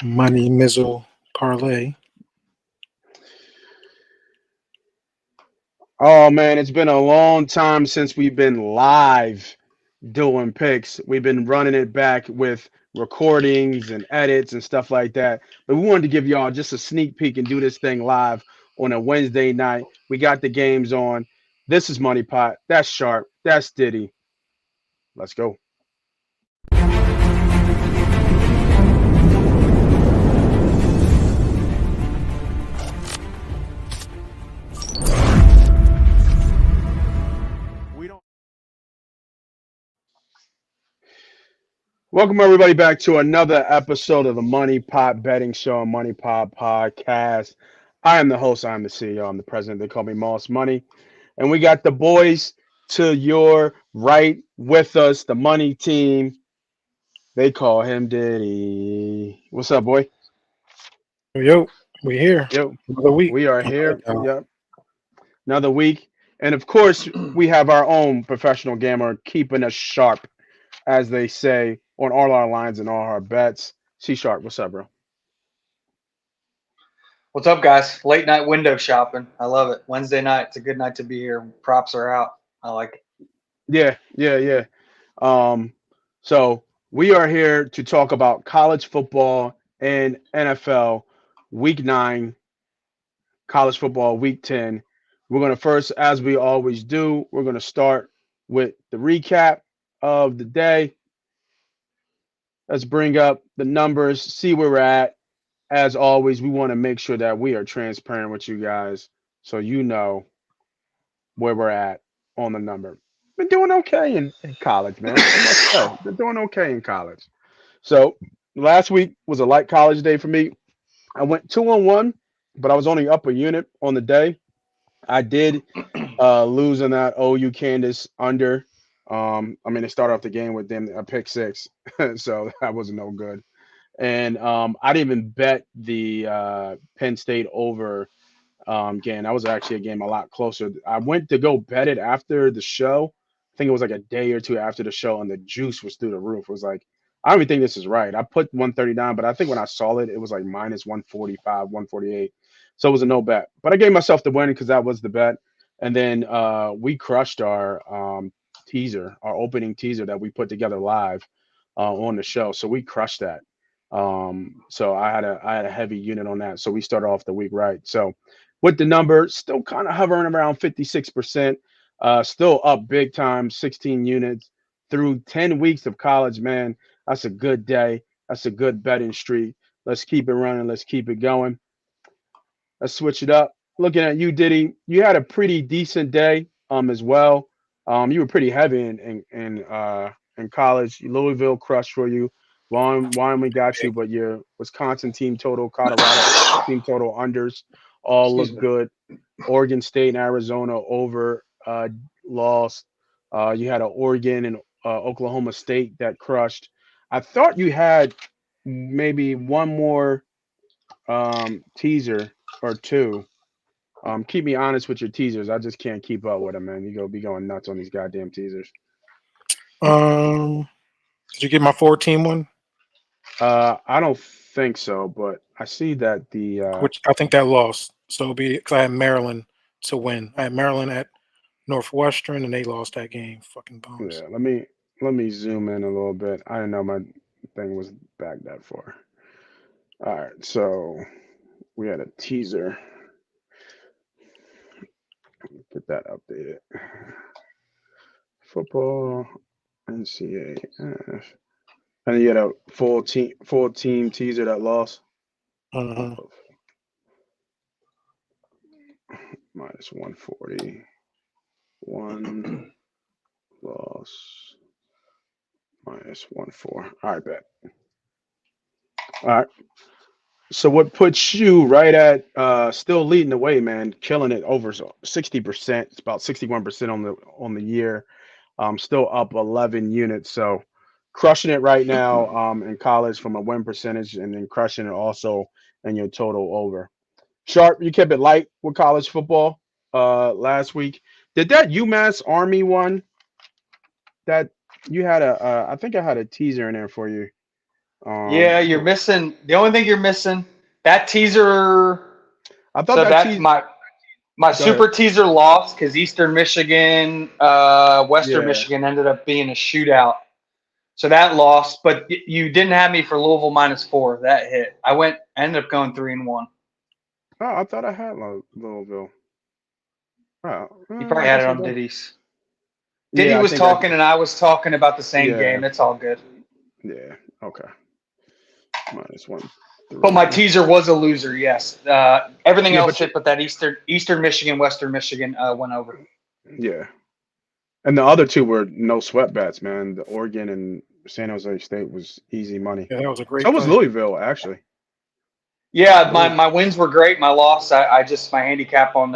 Money Mizzle Parlay. Oh man, it's been a long time since we've been live doing picks. We've been running it back with recordings and edits and stuff like that. But we wanted to give y'all just a sneak peek and do this thing live on a Wednesday night. We got the games on. This is Money Pot. That's Sharp. That's Diddy. Let's go. We don't. Welcome everybody back to another episode of the Money Pot Betting Show and Money Pot Podcast. I am the host. I am the CEO. I'm the president. They call me Moss Money. And we got the boys to your right with us, the money team. They call him Diddy. What's up, boy? Yo, we here. Yep, Another week. we are All right, here. now. Yep, another week. And of course, we have our own professional gamer keeping us sharp, as they say, on all our lines and all our bets. C Sharp, what's up, bro? What's up, guys? Late night window shopping. I love it. Wednesday night. It's a good night to be here. Props are out. I like it. Yeah. Um, so we are here to talk about college football and NFL week 9, college football week 10. We're going to first, as we always do, we're going to start with the recap of the day. Let's bring up the numbers, see where we're at. As always, we want to make sure that we are transparent with you guys so you know where we're at on the number. Been doing okay in college, man. I must say, been doing okay in college. So last week was a light college day for me. I went 2-1, but I was only up a unit on the day. I did lose in that OU Candace under. I mean, they started off the game with them a pick six, so that was no good. And I didn't even bet the Penn State over game. That was actually a game a lot closer. I went to go bet it after the show. I think it was like a day or two after the show, and the juice was through the roof. It was like, I don't even think this is right. I put 139, but I think when I saw it, it was like minus 145, 148. So it was a no bet. But I gave myself the win because that was the bet. And then we crushed our teaser, our opening teaser that we put together live on the show. So we crushed that. So I had a heavy unit on that. So we started off the week right. So with the number still kind of hovering around 56%, still up big time, 16 units through 10 weeks of college, man. That's a good day. That's a good betting streak. Let's keep it running. Let's keep it going. Let's switch it up. Looking at you, Diddy, you had a pretty decent day as well. You were pretty heavy in college. Louisville crushed for you. Wyoming got you, but your Wisconsin team total, Colorado team total unders all Excuse look me. good. Oregon State and Arizona over lost. You had a Oregon and Oklahoma State that crushed. I thought you had maybe one more teaser or two. Keep me honest with your teasers. I just can't keep up with them, man. You go be going nuts on these goddamn teasers. Um, did you get my 14 one? I don't think so, but I see that the Which I think that lost. So it'll be because I had Maryland to win. I had Maryland at Northwestern, and they lost that game. Fucking bums. yeah. Let me zoom in a little bit. I didn't know my thing was back that far. All right, so we had a teaser. Get that updated. Football, NCAA, and you had a full team teaser that lost. Uh-huh. Minus 140. One loss. Minus 1-4. All right, bet. All right. So what puts you right at still leading the way, man? Killing it over 60%. It's about 61% on the year. Still up 11 units. So crushing it right now in college from a win percentage, and then crushing it also in your total over. Sharp, you kept it light with college football last week. Did that UMass Army one that you had I think I had a teaser in there for you. Yeah, you're missing. The only thing you're missing that teaser. I thought So that that's teaser. my Go ahead. super teaser lost because Eastern Michigan, Western Yeah. Michigan ended up being a shootout. So that lost, but you didn't have me for Louisville -4. That hit. Ended up going 3-1. Oh, I thought I had Louisville. Oh, You I probably had guess it I on don't. Diddy's. Diddy Yeah, I was think I. talking and I was talking about the same Yeah, game. It's all good. yeah. Okay. -1. But my 3. teaser was a loser. Yes, everything Yeah, else but hit, but that Eastern Michigan, Western Michigan went over. yeah, and the other two were no sweat bets, man. The Oregon and San Jose State was easy money. Yeah, that was a So great was play. Louisville, actually. Yeah, my wins were great. My loss, I just my handicap on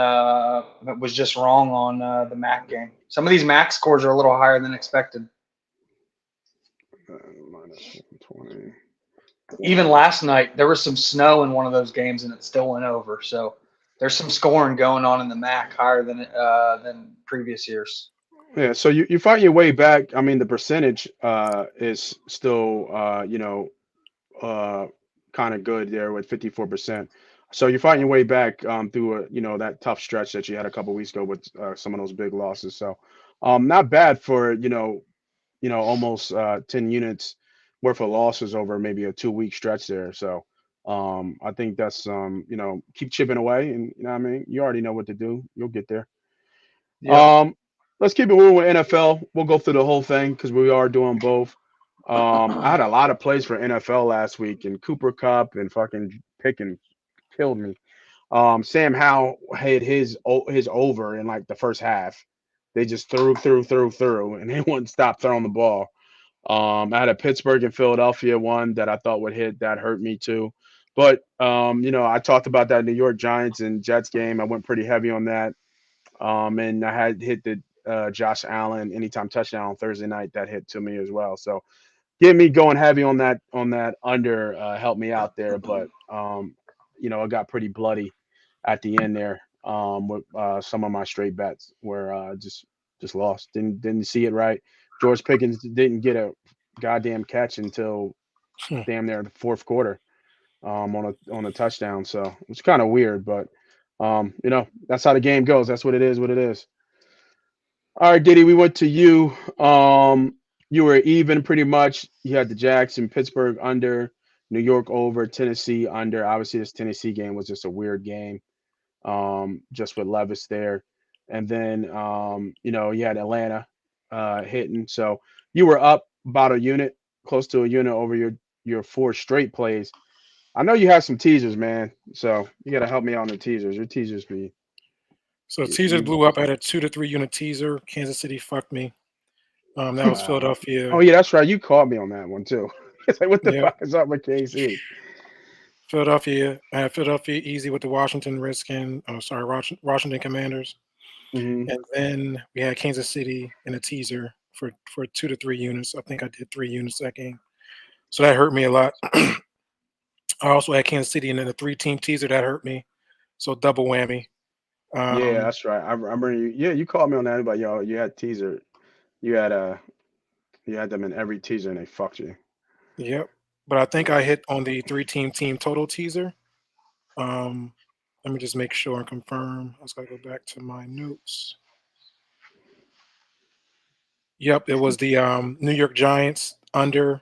was just wrong on the MAC game. Some of these MAC scores are a little higher than expected. -120. Even last night, there was some snow in one of those games, and it still went over. So there's some scoring going on in the MAC higher than previous years. Yeah, so you find your way back. I mean, the percentage is still kind of good there with 54%. So you find your way back through that tough stretch that you had a couple weeks ago with some of those big losses. So not bad for almost 10 units worth of losses over maybe a 2-week stretch there. So I think that's keep chipping away, and you know what I mean, you already know what to do. You'll get there. Yeah. Let's keep it moving with NFL. We'll go through the whole thing because we are doing both. I had a lot of plays for NFL last week, and Cooper Cup and fucking Pickens killed me. Sam Howell had his over in like the first half. They just threw, and they wouldn't stop throwing the ball. I had a Pittsburgh and Philadelphia one that I thought would hit. That hurt me too. But I talked about that New York Giants and Jets game. I went pretty heavy on that. And I had hit the Josh Allen anytime touchdown on Thursday night. That hit to me as well. So getting me going heavy on that under helped me out there. But it got pretty bloody at the end there with some of my straight bets where just lost. Didn't see it right. George Pickens didn't get a goddamn catch until Hmm. damn near the fourth quarter on a touchdown. So it's kind of weird, but that's how the game goes. That's what it is. What it is. All right, Diddy, we went to you. You were even pretty much. You had the Jackson, Pittsburgh under, New York over, Tennessee under. Obviously, this Tennessee game was just a weird game, just with Levis there. And then, you had Atlanta hitting. So you were up about a unit, close to a unit over your 4 straight plays. I know you have some teasers, man. So you got to help me out on the teasers. Your teasers be. So You, teasers you, blew up. I had a 2 to 3 unit teaser. Kansas City fucked me. That was Philadelphia. Oh yeah, that's right. You called me on that one too. It's like, what the Yeah, fuck is up with KC? Philadelphia. I had Philadelphia easy with the Washington Redskins. Oh, sorry, Washington Commanders. Mm-hmm. And then we had Kansas City in a teaser for 2 to 3 units. I think I did 3 units that game. So that hurt me a lot. I also had Kansas City in a 3-team teaser that hurt me. So double whammy. Yeah, that's right. I remember you. Yeah, you called me on that, but yo, you had teaser. You had you had them in every teaser, and they fucked you. Yep. But I think I hit on the 3-team team total teaser. Let me just make sure and confirm. I just gotta go back to my notes. Yep, it was the New York Giants under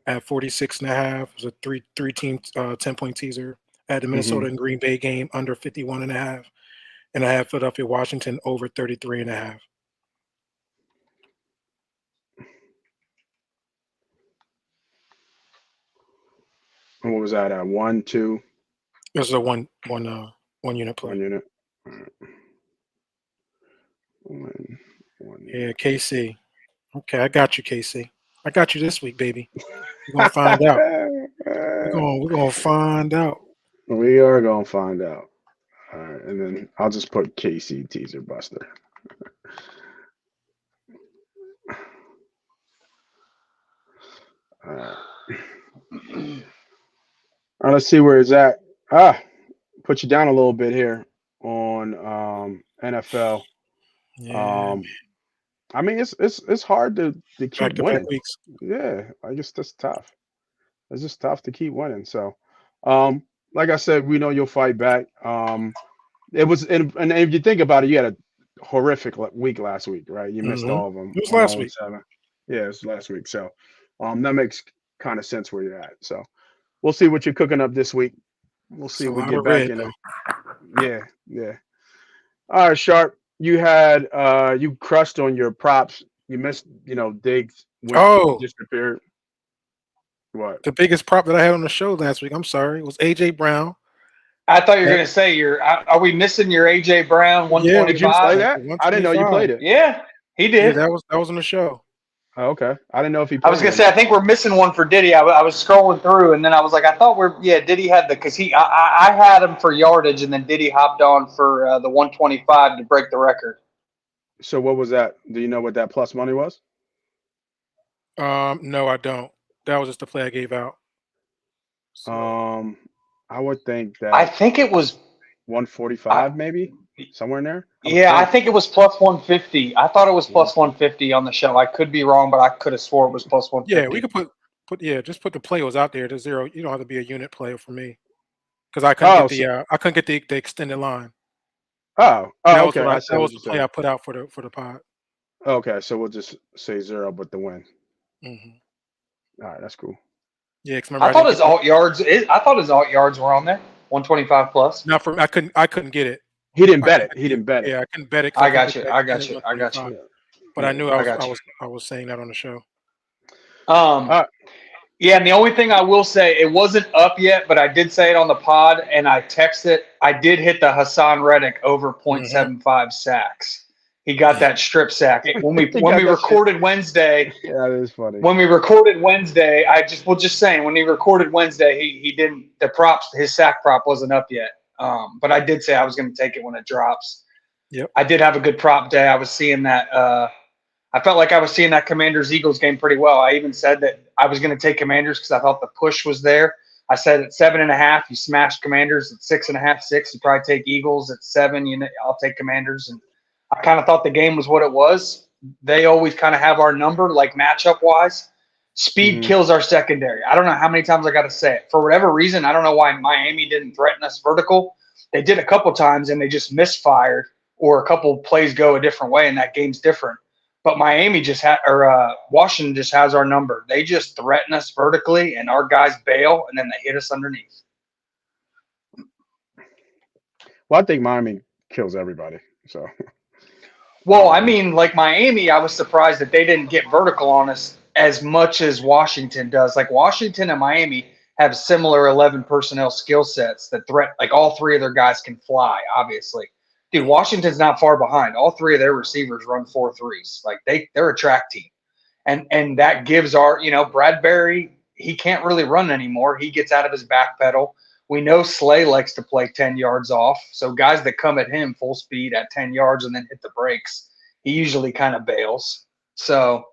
at 46.5. It was a three-team 10-point teaser. I had the Mm-hmm. Minnesota and Green Bay game under 51.5. And I had Philadelphia Washington over 33.5. And what was that? 1, 2, This is a one unit 1 play. unit. All right. One Yeah, unit. KC. Okay, I got you, KC. I got you this week, baby. We're gonna find out. We're gonna find out. We are gonna find out. All right, and then I'll just put KC teaser buster. All right. All right, let's see where it's at. Put you down a little bit here on NFL. Yeah, Um, I mean, it's hard to keep back to back winning. weeks. Yeah, I guess that's tough. it's just tough to keep winning. So, like I said, we know you'll fight back. It was, and if you think about it, you had a horrific week last week, right? You missed Hmm. all of them It was on last 0 and week. 7. Yeah, it's last week. So, that makes kind of sense where you're at. So, we'll see what you're cooking up this week. We'll It's see a if we lot get of back red in though. it. Yeah, yeah. All right, Sharp. You had you crushed on your props. You missed, Diggs went Oh, disappeared. What? the biggest prop that I had on the show last week, I'm sorry, was AJ Brown. I thought you were That, going to say are we missing your AJ Brown yeah, Did you play 125? at that? the I didn't know you 125. played it. Yeah, he Yeah, did. that was on the show. Oh, okay. I didn't know if he I was played it gonna or say I not. think we're missing one for Diddy. I was scrolling through and then I was like, I thought Diddy had because I had him for yardage and then Diddy hopped on for the 125 to break the record. So what was that? Do you know what that plus money was? No, I don't. That was just the play I gave out. So Um, I would think I that think it was 145 maybe somewhere in there. I would yeah, I think. think it was plus 150. I thought it was Yeah. plus 150 on the show. I could be wrong, but I could have swore it was plus yeah, we 150. could just put the players out there to zero. You don't have to be a unit player for me because I couldn't Oh, get so, the extended line. okay. I see That what was you're the play saying. I put out for the pod. Okay, so we'll just say 0, but the win. Hmm. All right, that's cool. Yeah, because remember I I thought didn't his get the alt yards. I thought his alt yards were on there. 125 plus. not for I couldn't get it. He didn't I bet couldn't it. He get didn't bet it. yeah I couldn't bet it because I I couldn't got get you. that I extended got you. I got 125. you. Yeah. But I Yeah. knew I got I you. was saying that on the show. Um, All right. Yeah, and the only thing I will say, it wasn't up yet, but I did say it on the pod, and I texted. I did hit the Hassan Reddick over Hmm. 0.75 sacks. He got that strip sack when we He when got we that shit. recorded Wednesday. Yeah, that is funny. When we recorded Wednesday, just saying when he recorded Wednesday, he didn't his sack prop wasn't up yet. But I did say I was going to take it when it drops. Yep. I did have a good prop day. I was seeing that. I felt like I was seeing that Commanders-Eagles game pretty well. I even said that I was going to take Commanders because I thought the push was there. I said at 7.5, you smash Commanders. At 6.5, 6, you probably take Eagles. At 7, I'll take Commanders. And I kind of thought the game was what it was. They always kind of have our number, like matchup-wise. Speed Mhm. kills our secondary. I don't know how many times I got to say it. For whatever reason, I don't know why Miami didn't threaten us vertical. They did a couple times, and they just misfired, or a couple plays go a different way, and that game's different. But Miami Washington just has our number. They just threaten us vertically, and our guys bail, and then they hit us underneath. Well, I think Miami kills everybody. So. Well, I mean, like Miami, I was surprised that they didn't get vertical on us as much as Washington does. Like Washington and Miami have similar 11 personnel skill sets that like all three of their guys can fly, obviously. Dude, Washington's not far behind. All three of their receivers run 4.3s. Like they're a track team. And that gives Bradbury, he can't really run anymore. He gets out of his back pedal. We know Slay likes to play 10 yards off. So guys that come at him full speed at 10 yards and then hit the brakes, he usually kind of bails. So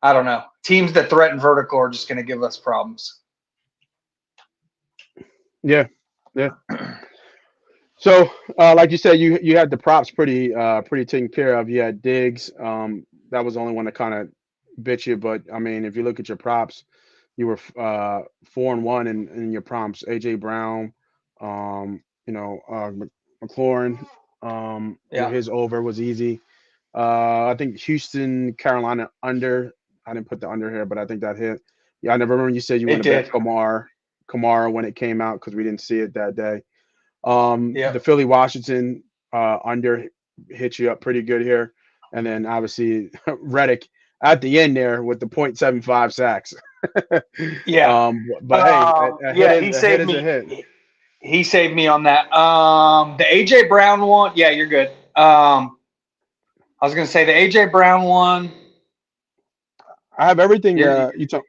I don't know. Teams that threaten vertical are just going to give us problems. Yeah. So, like you said, you had the props pretty taken care of. You had Diggs. That was the only one that kind of bit you. But I mean, if you look at your props, you were 4-1 in your prompts. AJ Brown, McLaurin. His over was easy. I think Houston, Carolina under. I didn't put the under here, but I think that hit. Yeah, I never remember you said you want to bet Kamara when it came out because we didn't see it that day. The Philly Washington under hit you up pretty good here, and then obviously Reddick at the end there with the 0.75 sacks. Yeah. But hey, he saved me. A hit. He saved me on that. The AJ Brown one, yeah, you're good. I was gonna say the AJ Brown one. I have everything. You talking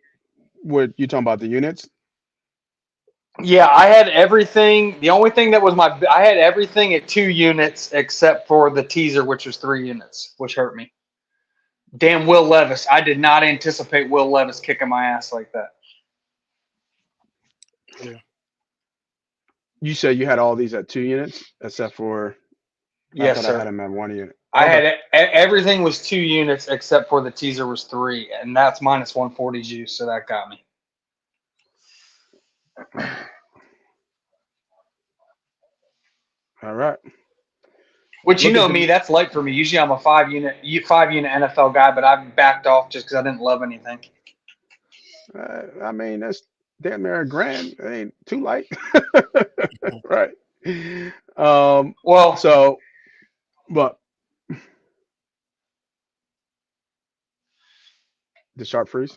about the units? Yeah, I had everything. The only thing that was I had everything at 2 units except for the teaser, which was 3 units, which hurt me. Damn, Will Levis. I did not anticipate Will Levis kicking my ass like that. Yeah. You said you had all these at 2 units, except for Yes, I thought sir. I had them at 1 unit. I had everything was 2 units except for the teaser was 3, and that's minus 140 juice, so that got me. All right. Which you Look at know the me, that's light for me. Usually I'm a 5 unit NFL guy, but I've backed off just because I didn't love anything. I mean, that's damn near a grand. It ain't too light. Right. Well, So, but the sharp freeze.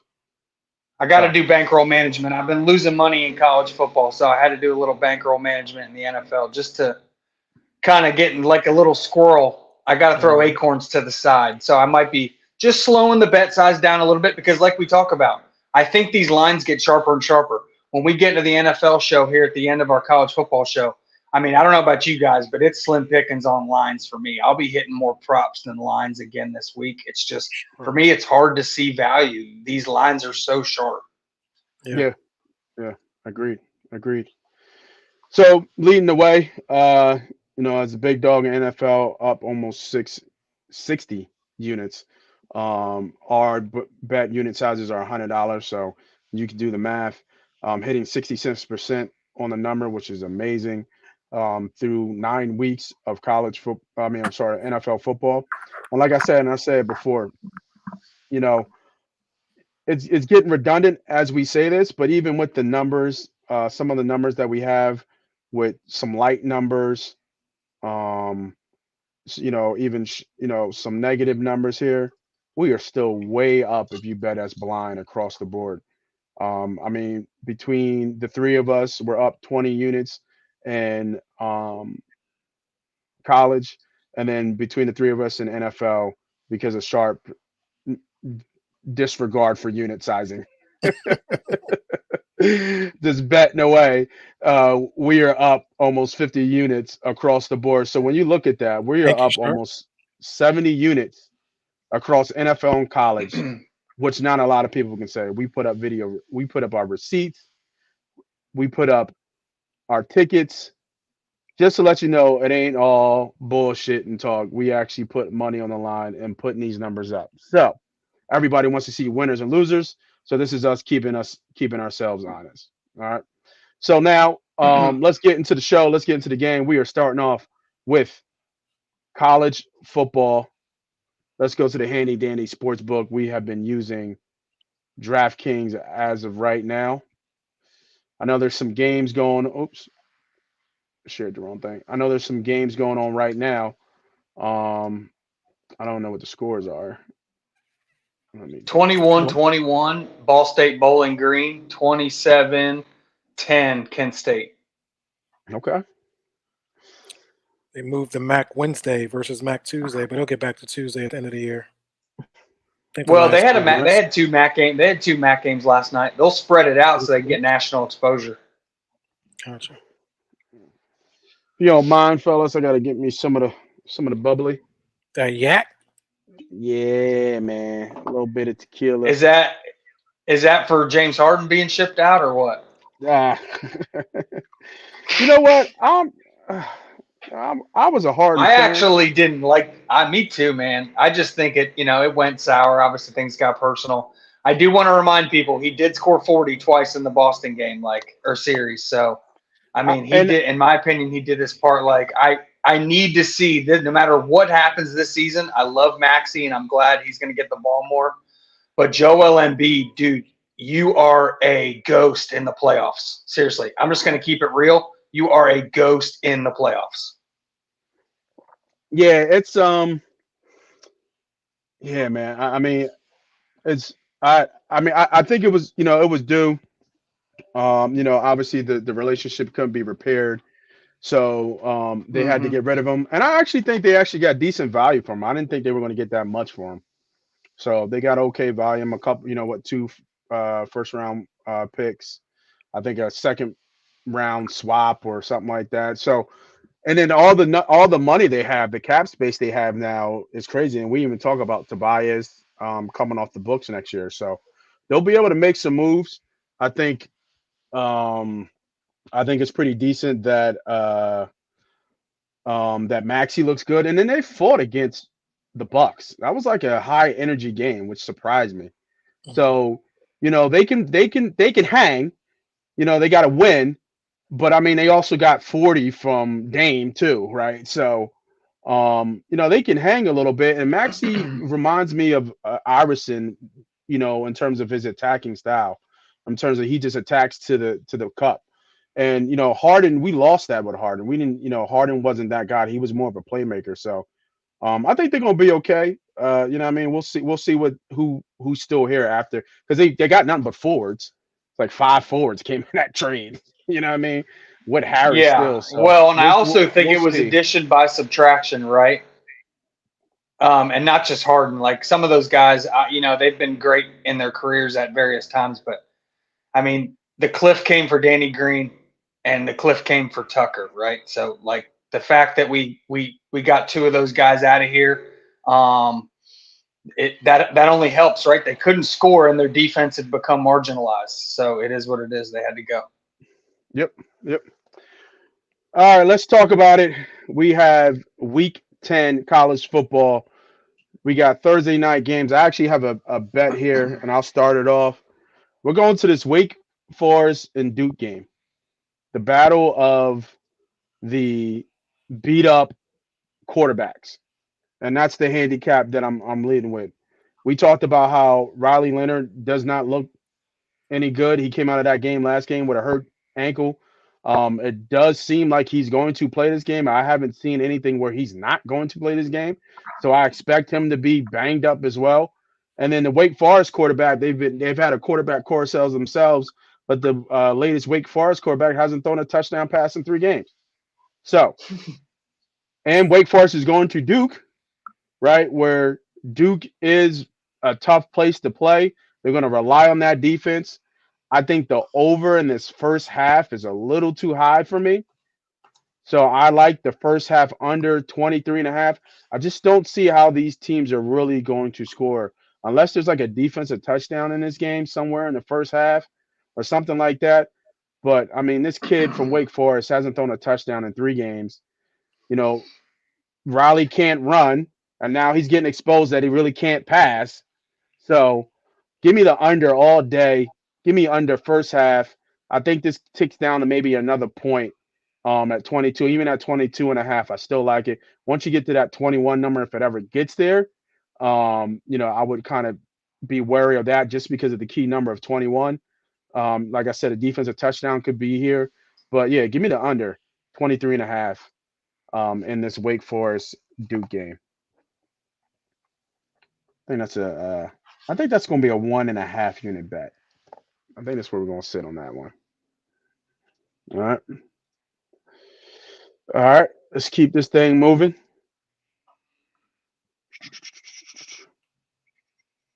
I got to Oh, do bankroll management. I've been losing money in college football, so I had to do a little bankroll management in the NFL just to kind of getting like a little squirrel. I got to throw Mhm. acorns to the side. So I might be just slowing the bet size down a little bit because, like we talk about, I think these lines get sharper and sharper. When we get into the NFL show here at the end of our college football show, I mean, I don't know about you guys, but it's slim pickings on lines for me. I'll be hitting more props than lines again this week. It's just, for me, it's hard to see value. These lines are so sharp. Yeah. yeah, yeah. Agreed. Agreed. So leading the way, as a big dog in NFL, up almost 60 units. Our bet unit sizes are $100, so you can do the math. Hitting 66% on the number, which is amazing. Through 9 weeks of college football, I'm sorry, NFL football. And like I said, and I said it before, you know, it's getting redundant as we say this, but even with the numbers, some of the numbers that we have with some light numbers, um, even some negative numbers here, we are still way up if you bet as blind across the board. Between the three of us, we're up 20 units in college, and then between the three of us in NFL, because of sharp disregard for unit sizing. Just betting away. We are up almost 50 units across the board. So when you look at that, we are Thank you, up Sharp. almost 70 units across NFL and college, which not a lot of people can say. We put up video, we put up our receipts, we put up our tickets. Just to let you know, it ain't all bullshit and talk. We actually put money on the line and putting these numbers up. So everybody wants to see winners and losers. So this is us keeping ourselves honest. All right. So now let's get into the show. Let's get into the game. We are starting off with college football. Let's go to the handy dandy sports book. We have been using DraftKings as of right now. I know there's some games going. Oops, shared the wrong thing. I know there's some games going on right now. I don't know what the scores are. Let me double check. 21-21, Ball State Bowling Green, 27-10, Kent State. Okay. They moved the Mac Wednesday versus Mac Tuesday, but he'll get back to Tuesday at the end of the year. I think the Well, they last had two they weeks. had two MAC games. They had two MAC games last night. They'll spread it out so they can get national exposure. Gotcha. If you don't mind, fellas, I gotta get me some of the bubbly. That yak. Yeah, man. A little bit of tequila. Is that for James Harden being shipped out or what? Ah. You know what? I was a Harden I fan. actually didn't like. Me too, man. I just think it went sour. Obviously, things got personal. I do want to remind people he did score 40 twice in the Boston game, or series. So, I mean, he And did. In my opinion, he did his part. Like I need to see that no matter what happens this season. I love Maxey, and I'm glad he's going to get the ball more. But Joel Embiid, dude, you are a ghost in the playoffs. Seriously, I'm just going to keep it real. You are a ghost in the playoffs. yeah, it's yeah, man. It's I think it was it was due. Obviously the relationship couldn't be repaired. So they had to Mm-hmm. get rid of him. And I actually think they actually got decent value from him. I didn't think they were going to get that much for him. So they got okay volume, a couple, two first round picks. I think a second round swap or something like that. So and then all the money they have, the cap space they have now is crazy. And we even talk about Tobias coming off the books next year. So they'll be able to make some moves. I think it's pretty decent that that Maxey looks good. And then they fought against the Bucks. That was like a high energy game, which surprised me. Mhm. So, they can hang. They got to win, but I mean, they also got 40 from Dame too, right? So, they can hang a little bit. And Maxey reminds me of Iverson, in terms of his attacking style, in terms of he just attacks to the cup. And Harden, we lost that with Harden. We didn't, Harden wasn't that guy. He was more of a playmaker. So, I think they're gonna be okay. What I mean? We'll see. We'll see who's still here after because they got nothing but forwards. It's like 5 forwards came in that trade. You know what I mean? With Harry Yeah. still. So Well, and I we'll also think we'll it was see. addition by subtraction, right? And not just Harden. Like some of those guys, they've been great in their careers at various times. But I mean, the cliff came for Danny Green, and the cliff came for Tucker, right? So like the fact that we got two of those guys out of here, that only helps, right? They couldn't score, and their defense had become marginalized. So it is what it is. They had to go. Yep. Yep. All right. Let's talk about it. We have Week 10 college football. We got Thursday night games. I actually have a bet here, and I'll start it off. We're going to this Wake Forest and Duke game, the battle of the beat up quarterbacks, and that's the handicap that I'm leading with. We talked about how Riley Leonard does not look any good. He came out of that game last game with a hurt ankle. It does seem like he's going to play this game. I haven't seen anything where he's not going to play this game, so I expect him to be banged up as well. And then the Wake Forest quarterback, they've had a quarterback carousel themselves, but the latest Wake Forest quarterback hasn't thrown a touchdown pass in 3 games. So, and Wake Forest is going to Duke, right? Where Duke is a tough place to play. They're going to rely on that defense. I think the over in this first half is a little too high for me. So I like the first half under 23.5. I just don't see how these teams are really going to score unless there's like a defensive touchdown in this game somewhere in the first half or something like that. But I mean, this kid from Wake Forest hasn't thrown a touchdown in 3 games. You know, Riley can't run, and now he's getting exposed that he really can't pass. So give me the under all day. Give me under first half. I think this ticks down to maybe another point at 22. Even at 22 and a half, I still like it. Once you get to that 21 number, if it ever gets there, I would kind of be wary of that just because of the key number of 21. Like I said, a defensive touchdown could be here. But yeah, give me the under 23 and a half in this Wake Forest Duke game. I think that's going to be a 1.5 unit bet. I think that's where we're going to sit on that one. All right. All right. Let's keep this thing moving.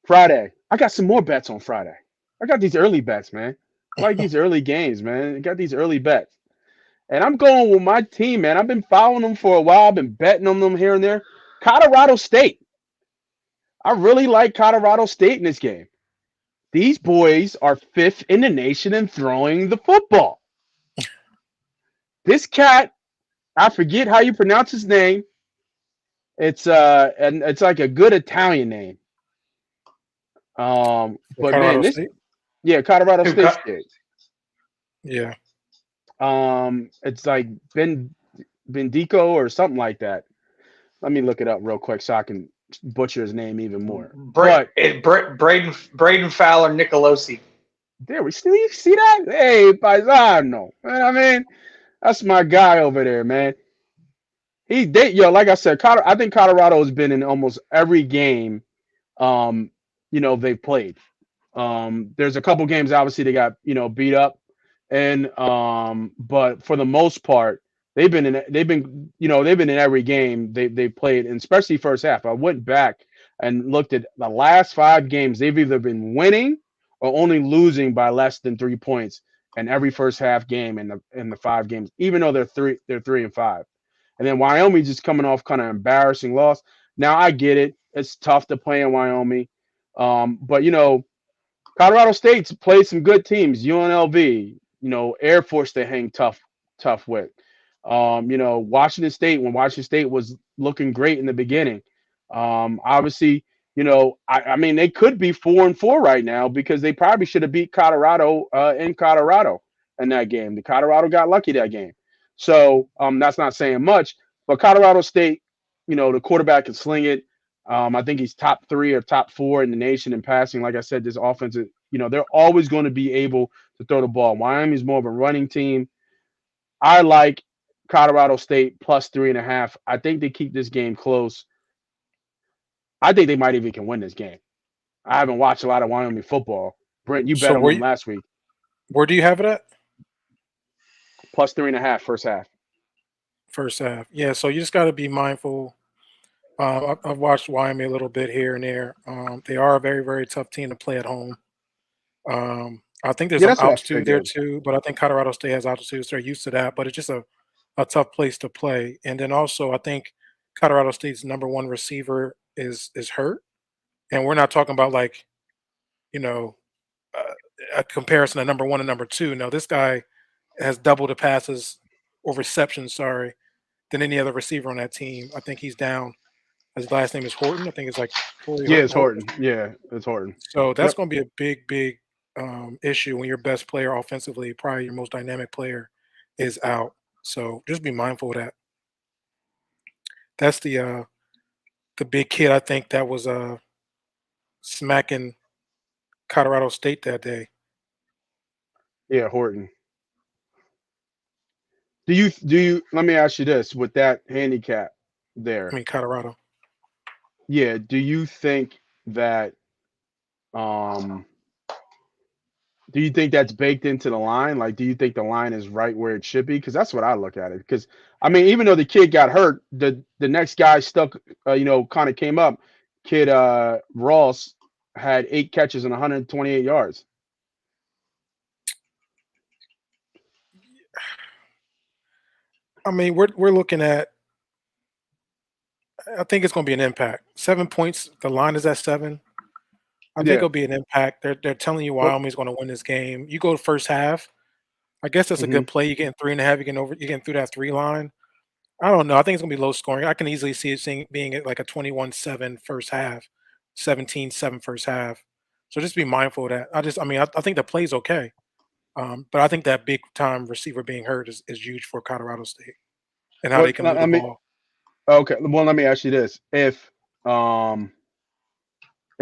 Friday. I got some more bets on Friday. I got these early bets, man. I like these early games, man. I got these early bets. And I'm going with my team, man. I've been following them for a while. I've been betting on them here and there. Colorado State. I really like Colorado State in this game. These boys are 5th in the nation in throwing the football. This cat, I forget how you pronounce his name. It's and it's like a good Italian name. But Colorado man, State. Colorado Who State cut? kid. Yeah. It's like Bendico or something like that. Let me look it up real quick so I can butcher his name even more. But Braden Fowler Nicolosi. there we see that. Hey, paisano. Man, I mean, that's my guy over there, man. Like I said, I think Colorado has been in almost every game. They've played. There's a couple games obviously they got beat up, and but for the most part they've been in every game they played, and especially first half. I went back and looked at the last 5 games. They've either been winning or only losing by less than 3 points in every first half game in the 5 games, even though they're 3-5. And then Wyoming just coming off kind of embarrassing loss. Now I get it. It's tough to play in Wyoming. But Colorado State's played some good teams. UNLV, Air Force they hang tough with. Washington State, when Washington State was looking great in the beginning. Obviously, I mean they could be 4-4 right now because they probably should have beat Colorado in Colorado. in that game. The Colorado got lucky that game. So that's not saying much. But Colorado State, the quarterback can sling it. I think he's top 3 or top 4 in the nation in passing. Like I said, this offense, they're always going to be able to throw the ball. Miami's more of a running team. I like Colorado State plus 3.5. I think they keep this game close. I think they might even can win this game. I haven't watched a lot of Wyoming football. Brent, you bet So on them last week. where do you have it at? Plus 3.5 first half. First half. Yeah, so you just got to be mindful. I've watched Wyoming a little bit here and there. They are a very, very tough team to play at home. I think there's some that's what I altitude there figured. too, but I think Colorado State has altitude, so they're used to that. But it's just a tough place to play. And then also, I think Colorado State's number 1 receiver is hurt, and we're not talking about like, you know, a comparison of number 1 and number 2. No, this guy has double the passes or receptions, sorry, than any other receiver on that team. I think he's down. His last name is Horton. I think it's like Corey Yeah, it's Horton. Horton. Yeah, it's Horton. So that's Yep. going to be a big, big issue when your best player offensively, probably your most dynamic player, is out. So just be mindful of that. That's the big kid I think that was smacking Colorado State that day. Yeah, Horton. Do you? Let me ask you this: with that handicap there, I mean Colorado. yeah, do you think that do you think that's baked into the line? Like, do you think the line is right where it should be? Because that's what I look at it. Because I mean, even though the kid got hurt, the next guy stuck, kind of came up. Kid Ross had 8 catches and 128 yards. I mean, we're looking at. I think it's going to be an impact. 7 points. The line is at 7. I think Yeah. it'll be an impact. They're telling you Wyoming's going to win this game. You go to first half. I guess that's a good play. You're getting 3.5. You're getting through that 3 line. I don't know. I think it's going to be low scoring. I can easily see it being at like a 21-7 first half, 17-7 first half. So just be mindful of that. I think the play's okay. But I think that big time receiver being hurt is huge for Colorado State and how they can move the ball. Okay. Well, let me ask you this: if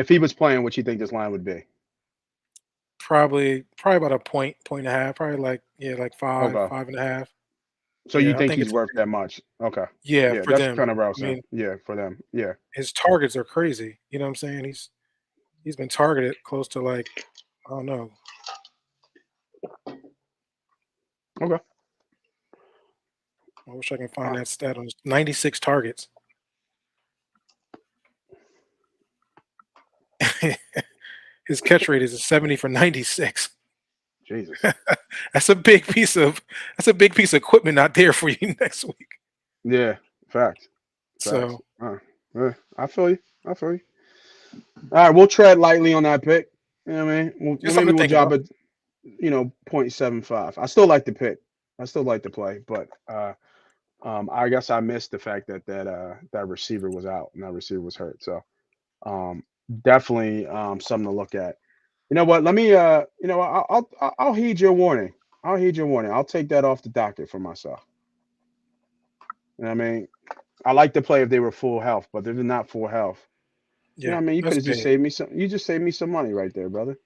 he was playing, what you think this line would be? Probably about a point and a half. Probably like 5, Okay. 5.5. So Yeah, you I think think he's it's worth that much? Okay. Yeah, for that's them. kind of what I was I saying. mean, Yeah, for them. Yeah. his targets are crazy. You know what I'm saying? He's been targeted close to like, I don't know. Okay. I wish I can find that stat on 96 targets. His catch rate is a 70 for 96. Jesus. That's a big piece of equipment not there for you next week. Yeah. Facts. So I feel you. All right, we'll tread lightly on that pick. You know what I mean? Just something to think drop about. it, 0.75. I still like the pick. I still like the play, but I guess I missed the fact that receiver was out and that receiver was hurt. So definitely something to look at. You know what? Let me I'll heed your warning. I'll take that off the docket for myself. You know what I mean? I like to play if they were full health, but if they're not full health, you know Yeah, what I mean? You that's could have just big. saved me some. You just saved me some money right there, brother.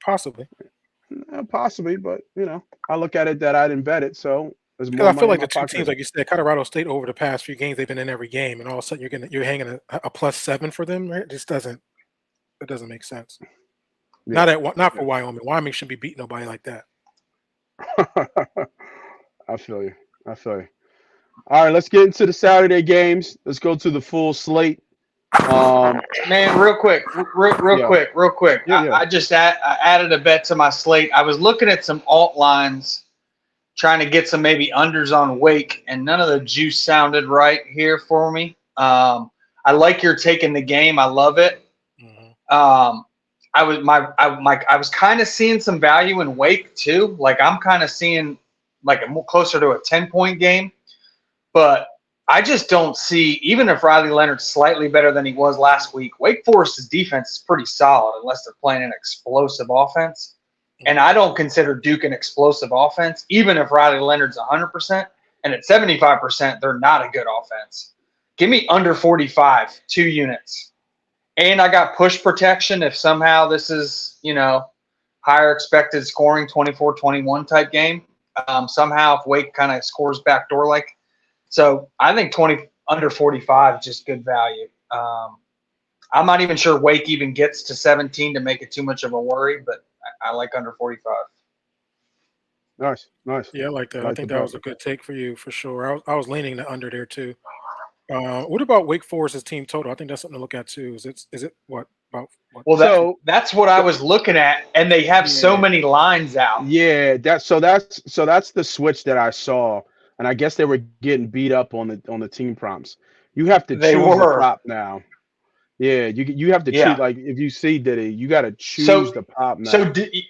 Possibly. Possibly, but I look at it that I didn't bet it, so there's Because more I feel money in like my the two pocket. teams, like you said, Colorado State over the past few games, they've been in every game, and all of a sudden you're hanging a +7 for them. Right? It just doesn't make sense. Yeah. Not for Wyoming. Wyoming shouldn't be beating nobody like that. I feel you. All right, let's get into the Saturday games. Let's go to the full slate. Man, real quick. Yeah. I just I added a bet to my slate. I was looking at some alt lines, trying to get some maybe unders on Wake, and none of the juice sounded right here for me. I like your taking the game. I love it. Mm-hmm. I was kind of seeing some value in Wake too. Like I'm kind of seeing like a more closer to a 10-point game, but I just don't see, even if Riley Leonard's slightly better than he was last week, Wake Forest's defense is pretty solid unless they're playing an explosive offense. And I don't consider Duke an explosive offense, even if Riley Leonard's 100%. And at 75%, they're not a good offense. Give me under 45, 2 units. And I got push protection if somehow this is, higher expected scoring, 24-21 type game. Somehow if Wake kind of scores backdoor like. So I think under 45 is just good value. I'm not even sure Wake even gets to 17 to make it too much of a worry, but I like under 45. Nice. Yeah, I like that. I Like think the that was a good take for you for sure. I was leaning the under there too. What about Wake Forest's team total? I think that's something to look at too. Is it what about what? Well, that's what I was looking at, and they have so many lines out. Yeah, that's the switch that I saw, and I guess they were getting beat up on the team prompts. You have to choose the prop now. Yeah, you have to choose. Like if you see Diddy, you got to choose the prop now. So Diddy,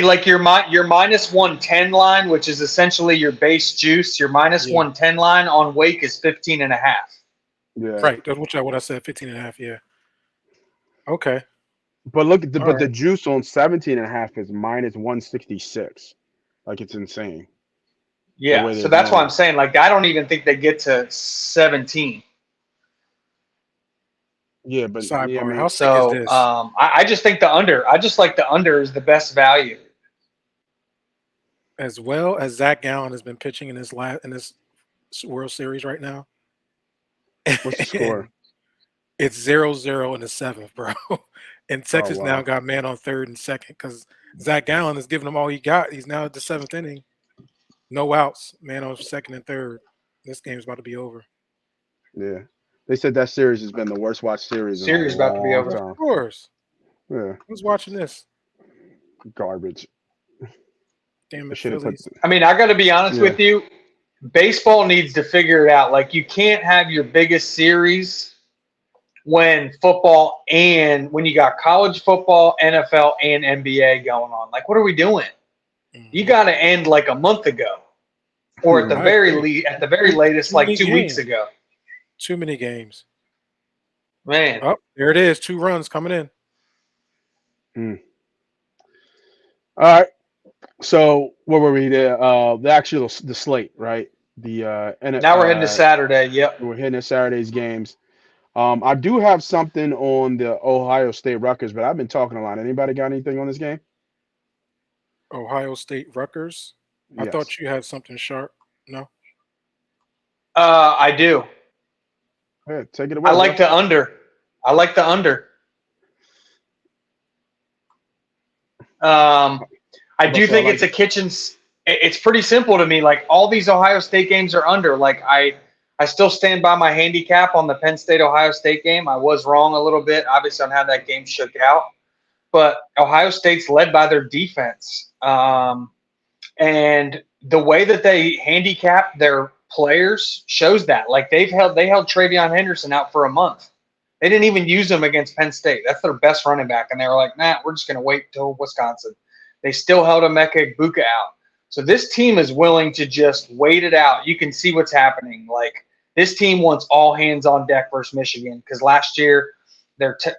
like your minus 110 line, which is essentially your base juice. Your minus 110 line on Wake is 15.5. Yeah, right. That's what I said. 15.5. Yeah. Okay. But look at the juice on 17.5 is minus 166. Like it's insane. Yeah, so that's why I'm saying, like, I don't even think they get to 17. Yeah, but sidebar. I mean, How sick is this? I just think the under. I just like the under is the best value. As well as Zach Gallen has been pitching in this World Series right now. What's the score? It's 0-0 in the 7th, bro. And Texas now got man on third and second because Zach Gallen is giving them all he got. He's now at the 7th inning. No outs, man on second and third. This game's about to be over. Yeah. They said that series has been the worst watched series. Series about to be over. Time. Of course. Yeah. Who's watching this? Garbage. Damn it, Phillies. I mean, I got to be honest with you. Baseball needs to figure it out. Like, you can't have your biggest series when you got college football, NFL, and NBA going on. Like, what are we doing? You got to end like a month ago, or at the very latest, like 2 weeks ago. Too many games. Man. Oh, there it is. 2 runs coming in. All right. So where were we there? The slate, right? Now we're heading to Saturday. Yep. We're heading to Saturday's games. I do have something on the Ohio State Rutgers, but I've been talking a lot. Anybody got anything on this game? Ohio State Rutgers? Yes. I thought you had something sharp. No? I do. Yeah, take it away. I like the under. I do think it's a kitchen's. It's pretty simple to me. Like, all these Ohio State games are under. Like, I still stand by my handicap on the Penn State Ohio State game. I was wrong a little bit, obviously, on how that game shook out. But Ohio State's led by their defense. And the way that they handicap their players shows that. Like, they held Travion Henderson out for a month. They didn't even use him against Penn State. That's their best running back. And they were like, nah, we're just going to wait till Wisconsin. They still held Emeka Egbuka out. So this team is willing to just wait it out. You can see what's happening. Like, this team wants all hands on deck versus Michigan because last year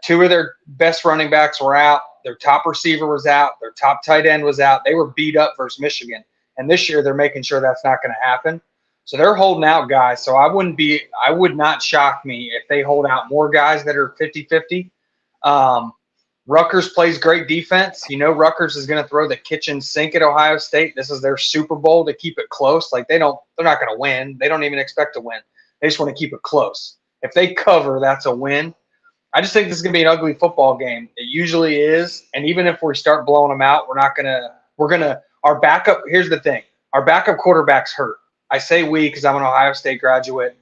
two of their best running backs were out. Their top receiver was out. Their top tight end was out. They were beat up versus Michigan. And this year they're making sure that's not going to happen. So they're holding out guys. So I would not shock me if they hold out more guys that are 50-50. Rutgers plays great defense. Rutgers is going to throw the kitchen sink at Ohio State. This is their Super Bowl to keep it close. Like, they're not going to win. They don't even expect to win. They just want to keep it close. If they cover, that's a win. I just think this is going to be an ugly football game. It usually is. And even if we start blowing them out, our backup, here's the thing. Our backup quarterback's hurt. I say we because I'm an Ohio State graduate.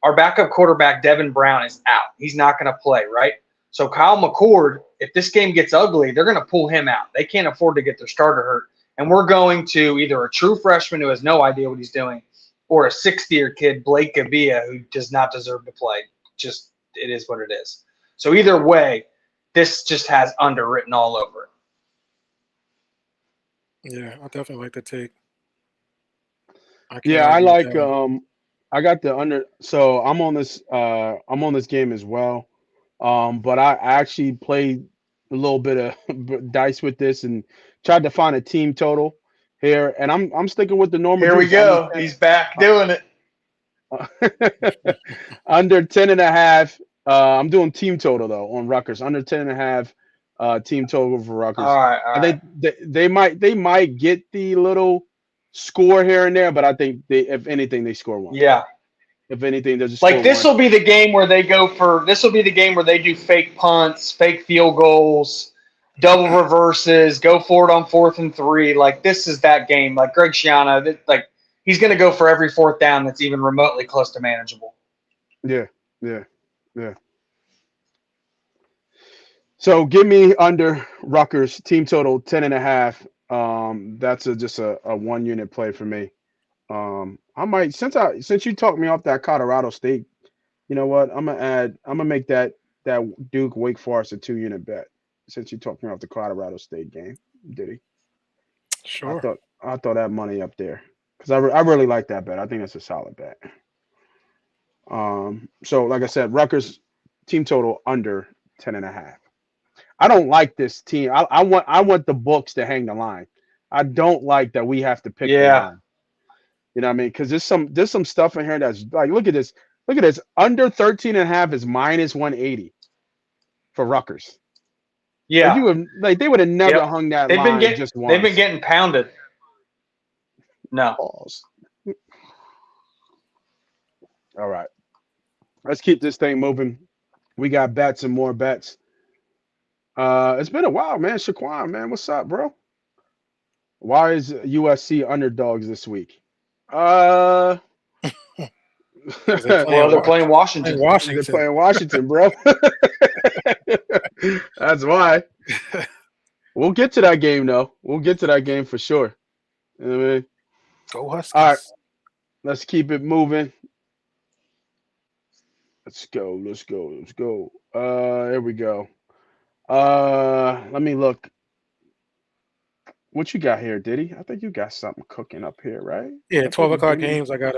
Our backup quarterback, Devin Brown, is out. He's not going to play, right? So Kyle McCord, if this game gets ugly, they're going to pull him out. They can't afford to get their starter hurt. And we're going to either a true freshman who has no idea what he's doing or a sixth-year kid, Blake Gavia, who does not deserve to play. Just, it is what it is. So either way, this just has underwritten all over it. Yeah, I definitely like the take. I like I got the under. So I'm on this game as well. But I actually played a little bit of dice with this and tried to find a team total here, and I'm sticking with the normal Here we juice. Under go. He's back doing it. 10, under 10.5. I'm doing team total though on Rutgers. Under 10.5. Team total for Rutgers. All right, all I right. think they might get the little score here and there, but I think if anything they score one. Yeah. If anything, they'll just Like score this one. will be the game where they go for. This will be the game where they do fake punts, fake field goals, double reverses, go for it on 4th and 3. Like this is that game. Like Greg Schiano, like he's going to go for every 4th down that's even remotely close to manageable. Yeah. So give me under Rutgers team total 10.5. That's just a 1 unit play for me. I might since you talked me off that Colorado State, you know what? I'm gonna make that Duke Wake Forest a 2 unit bet. Since you talked me off the Colorado State game, did he? Sure. I thought that money up there because I really like that bet. I think that's a solid bet. So like I said, Rutgers team total under 10.5. I don't like this team. I want the books to hang the line. I don't like that we have to pick the Yeah. line. You know what I mean? Because there's some stuff in here that's like, look at this. Look at this. Under 13.5 is minus 180 for Rutgers. Yeah. They would have never Yep. hung that They've been line just once. They've been getting pounded. No. Pause. All right. Let's keep this thing moving. We got bets and more bets. It's been a while, man. Shaquan, man, what's up, bro? Why is USC underdogs this week? Well, Well, they're playing Washington. They're playing Washington, bro. That's why. We'll get to that game, though. We'll get to that game for sure. You know what I mean? Go Huskies. All right. Let's keep it moving. Let's go. Here we go. Let me look. What you got here, Diddy? I think you got something cooking up here, right? Yeah, That's 12 what o'clock we do. games. I got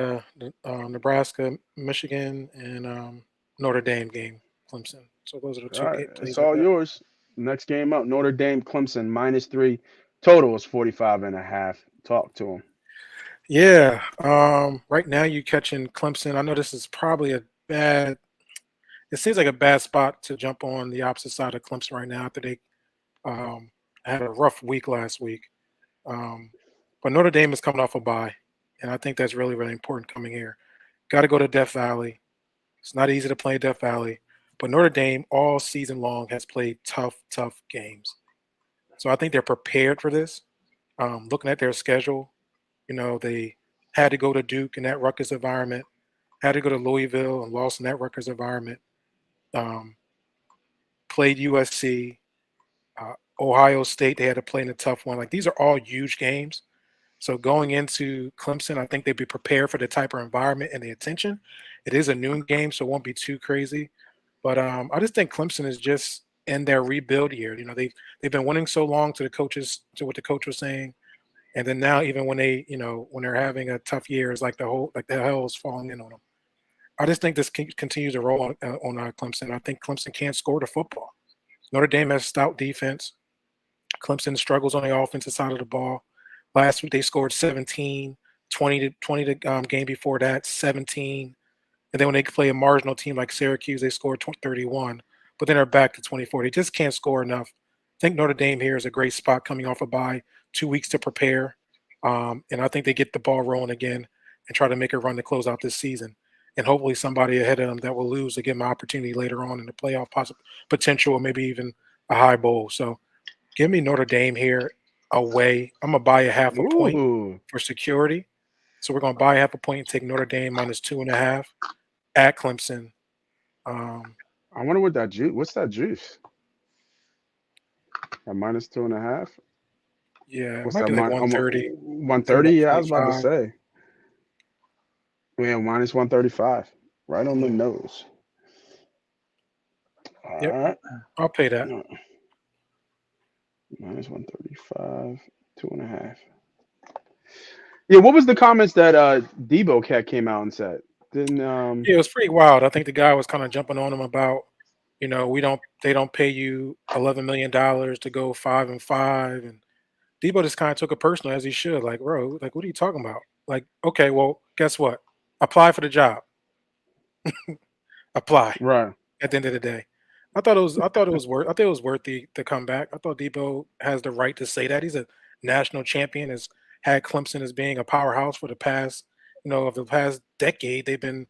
Nebraska, Michigan, and Notre Dame game, Clemson. So those are the two All right, plays it's I all got. yours. Next game up, Notre Dame, Clemson, -3. Total is 45.5. Talk to him. Yeah. Right now you catching Clemson. I know this is probably a bad. It seems like a bad spot to jump on the opposite side of Clemson right now after they had a rough week last week. But Notre Dame is coming off a bye, and I think that's really, really important coming here. Got to go to Death Valley. It's not easy to play Death Valley, but Notre Dame all season long has played tough games. So I think they're prepared for this. Looking at their schedule, they had to go to Duke in that Rutgers environment, had to go to Louisville and lost in that Rutgers environment. Played USC, Ohio State. They had to play in a tough one. Like these are all huge games. So going into Clemson, I think they'd be prepared for the type of environment and the attention. It is a noon game, so it won't be too crazy. But I just think Clemson is just in their rebuild year. They've been winning so long to what the coach was saying, and then now even when when they're having a tough year, it's like the hell is falling in on them. I just think this continues to roll on Clemson. I think Clemson can't score the football. Notre Dame has stout defense. Clemson struggles on the offensive side of the ball. Last week they scored 17, 20 the game before that, 17. And then when they play a marginal team like Syracuse, they scored 31. But then they're back to 24. They just can't score enough. I think Notre Dame here is a great spot coming off a bye, 2 weeks to prepare. And I think they get the ball rolling again and try to make a run to close out this season. And hopefully somebody ahead of them that will lose to give them an opportunity later on in the playoff potential or maybe even a high bowl. So give me Notre Dame here away. I'm going to buy a half a point Ooh. for security. So we're going to buy half a point and take Notre Dame -2.5 at Clemson. I wonder what that juice. What's that juice? At -2.5. Yeah, it What's might that? be like 130. 130. Yeah, I was about to 125. say. Yeah, -135. Right on the Yeah. nose. All Yep. right. I'll pay that. -135, 2.5. Yeah, what was the comments that Debo Cat came out and said? Didn't Yeah, it was pretty wild. I think the guy was kind of jumping on him about they don't pay you $11 million to go 5-5, and Debo just kind of took it personal, as he should. Like, bro, like, what are you talking about? Like, okay, well, guess what? Apply for the job. Apply. Right. At the end of the day, I thought it was worth the comeback. I thought Debo has the right to say that. He's a national champion. Has had Clemson as being a powerhouse for the past, of the past decade. They've been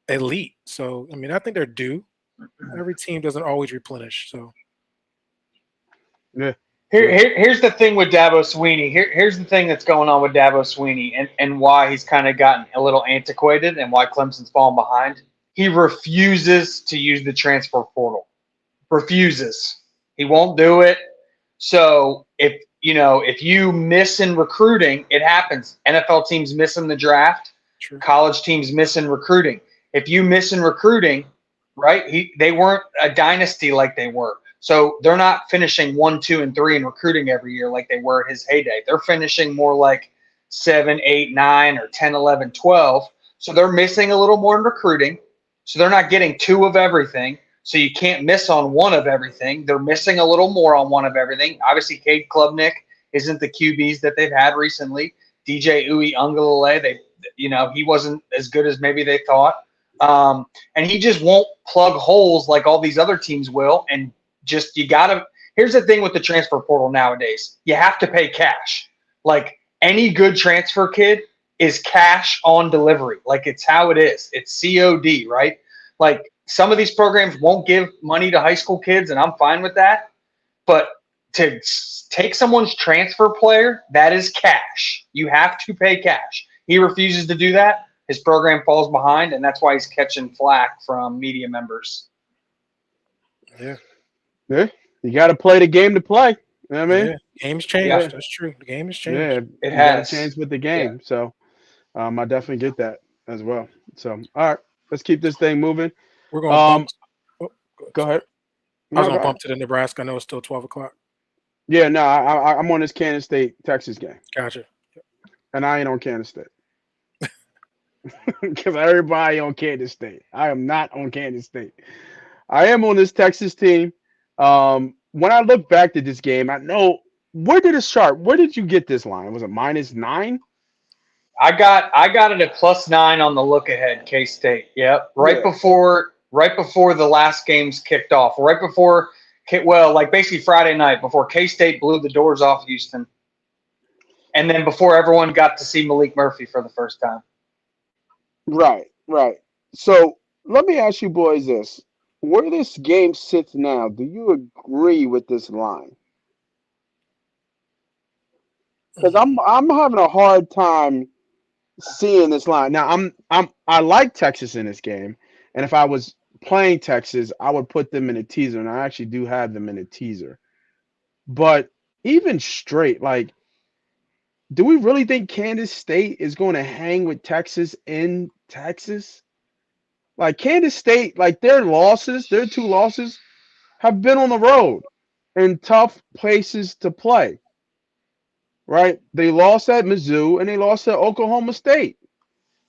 elite. So, I mean, I think they're due. Every team doesn't always replenish. So, Yeah. Here's the thing with Dabo Sweeney. Here's the thing that's going on with Dabo Sweeney and why he's kind of gotten a little antiquated and why Clemson's fallen behind. He refuses to use the transfer portal. Refuses. He won't do it. So if you miss in recruiting, it happens. NFL teams miss in the draft. true. College teams miss in recruiting. If you miss in recruiting, right? They weren't a dynasty like they were. So they're not finishing 1, 2, and 3 in recruiting every year like they were in his heyday. They're finishing more like 7, 8, 9, or 10, 11, 12. So they're missing a little more in recruiting. So they're not getting 2 of everything. So you can't miss on 1 of everything. They're missing a little more on 1 of everything. Obviously, Cade Klubnik isn't the QBs that they've had recently. DJ Uiagalelei, he wasn't as good as maybe they thought. And he just won't plug holes like all these other teams will. And just here's the thing with the transfer portal nowadays. You have to pay cash. Like any good transfer kid is cash on delivery. Like it's how it is. It's COD, right? Like some of these programs won't give money to high school kids, and I'm fine with that. But to take someone's transfer player, that is cash. You have to pay cash. He refuses to do that. His program falls behind, and that's why he's catching flack from media members. Yeah. Yeah. You got to play the game to play. You know what I mean? Yeah. Game's changed. Yeah. That's true. The game has changed. Yeah. It you has. got to change with the game. So I definitely get that as well. So, all right. Let's keep this thing moving. We're going to bump. Go ahead. I was going to bump to the Nebraska. I know it's still 12 o'clock. Yeah, no, I'm on this Kansas State Texas game. Gotcha. And I ain't on Kansas State. Because everybody on Kansas State. I am not on Kansas State. I am on this Texas team. When I look back at this game, I know where did you get this line? Was it -9? I got it at +9 on the look ahead, K-State. Yep. Right before the last games kicked off. Right before basically Friday night before K-State blew the doors off Houston. And then before everyone got to see Malik Murphy for the first time. Right. So let me ask you boys this. Where this game sits now, do you agree with this line? Because I'm having a hard time seeing this line. Now I like Texas in this game, and if I was playing Texas, I would put them in a teaser, and I actually do have them in a teaser. But even straight, like, do we really think Kansas State is going to hang with Texas in Texas? Like Kansas State, like their 2 losses have been on the road in tough places to play. Right? They lost at Mizzou and they lost at Oklahoma State.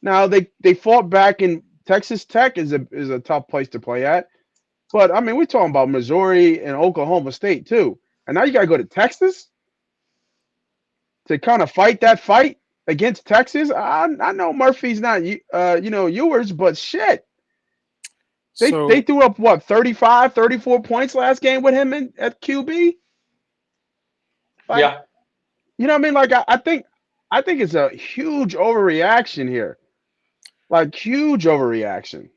Now they fought back, in Texas Tech is a tough place to play at. But I mean, we're talking about Missouri and Oklahoma State too. And now you gotta go to Texas to kind of fight that fight against Texas. I know Murphy's not yours, but shit. They threw up 35, 34 points last game with him at QB. Like, yeah. You know what I mean? Like I think it's a huge overreaction here. Like huge overreaction.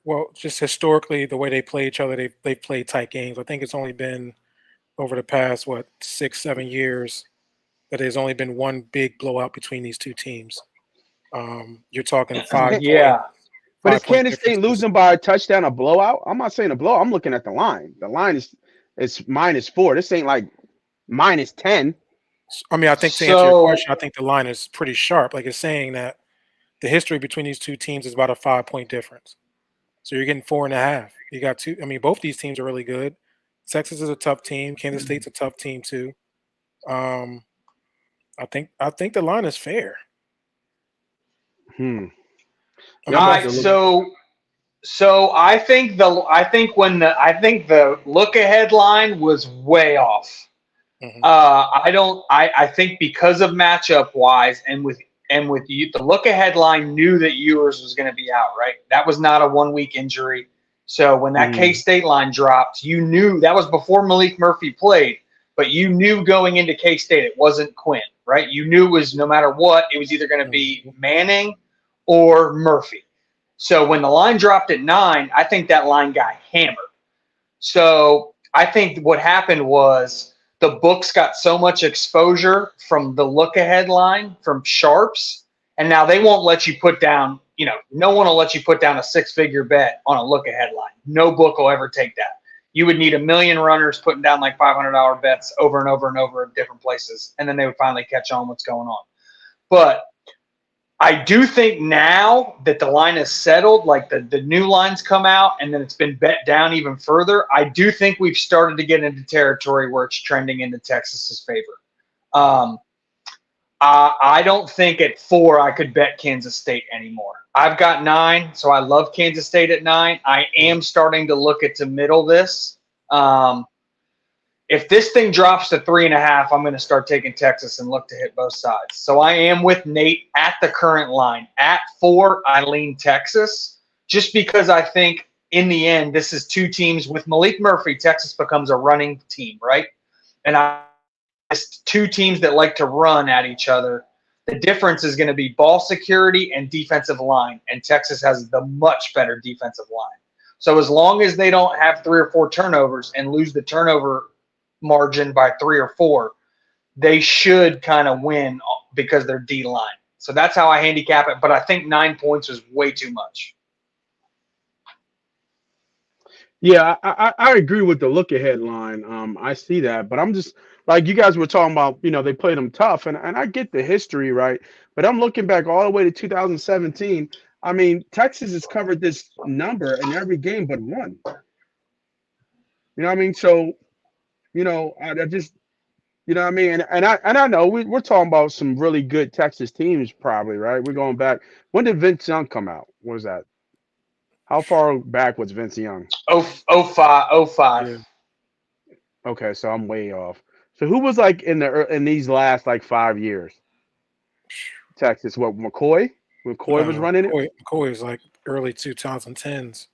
Well, just historically, the way they play each other, they play tight games. I think it's only been over the past 6, 7 years that there's only been one big blowout between these two teans. You're talking 5. Yeah. But is Kansas State losing by a touchdown a blowout? I'm not saying a blowout. I'm looking at the line. The line is -4. This ain't like -10. I mean, I think to answer your question, I think the line is pretty sharp. Like, it's saying that the history between these two teams is about a 5-point difference. So you're getting 4.5. You got two. I mean, both these teams are really good. Texas is a tough team. Kansas State's a tough team too. I think the line is fair. All right, so So I think the look ahead line was way off. Mhm. I think because of matchup wise and with you, the look ahead line knew that Ewers was going to be out, right? That was not a 1 week injury. So when that Mhm. K-State line dropped, you knew that was before Malik Murphy played, but you knew going into K-State it wasn't Quinn, right? You knew it was no matter what, it was either going to be Manning or Murphy. So when the line dropped at 9, I think that line got hammered. So I think what happened was the books got so much exposure from the look ahead line from sharps, and now they won't let you put down, no one will let you put down a 6-figure bet on a look ahead line. No book will ever take that. You would need a million runners putting down like $500 bets over and over and over in different places, and then they would finally catch on what's going on. But I do think now that the line is settled, like the new lines come out and then it's been bet down even further, I do think we've started to get into territory where it's trending into Texas's favor. I don't think at 4 I could bet Kansas State anymore. I've got 9, so I love Kansas State at 9. I am starting to look at to middle this. If this thing drops to 3.5, I'm going to start taking Texas and look to hit both sides. So I am with Nate at the current line. At 4, I lean Texas just because I think in the end, this is 2 teams with Malik Murphy. Texas becomes a running team, right? And it's 2 teams that like to run at each other. The difference is going to be ball security and defensive line, and Texas has the much better defensive line. So as long as they don't have 3 or 4 turnovers and lose the turnover margin by 3 or 4, they should kind of win because they're D line. So that's how I handicap it. But I think 9 points is way too much. Yeah, I agree with the look ahead line. I see that, but I'm just like you guys were talking about. They played them tough, and I get the history, right? But I'm looking back all the way to 2017. I mean, Texas has covered this number in every game but one. You know what I mean? So, I just, what I mean, and I know we're talking about some really good Texas teams, probably, right? We're going back. When did Vince Young come out? What was that? How far back was Vince Young? 05. Yeah. Okay, so I'm way off. So who was like in these last like 5 years? Texas, what McCoy? McCoy was No, running it. McCoy is like early 2010s.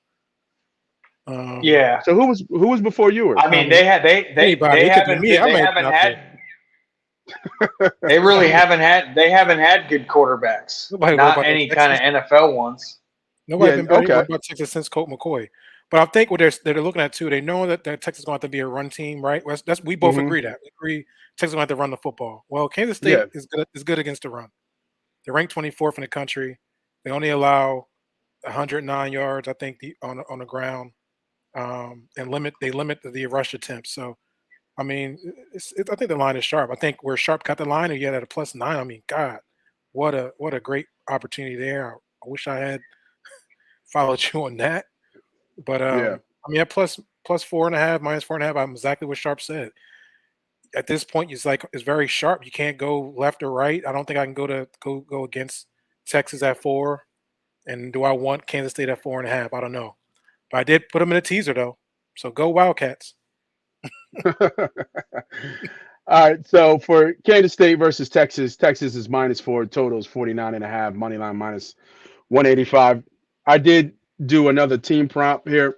Yeah. So who was before yours? I mean, they anybody. It could be haven't me. I they might haven't not had they really haven't had good quarterbacks. Nobody worried Not about any Texas. kind of NFL ones. Nobody Yeah, been worried okay. about Texas since Colt McCoy. But I think what they're looking at too, they know that Texas is going to have to be a run team, right? We both agree that. We agree Texas is going to have to run the football. Well, Kansas State Yeah. is good against the run. They're ranked 24th in the country. They only allow 109 yards, I think, on the ground, and they limit the rush attempts. So, I mean, I think the line is sharp. I think where Sharp got the line, and yet at a +9. I mean, God, what a great opportunity there. I wish I had followed you on that. But Yeah. I mean, at plus 4.5, -4.5, I'm exactly what Sharp said. At this point, it's very sharp. You can't go left or right. I don't think I can go against Texas at 4. And do I want Kansas State at 4.5? I don't know. But I did put them in a teaser though. So go Wildcats. All right. So for Kansas State versus Texas, Texas is -4. Total is 49.5. Money line -185. I did do another team prompt here,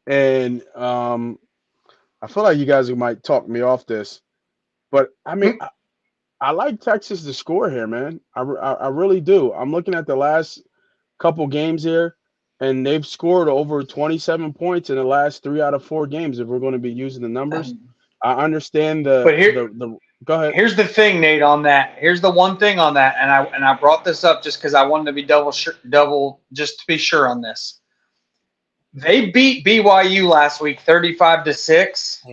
and I feel like you guys might talk me off this, but I mean, I like Texas to score here, man. I really do. I'm looking at the last couple games here, and they've scored over 27 points in the last 3 out of 4 games. If we're going to be using the numbers, I understand But the. Go ahead. Here's the thing, Nate. On that, here's the one thing on that, and I brought this up just because I wanted to be double just to be sure on this. They beat BYU last week, 35-6,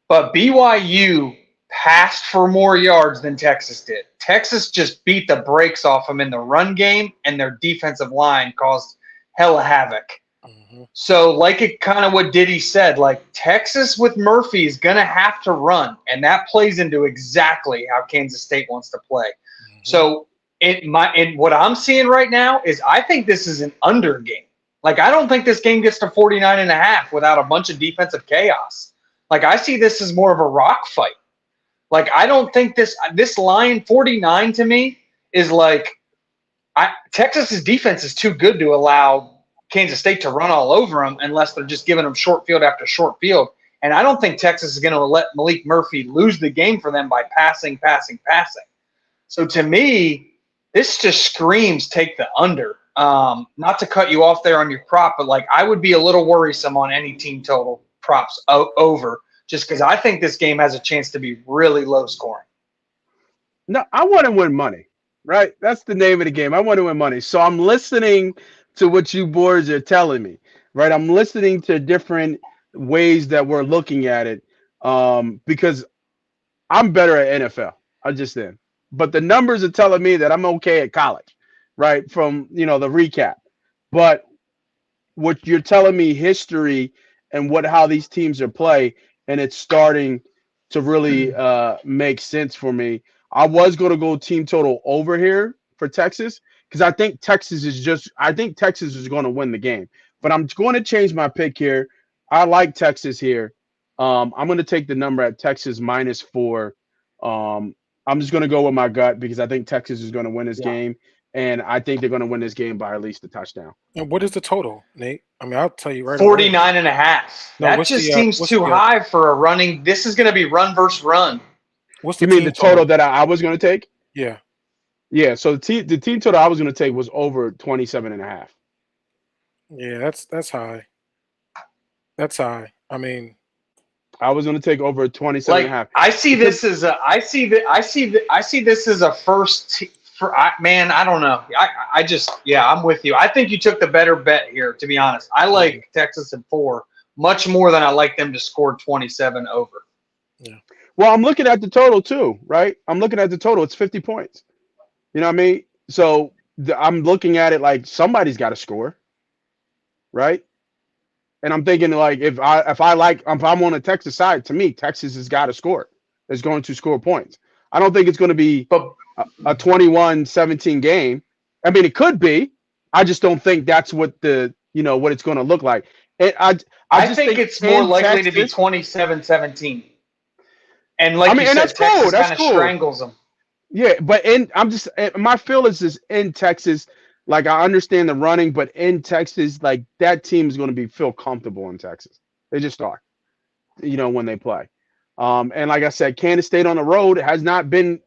but BYU passed for more yards than Texas did. Texas just beat the brakes off them in the run game, and their defensive line caused hella havoc. So, like it kind of what Diddy said, like Texas with Murphy is going to have to run, and that plays into exactly how Kansas State wants to play. So, what I'm seeing right now is I think this is an under game. Like, I don't think this game gets to 49.5 without a bunch of defensive chaos. Like, I see this as more of a rock fight. Like, I don't think this line 49 to me is like Texas's defense is too good to allow Kansas State to run all over them unless they're just giving them short field after short field. And I don't think Texas is going to let Malik Murphy lose the game for them by passing. So to me, this just screams take the under. Not to cut you off there on your prop, but like I would be a little worrisome on any team total props over, just because I think this game has a chance to be really low scoring. No, I want to win money, right? That's the name of the game. I want to win money. So I'm listening to what you boys are telling me, right? I'm listening to different ways that we're looking at it because I'm better at NFL. I just am. But the numbers are telling me that I'm okay at college, right? From, the recap. But what you're telling me, history and how these teams are play, and it's starting to really make sense for me. I was going to go team total over here for Texas because I think Texas is going to win the game. But I'm going to change my pick here. I like Texas here. I'm going to take the number at Texas -4. I'm just going to go with my gut because I think Texas is going to win this game, and I think they're going to win this game by at least a touchdown. And what is the total, Nate? I mean, I'll tell you right 49.5. No, that just seems too high for a running. This is going to be run versus run. What's the You mean the total that I was going to take? Yeah. Yeah, so the team total I was going to take was over 27.5. Yeah, that's high. That's high. I mean, I was going to take over 27.5. I see this as a first I don't know. I'm with you. I think you took the better bet here, to be honest. I like Texas at 4 much more than I like them to score 27 over. Yeah. Well, I'm looking at the total too, right? I'm looking at the total. It's 50 points. You know what I mean? So I'm looking at it like somebody's got to score, right? And I'm thinking like if I'm on the Texas side, to me, Texas has got to score. It's going to score points. I don't think it's going to be a 21-17 game. I mean, it could be. I just don't think that's what what it's going to look like. And I think it's more likely to be 27-17. And like you said, that's Texas cool. That's kind of cool. strangles them. Yeah, but my feel is in Texas, like I understand the running, but in Texas, like that team is going to feel comfortable in Texas. They just are, when they play. And like I said, Kansas State on the road has not been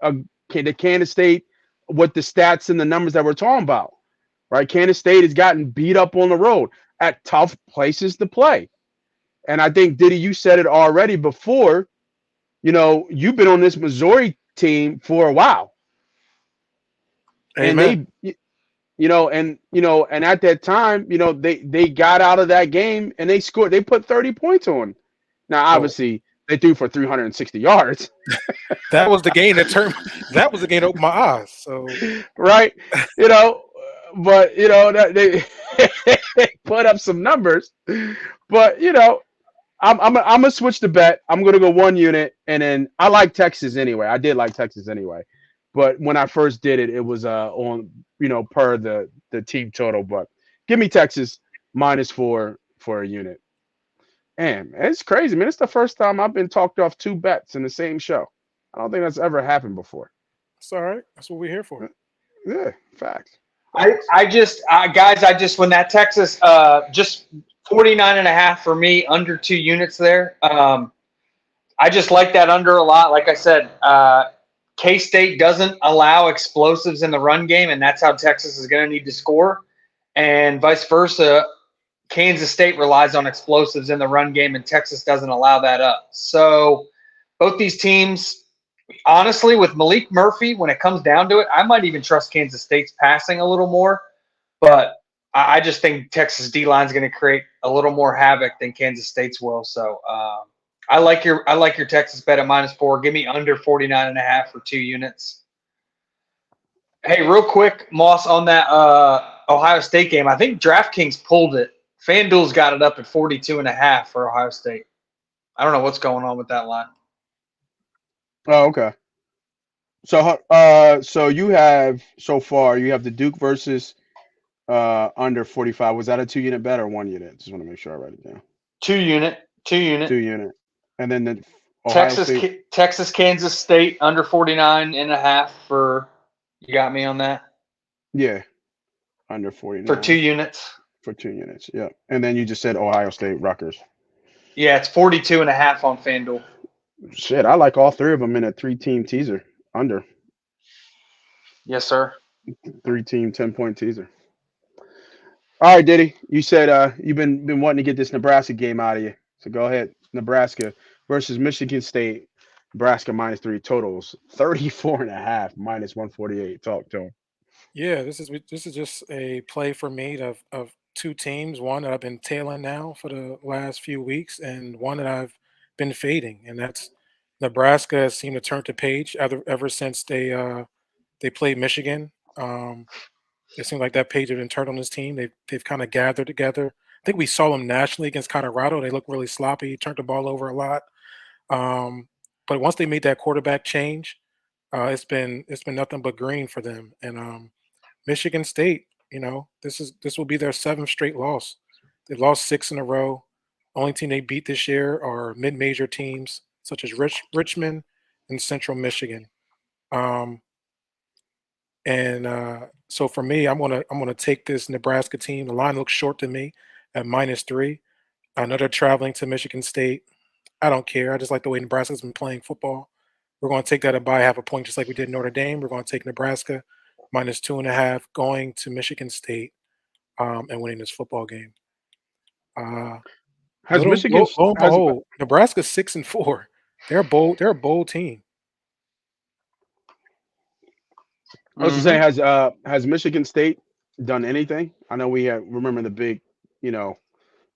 the Kansas State with the stats and the numbers that we're talking about, right? Kansas State has gotten beat up on the road at tough places to play. And I think, Diddy, you said it already before, you've been on this Missouri team for a while. Amen. And and at that time, they got out of that game and they put 30 points on. Now, obviously, they threw for 360 yards. That was the game that was the game that opened my eyes. So right. But they put up some numbers. But I'm gonna switch the bet. I'm gonna go 1 unit, and then I like Texas anyway. I did like Texas anyway, but when I first did it, it was on per the team total. But give me Texas -4 for a unit. And it's crazy, man. It's the first time I've been talked off 2 bets in the same show. I don't think that's ever happened before. It's all right. That's what we're here for. Yeah, facts. Guys, when that Texas just 49.5 for me, under 2 units there. I just like that under a lot. Like I said, K-State doesn't allow explosives in the run game, and that's how Texas is going to need to score. And vice versa, Kansas State relies on explosives in the run game, and Texas doesn't allow that up. So both these teams, honestly, with Malik Murphy, when it comes down to it, I might even trust Kansas State's passing a little more. But I just think Texas D-line is going to create a little more havoc than Kansas State's will. So I like your Texas bet at -4. Give me under 49.5 for 2 units. Hey, real quick, Moss, on that Ohio State game, I think DraftKings pulled it. FanDuel's got it up at 42.5 for Ohio State. I don't know what's going on with that line. Oh, okay. So you have the Duke versus under 45. Was that a 2-unit bet or 1 unit? Just want to make sure I write it down. 2-unit. 2-unit. And then the Ohio State. Texas, Kansas State under 49.5 for. You got me on that. Yeah, under 49 for 2 units. For 2 units, yeah. And then you just said Ohio State, Rutgers. Yeah, it's 42.5 on FanDuel. Shit, I like all 3 of them in a 3-team teaser under. Yes, sir. 3-team 10-point teaser. All right, Diddy. You said you've been wanting to get this Nebraska game out of you. So go ahead. Nebraska versus Michigan State. Nebraska -3 totals 34.5 -148. Talk to him. Yeah, this is just a play for me of 2 teams. One that I've been tailing now for the last few weeks, and one that I've been fading, and that's Nebraska has seemed to turn the page ever since they played Michigan. It seemed like that page had been turned on this team. They've kind of gathered together. I think we saw them nationally against Colorado. They looked really sloppy, turned the ball over a lot. But once they made that quarterback change, it's been nothing but green for them. And Michigan State, this will be their 7th straight loss. They've lost 6 in a row. Only team they beat this year are mid-major teams such as Richmond and Central Michigan. So for me, I'm gonna take this Nebraska team. The line looks short to me at -3. I know they're traveling to Michigan State. I don't care. I just like the way Nebraska's been playing football. We're going to take that by half a point, just like we did Notre Dame. We're going to take Nebraska -2.5 going to Michigan State and winning this football game. Has Michigan? Lo and behold, Nebraska's 6-4. They're a bold team. I was saying, has Michigan State done anything? I know we remember the big,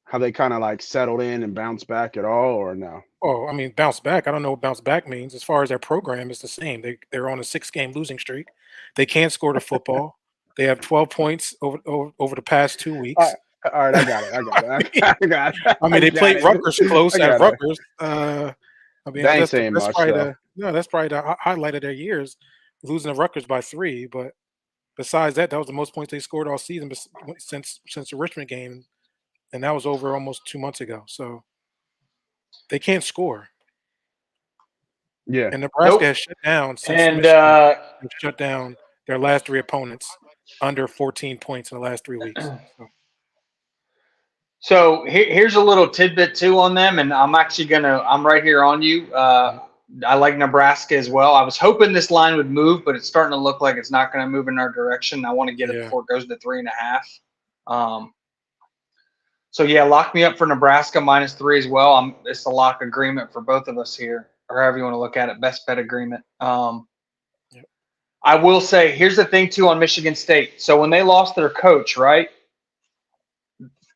how they kind of like settled in and bounced back at all, or no? Oh, I mean, bounce back. I don't know what bounce back means. As far as their program, it's the same. They're on a 6-game losing streak. They can't score the football. They have 12 points over the past 2 weeks. All right, I got it. I mean, they played Rutgers close at Rutgers. I mean, that ain't saying much. That's probably the highlight of their years, losing to Rutgers by 3. But besides that, that was the most points they scored all season since the Richmond game, and that was over almost 2 months ago. So they can't score. Yeah, and Nebraska has shut down shut down their last 3 opponents under 14 points in the last 3 weeks. So here's a little tidbit too on them, and I'm right here on you. I like Nebraska as well. I was hoping this line would move, but it's starting to look like it's not going to move in our direction. I want to get it before it goes to 3.5. So yeah, lock me up for Nebraska -3 as well. It's a lock agreement for both of us here, or however you want to look at it. Best bet agreement. I will say, here's the thing too on Michigan State. So when they lost their coach, right?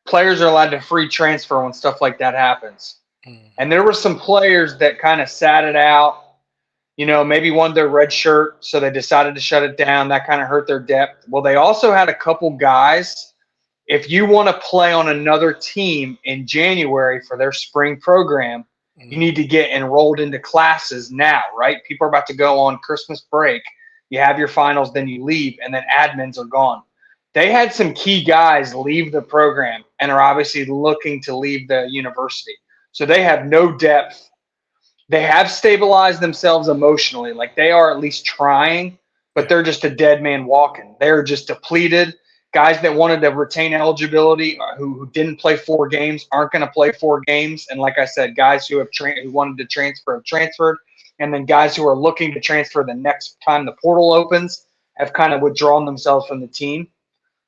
Players are allowed to free transfer when stuff like that happens. And there were some players that kind of sat it out, maybe won their red shirt, so they decided to shut it down. That kind of hurt their depth. Well, they also had a couple guys. If you want to play on another team in January for their spring program, you need to get enrolled into classes now, right? People are about to go on Christmas break. You have your finals, then you leave, and then admins are gone. They had some key guys leave the program and are obviously looking to leave the university. So they have no depth. They have stabilized themselves emotionally. Like, they are at least trying, but they're just a dead man walking. They're just depleted. Guys that wanted to retain eligibility, who didn't play 4 games, aren't going to play 4 games. And like I said, guys who wanted to transfer have transferred. And then guys who are looking to transfer the next time the portal opens have kind of withdrawn themselves from the team.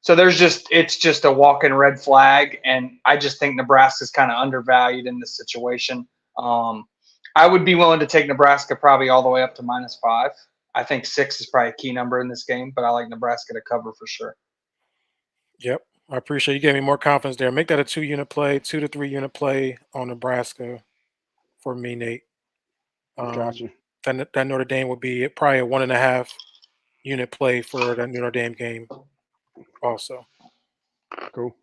So it's just a walking red flag, and I just think Nebraska's kind of undervalued in this situation. I would be willing to take Nebraska probably all the way up to -5. I think 6 is probably a key number in this game, but I like Nebraska to cover for sure. Yep, I appreciate you giving me more confidence there. Make that a 2-unit play, 2 to 3 unit play on Nebraska for me, Nate. Gotcha. That Notre Dame would be probably a 1.5 unit play for that Notre Dame game. Also, cool.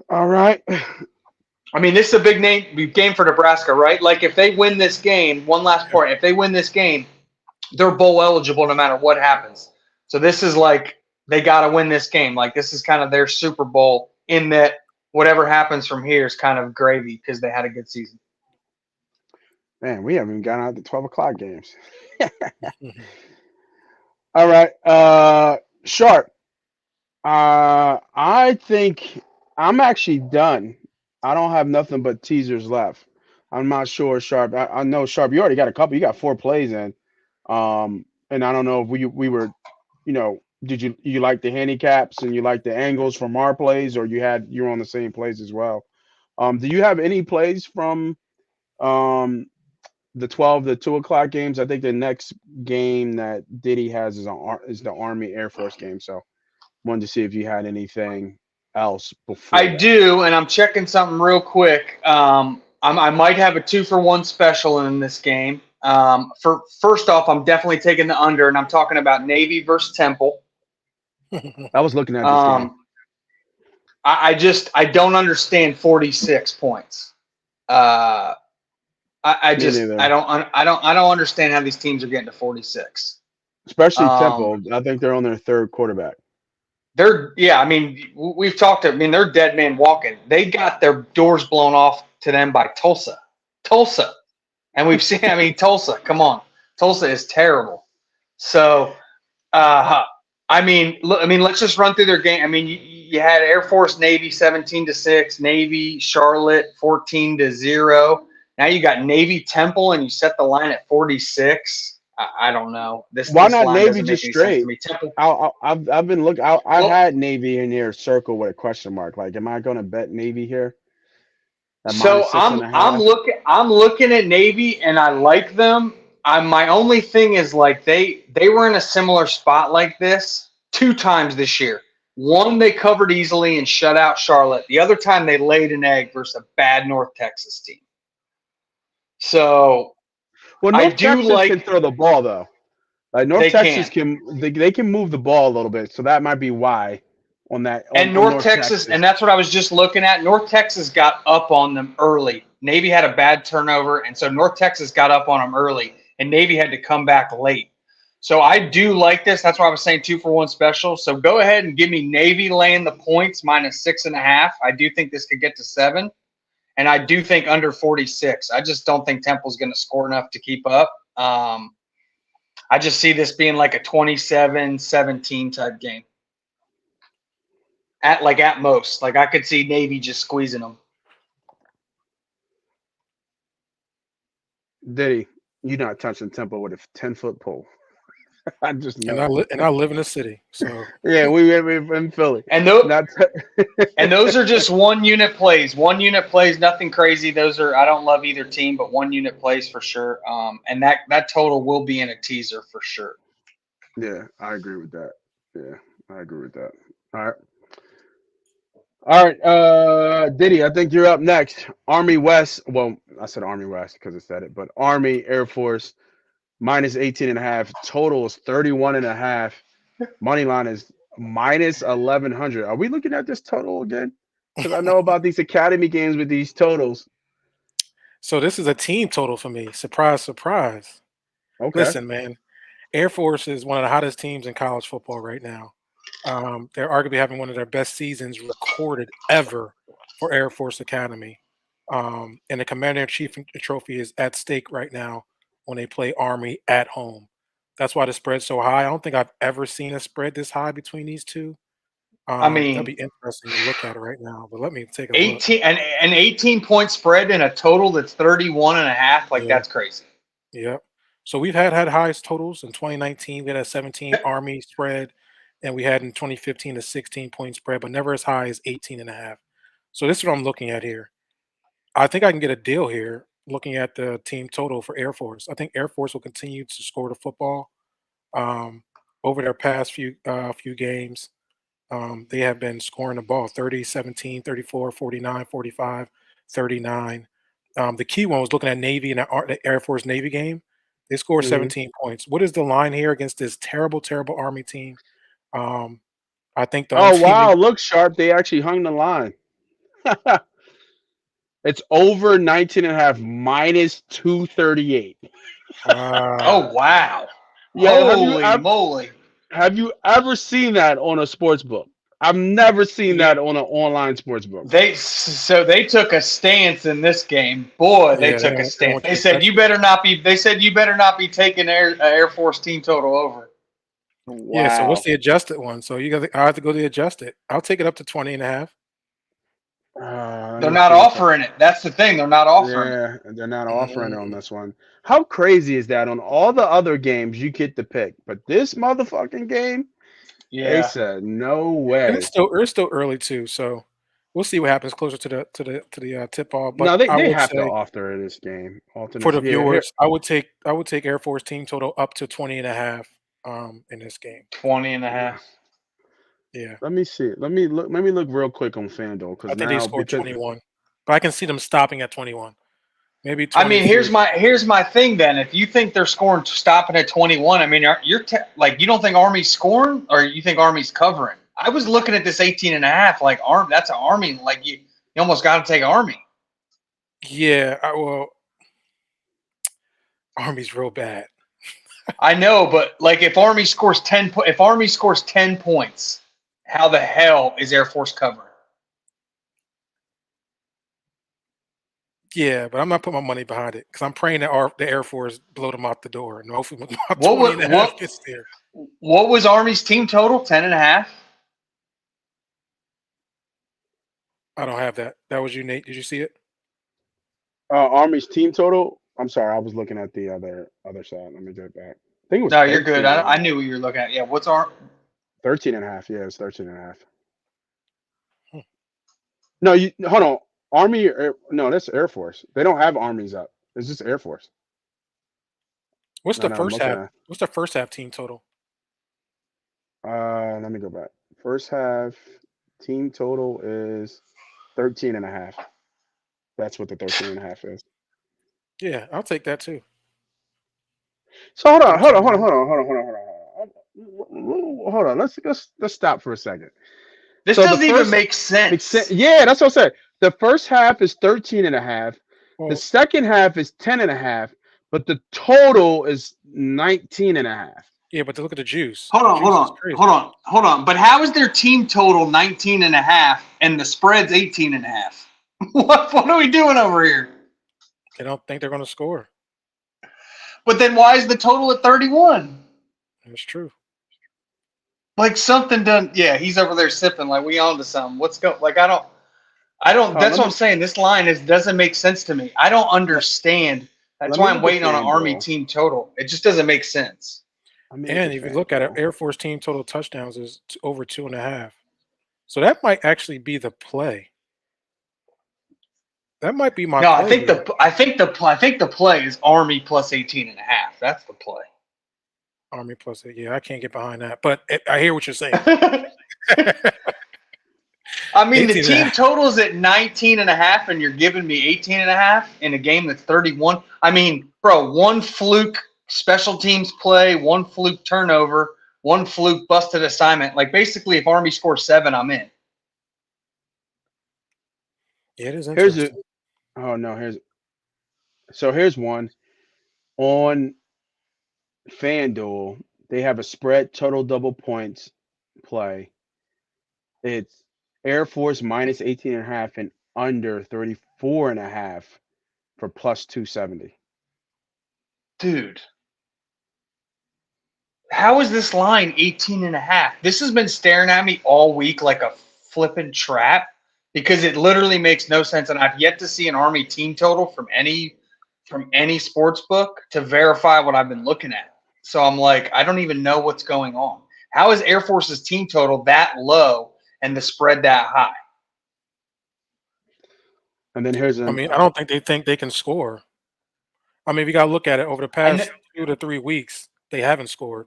All right. I mean, this is a big game for Nebraska, right? Like, if they win this game, one last point, if they win this game, they're bowl eligible no matter what happens. So this is like they got to win this game. Like, this is kind of their Super Bowl, in that whatever happens from here is kind of gravy because they had a good season. Man, we haven't even gotten out the 12 o'clock games. Mhm. All right. Sharp. I think I'm actually done. I don't have nothing but teasers left. I'm not sure, Sharp. I know, Sharp, you already got a couple. You got 4 plays in. And I don't know if we were, did you like the handicaps and you like the angles from our plays, or you were on the same plays as well? Do you have any plays from um the 12 to 2 o'clock games? I think the next game that Diddy has is the Army Air Force game. So wanted to see if you had anything else before I that. do, and I'm checking something real quick. I might have a 2-for-1 special in this game. For first off, I'm definitely taking the under, and I'm talking about Navy versus Temple. I was looking at this game. I don't understand 46 points. I Me just neither. I don't understand how these teams are getting to 46. Especially Temple. I think they're on their 3rd quarterback. I mean, we've talked. I mean, they're dead man walking. They got their doors blown off to them by Tulsa, and we've seen. I mean, Tulsa. Come on, Tulsa is terrible. So, I mean, let's just run through their game. I mean, you had Air Force Navy 17-6, Navy Charlotte 14-0. Now you got Navy Temple, and you set the line at 46. I don't know. Why this not line Navy doesn't make just any sense straight? to me. Temple. I've been looking. I Well- had Navy in here circle with a question mark. Like, am I going to bet Navy here? At So -6.5? I'm looking at Navy, and I like them. My only thing is, like, they were in a similar spot like this 2 times this year. One, they covered easily and shut out Charlotte. The other time, they laid an egg versus a bad North Texas team. So Well, I North do Texas like- can throw the ball though. Like North They Texas they can move the ball a little bit, so that might be why on that. And North Texas, and that's what I was just looking at. North Texas got up on them early. Navy had a bad turnover, and so North Texas got up on them early, and Navy had to come back late. So I do like this. That's why I was saying 2-for-1 special. So go ahead and give me Navy laying the points -6.5. I do think this could get to 7, and I do think under 46. I just don't think Temple's going to score enough to keep up. I just see this being like a 27-17 type game. At most, like I could see Navy just squeezing them. Diddy, you're not touching Temple with a 10-foot pole. I just know. And I live in the city, so Yeah, we're in Philly. And those, Not and those are just 1-unit plays. 1-unit plays, nothing crazy. Those are, I don't love either team, but 1-unit plays for sure. And that total will be in a teaser for sure. Yeah, I agree with that. Yeah, I agree with that. All right, Diddy, I think you're up next. Army West. Well, I said Army West because it said it, but Army Air Force -18.5. Total is 31.5. Money line is -1100. Are we looking at this total again? Because I know about these academy games with these totals. So this is a team total for me. Surprise, surprise. Okay. Listen, man, Air Force is one of the hottest teams in college football right now. They're arguably having one of their best seasons recorded ever for Air Force Academy. And the Commander-in-Chief trophy is at stake right now when they play Army at home. That's why the spread's so high. I don't think I've ever seen a spread this high between these two. I mean, that'd be interesting to look at it right now. But let me take a look. 18 and an 18-point spread in a total that's 31.5. Like, Yeah. that's crazy. Yep. So we've had highest totals in 2019. We had a 17 Army spread, and we had in 2015 a 16-point spread, but never as high as 18.5. So this is what I'm looking at here. I think I can get a deal here looking at the team total for Air Force. I think Air Force will continue to score the football over their past few games. They have been scoring the ball 30, 17, 34, 49, 45, 39. The key one was looking at Navy and the Air Force Navy game. They scored 17 points. What is the line here against this terrible, terrible Army team? I think the Oh, wow. Look, Sharp. They actually hung the line. It's over 19.5 -238. Oh, wow. Yeah, Holy moly. Have you ever seen that on a sports book? I've never seen Yeah, that on an online sports book. they took a stance in this game. Boy, they Yeah, took a they don't stance. want you to touch it. They said you better not be taking Air Force team total over. Yeah, so what's Wow. the adjusted one? So I have to go to the adjusted. I'll take it up to 20.5. Let They're me not see if I. offering it. That's the thing. They're not offering it. Yeah, they're not offering it on Mm. this one. How crazy is that? On all the other games, you get the pick, but this motherfucking game, they Yeah. said no And way. it's still early too, so we'll see what happens closer to the tip off. But No, they, I they would have to say alter this game. for Alternates. the Yeah, here. viewers, I would take Air Force team total up to 20.5 in this game. 20 and a half. Yeah. Let me see. Let me look real quick on FanDuel I because think they now scored because 21. But I can see them stopping at 21. Maybe I mean, 23. here's my thing then. If you think they're scoring stopping at 21, I mean, like you don't think Army's scoring or you think Army's covering? I was looking at this 18 and a half like that's an Army like you almost got to take Army. Yeah, well, Army's real bad. I know, but like if Army scores 10 points, how the hell is Air Force covering? Yeah, but I'm not putting my money behind it because I'm praying that the Air Force blow them out the door. And hopefully about What 20 wa- and a half what gets there. what was Army's team total? 10 and a half? I don't have that. That was you, Nate. Did you see it? Army's team total. I'm sorry, I was looking at the other side. Let me get back. I think it was No, you're good. 13 and a I half. knew what you were looking at. Yeah, what's our 13 and a half. Yeah, it's 13 and a half. Hmm. No, you hold on. Army no, that's Air Force. They don't have armies up. It's just Air Force. What's No, the no, I'm first looking half? at. What's the first half team total? Let me go back. First half team total is 13 and a half. That's what the 13 and a half is. Yeah, I'll take that too. So hold on, hold 13 on, and a hold on, half. hold on, hold on, hold on, hold on. Hold on. Let's stop for a second. This So the doesn't even first make sense. yeah, that's what I said. The first half is 13 and a half. The Well, second half is 10 and a half, but the total is 19 and a half. yeah, but to look at the juice. Hold The on, hold juice is on, crazy. hold on, hold on. But how is their team total 19 and a half and the spread's 18 and a half? What are we doing over here? They don't think they're going to score. But then why is the total at 31? That's true. Like something done. Yeah, he's over there sipping like we on to something. What's go like I don't Hold on, that's what I'm saying. This line doesn't make sense to me. I don't let, understand. That's let me why I'm look at waiting on an Army FanDuel. team total. It just doesn't make sense. Let me look And at if you look at it, FanDuel. Air Force team total touchdowns is over 2.5. So that might actually be the play. That might be my No, play here. I think the play is Army plus 18 and a half. That's the play. Army plus it. Yeah, I can't get behind that. But I hear what you're saying. I mean, the 18 and a team half. total is at 19 and a half, and you're giving me 18 and a half in a game that's 31. I mean, bro, one fluke special teams play, one fluke turnover, one fluke busted assignment. Like, basically, if Army scores 7, I'm in. Yeah, it is Here's a interesting. oh no, here's one on FanDuel. They have a spread total double points play. It's Air Force minus 18 and a half and under 34 and a half for plus 270. Dude, how is this line 18 and a half? This has been staring at me all week like a flipping trap because it literally makes no sense. And I've yet to see an Army team total from any sports book to verify what I've been looking at. So I'm like, I don't even know what's going on. How is Air Force's team total that low and the spread that high? And then here's I an mean, I don't think they can score. I mean, we got to look at it over the I know, past 2 to 3 weeks. They haven't scored.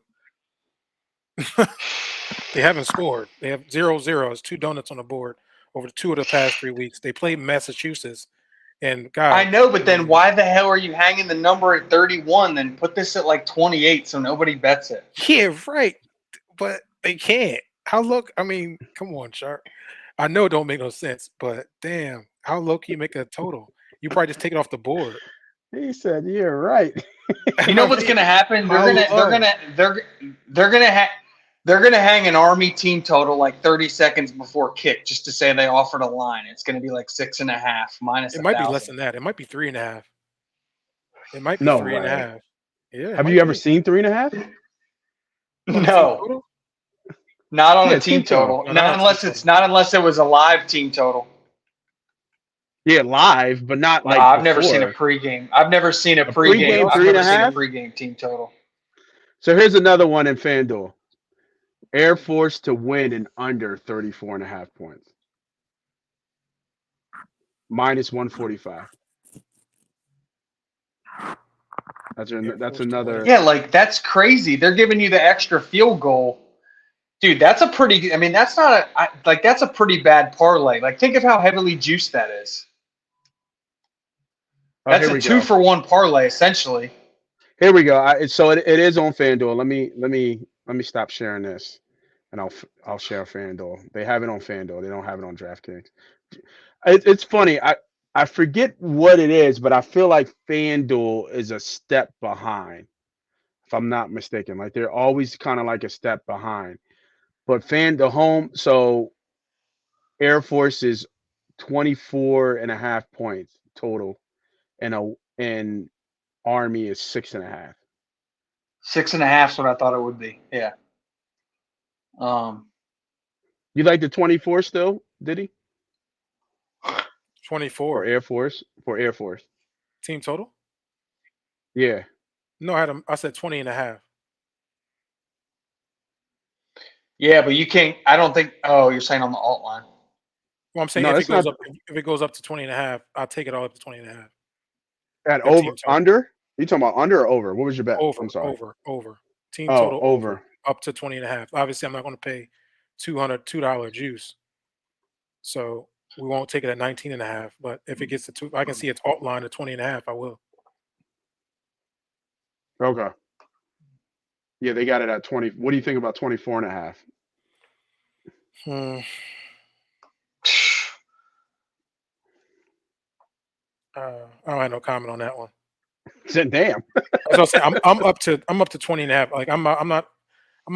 They haven't scored. They have 0-0. It's 2 donuts on the board over 2 of the past 3 weeks. They played Massachusetts, and I God, know, but I then mean, why the hell are you hanging the number at 31? Then put this at like 28 so nobody bets it. yeah, right. But they can't. How look? I mean, come on, Sharp. I know it don't make no sense, but damn, how low can you make a total? You probably just take it off the board. he said, "You're right." You know I what's mean, gonna happen? how low? They're gonna have They're going to hang an Army team total like 30 seconds before kick just to say they offered a line. It's going to be like 6.5 minus It might be 1,000. less than that. It might be 3.5. It might be No three and a way. half. Yeah. it Have might you ever be. seen 3.5? On the team No, total? not on Yeah, a team team total. total. No, not on Not team unless it was a live team total. Yeah, live, but not No, like I've never seen a before. pregame. I've never seen a A pregame. pregame I've never seen a 3.5. pregame team total. So here's another one in FanDuel. Air Force to win in under 34.5 points. Minus 145. That's Air Force to another. win. Yeah, like that's crazy. They're giving you the extra field goal. Dude, that's a pretty. I mean, that's not that's a pretty bad parlay. Like, think of how heavily juiced that is. Oh, That's here a we go. 2-for-1 parlay essentially. Here we go. So it is on FanDuel. Let me stop sharing this, and I'll share FanDuel. They have it on FanDuel. They don't have it on DraftKings. It's funny. I forget what it is, but I feel like FanDuel is a step behind, if I'm not mistaken. Like they're always kind of like a step behind. But the home, so Air Force is 24.5 points total, and Army is 6.5. 6.5 is what I thought it would be. Yeah. You like the 24 still, did he? 24. For Air Force? For Air Force. Team total? Yeah. No, I said 20.5. Yeah, but you can't. I don't think. Oh, you're saying on the alt line. Well, I'm saying No, if that's not it goes up to 20.5, I'll take it all up to 20.5. at The team over total. under? You talking about under or over? What was your bet? I'm sorry. Over. Team Oh, total over. up to 20.5. Obviously, I'm not going to pay $202 juice. So we won't take it at 19.5. But if it gets to 2, I can see its alt line at 20.5, I will. Okay. Yeah, they got it at 20. What do you think about 24.5? I don't have no comment on that one. Damn. As I was saying, I'm up to 20.5. Like I'm not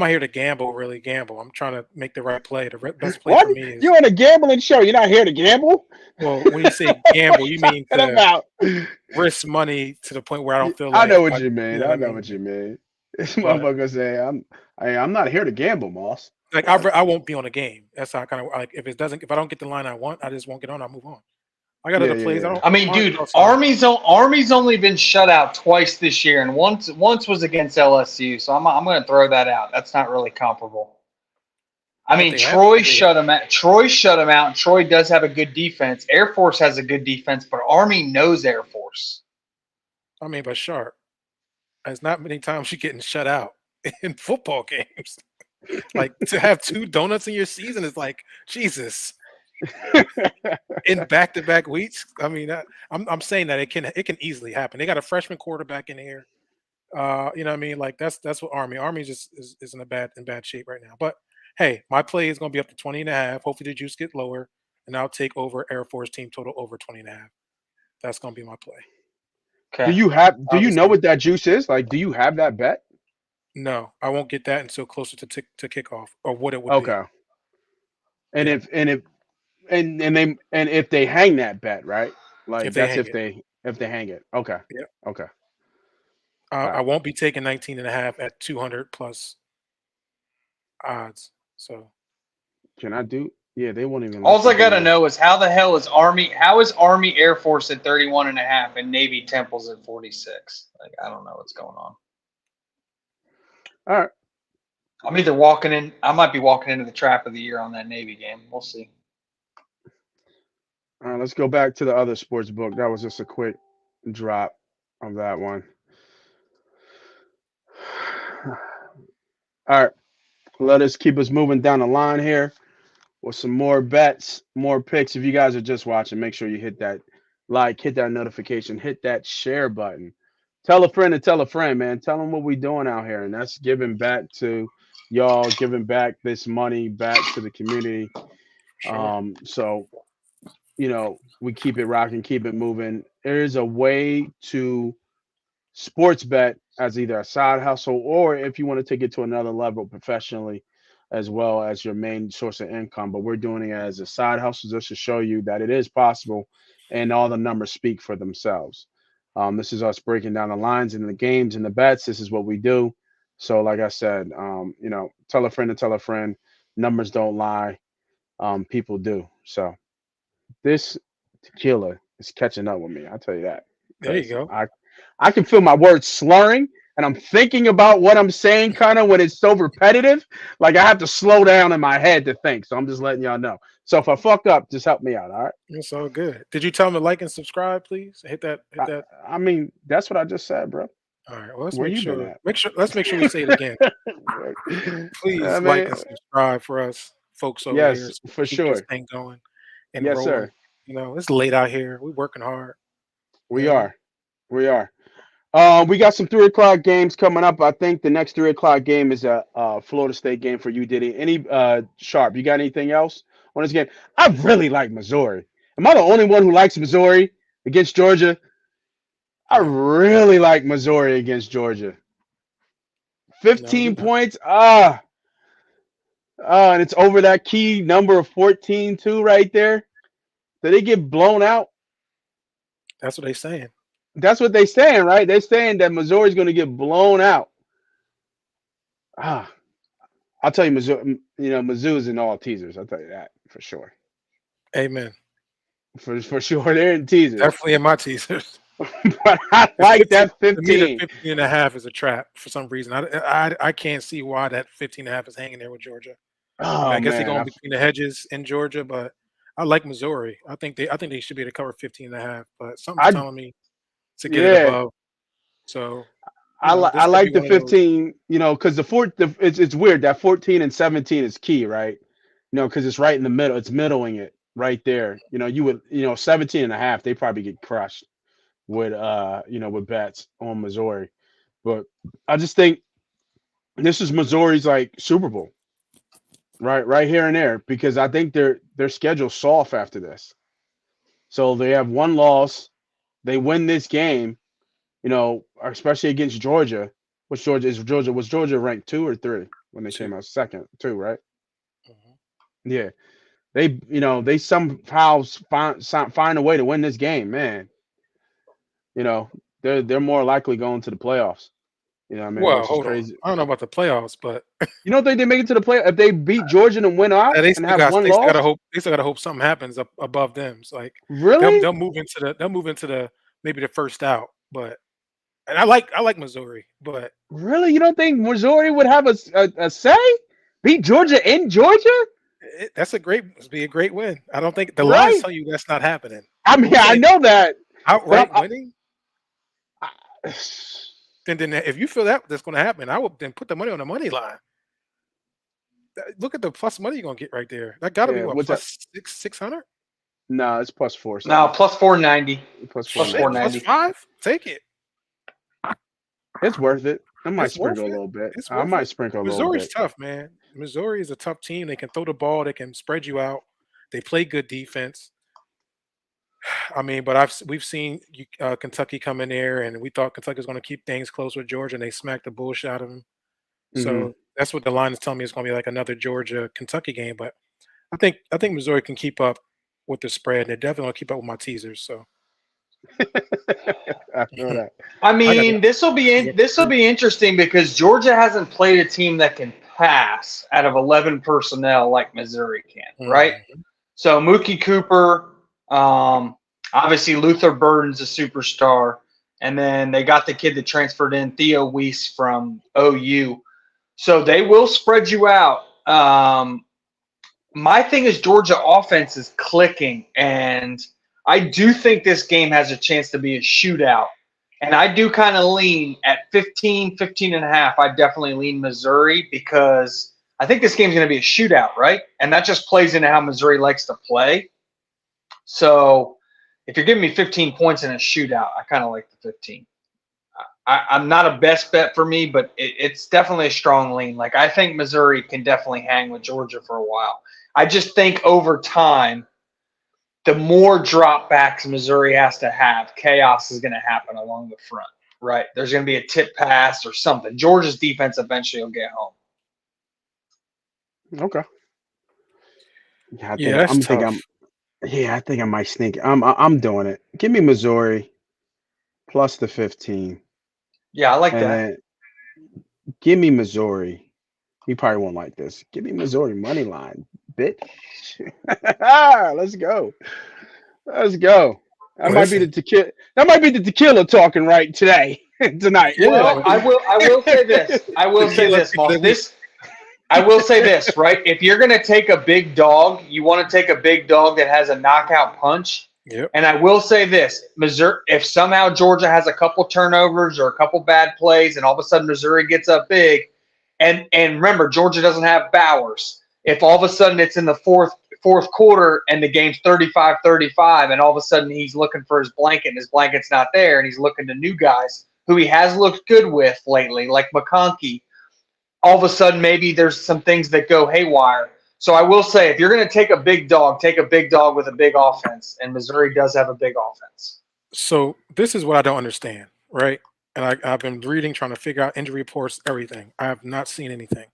here to really gamble. I'm trying to make the right play. The best play What? for me is, You're on a gambling show. You're not here to gamble? well, when you say gamble, you mean What to about? risk money to the point where I don't feel I like know what I, you mean. you know I what I know mean? what you mean. This But motherfucker say I'm not here to gamble, Moss. like I won't be on a game. That's how I kind of like if I don't get the line I want, I just won't get on. I'll move on. I got Yeah, other plays. I yeah. don't I mean, mind dude, crossing out. Army's only been shut out twice this year, and once was against LSU. So I'm going to throw that out. That's not really comparable. I But mean, they have- Troy shut him out. Troy shut him out. And Troy does have a good defense. Air Force has a good defense, but Army knows Air Force. I mean, but Sharp, there's not many times you're getting shut out in football games. Like to have 2 donuts in your season is like Jesus. In back-to-back weeks, I mean, I'm saying that it can easily happen. They got a freshman quarterback in here. You know what I mean? Like that's what Army just is in bad shape right now. But hey, my play is going to be up to 20.5. Hopefully the juice get lower, and I'll take over Air Force team total over 20.5. That's going to be my play. Okay. Do you know Obviously. what that juice is? Like, do you have that bet? No, I won't get that until closer to kickoff or what it would Okay. And Yeah. if they hang that bet, right? Like If they that's hang if it. they hang it. Okay. Yeah. Okay. I won't be taking 19.5 at 200 plus odds. So Can I do? Yeah, they won't even. All I got to know is how is Army Air Force at 31.5 and Navy Temple's at 46? Like, I don't know what's going on. All right. I'm either walking in. I might be walking into the trap of the year on that Navy game. We'll see. All right. Let's go back to the other sports book. That was just a quick drop of that one. All right. Let us keep us moving down the line here with some more bets, more picks. If you guys are just watching, make sure you hit that like, hit that notification, hit that share button. Tell a friend to tell a friend, man. Tell them what we're doing out here. And that's giving back to y'all, giving back this money back to the community. sure. So, we keep it rocking, keep it moving. There is a way to sports bet as either a side hustle or if you want to take it to another level professionally. as well as your main source of income. But we're doing it as a side hustle just to show you that it is possible, and all the numbers speak for themselves. This is us breaking down the lines and the games and the bets. This is what we do. So, like I said, tell a friend to tell a friend. Numbers don't lie. People do. So this tequila is catching up with me. I'll tell you that. There you 'Cause go. I can feel my words slurring, and I'm thinking about what I'm saying kind of when it's so repetitive. Like I have to slow down in my head to think. So I'm just letting y'all know. So if I fuck up, just help me out. All right. It's all good. Did you tell them to like and subscribe, please? Hit that. Hit that. I mean, that's what I just said, bro. All right. Well, let's Where make you been sure. at? Let's make sure we say it again. I Please like mean, and subscribe for us folks over here. yes, So we for keep this sure. thing going and Yes, rolling. sir. It's late out here. We're working hard. We Mhm. are. We are. We got some 3 o'clock games coming up. I think the next 3 o'clock game is a Florida State game for you, Diddy. Any Sharp? You got anything else on this game? I really like Missouri. Am I the only one who likes Missouri against Georgia? I No, really like Missouri against Georgia. no, you're 15 not. points. And it's over that key number of 14 too, right there. Did they get blown out? That's what they're saying. That's what they're saying, right? They're saying that Missouri's going to get blown out. Ah, I'll tell you, Mizzou. Mizzou's in all teasers. I'll tell you that for sure. Amen. For sure, they're in teasers. Definitely in my teasers. But I The like 15 that To me, the 15. 15 and a half is a trap for some reason. I can't see why that 15 and a half is hanging there with Georgia. I mean, Oh I guess they're man, going between the hedges in Georgia, but I like Missouri. I think they should be able to cover 15 and a half, but something's I telling me to get it yeah, above. So, I this could be like the one of those. 15. Because it's weird that 14 and 17 is key, right? Because it's right in the middle. It's middling it right there. You would 17 and a half. They probably get crushed with bets on Missouri, but I just think this is Missouri's like Super Bowl, right here and there, because I think their schedule's soft after this. So they have one loss. They win this game, especially against Georgia. Which Georgia is Georgia? Was Georgia ranked 2 or 3 when they came 2. out? Second, 2, right? Mhm. Yeah. They somehow find a way to win this game, man. They're more likely going to the playoffs. I mean, Well, which is hold on. crazy. I don't know about the playoffs, but You don't think they make it to the play if they beat Georgia and win out they and still have got one they still got to loss? hope. They still got to hope something happens up above them. It's like Really? they'll move into the maybe the first out, but and I like Missouri, but Really? You don't think Missouri would have a say? Beat Georgia in Georgia? it'd be a great win. I don't think the lines Right? tell you that's not happening. I mean, I'm I saying know that, but outright winning. I Then if you feel that's going to happen, I would then put the money on the money line. Look at the plus money you're going to get right there. That got to be yeah, what what's that? plus 600. No, it's plus four No, something. plus 490. Plus Plus Shit, 490. plus 490. 5. Take it. It's worth it. I might It's worth sprinkle a it. little bit. It's I worth might it. sprinkle a little Missouri's bit. tough, man. Missouri is a tough team. They can throw the ball. They can spread you out. They play good defense. I mean, but we've seen Kentucky come in there, and we thought Kentucky was going to keep things close with Georgia, and they smacked the bullshit out of them. Hmm. So that's what the line is telling me. It's going to be like another Georgia Kentucky game. But I think Missouri can keep up with the spread. And they're definitely going to keep up with my teasers. So I feel that. I I got mean, this will the be interesting because Georgia hasn't played a team that can pass out of 11 personnel like Missouri can, right? Mhm. So Mookie Cooper, obviously Luther Burden's a superstar, and then they got the kid that transferred in, Theo Weiss from OU. So they will spread you out. My thing is Georgia offense is clicking, and I do think this game has a chance to be a shootout. And I do kind of lean at 15 and a half. I definitely lean Missouri because I think this game's going to be a shootout, right? And that just plays into how Missouri likes to play. So if you're giving me 15 points in a shootout, I kind of like the 15. I'm not a best bet for me, but it's definitely a strong lean. Like I think Missouri can definitely hang with Georgia for a while. I just think over time, the more dropbacks Missouri has to have, chaos is going to happen along the front, right? There's going to be a tip pass or something. Georgia's defense eventually will get home. Okay. Yeah, I Yeah, think that's I'm think I'm tough. yeah, I think I might sneak. I'm doing it. Give me Missouri plus the 15, Yeah, I like and that. then give me Missouri. You probably won't like this. Give me Missouri money line, bitch. Let's go. Let's go. That might be the Listen, tequila. That might be the tequila talking right today, tonight. yeah, Well, but I will say this. I will say tequila, this, tequila. Moss. I will say this, right? If you're going to take a big dog, you want to take a big dog that has a knockout punch. Yep. And I will say this, Missouri, if somehow Georgia has a couple turnovers or a couple bad plays and all of a sudden Missouri gets up big, and remember, Georgia doesn't have Bowers. If all of a sudden it's in the fourth quarter and the game's 35-35 and all of a sudden he's looking for his blanket and his blanket's not there and he's looking to new guys who he has looked good with lately, like McConkey, all of a sudden maybe there's some things that go haywire. So I will say, if you're going to take a big dog with a big offense, and Missouri does have a big offense. So this is what I don't understand, right? And I've been reading, trying to figure out injury reports, everything. I have not seen anything.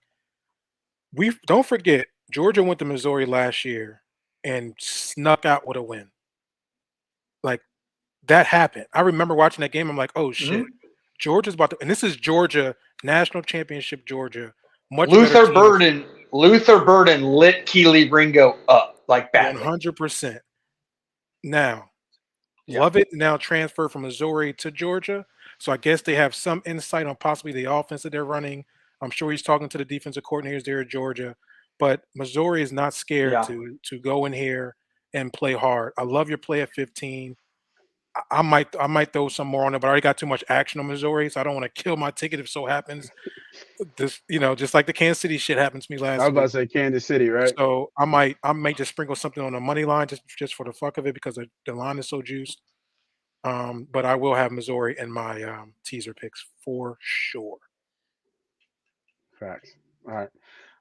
We don't forget Georgia went to Missouri last year and snuck out with a win. Like that happened. I remember watching that game. I'm like, oh shit, Georgia's about to, and this is Georgia, national championship Georgia, much better Luther team, Burden lit Keely Ringo up like badly. 100%. Now, Yeah. Lovett now transferred from Missouri to Georgia, so I guess they have some insight on possibly the offense that they're running. I'm sure he's talking to the defensive coordinators there at Georgia, but Missouri is not scared Yeah. to go in here and play hard. I love your play at 15. I might throw some more on it, but I already got too much action on Missouri, so I don't want to kill my ticket if so happens. This, just like the Kansas City shit happened to me I was last about to week. say Kansas City, right? So I might just sprinkle something on the money line just for the fuck of it because the line is so juiced. But I will have Missouri in my teaser picks for sure. Facts. All right.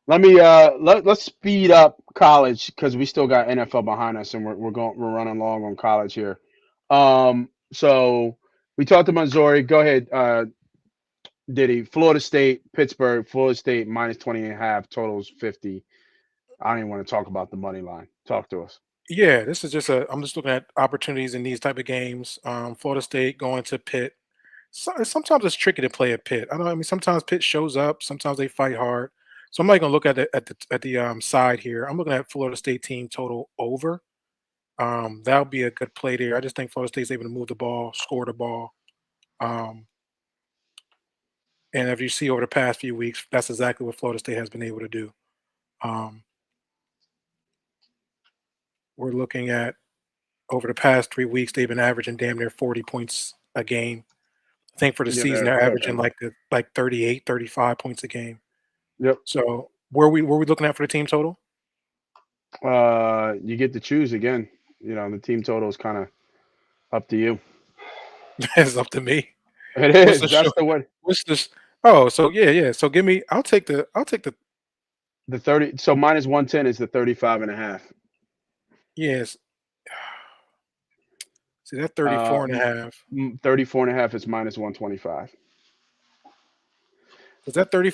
Let me let's speed up college because we still got NFL behind us and we're running long on college here. So we talked about Missouri. Go ahead, Diddy. Florida State, Pittsburgh, Florida State minus 20.5, totals 50. I don't even want to talk about the money line. Talk to us. Yeah, this is just I'm just looking at opportunities in these type of games. Florida State going to Pitt. Sometimes it's tricky to play at Pitt. I don't know. I mean, sometimes Pitt shows up. Sometimes they fight hard. So I'm not going to look at the side here. I'm looking at Florida State team total over. That'll be a good play there. I just think Florida State's able to move the ball, score the ball. Um, and if you see over the past few weeks, that's exactly what Florida State has been able to do. Um, we're looking at over the past 3 weeks, they've been averaging damn near 40 points a game. I think for the Yeah, season, they're they're averaging like 38, 35 points a game. yep. So were we looking at for the team total? You get to choose again. The team total is kind of up to you. It's up to me. It What's the is. show? That's the one. What's this? Oh, so yeah. So give me. I'll take the. The 30. So minus 110 is the 35.5. Yes. See that Uh, 34 and a half. 34.5 is minus 125. Is that 30?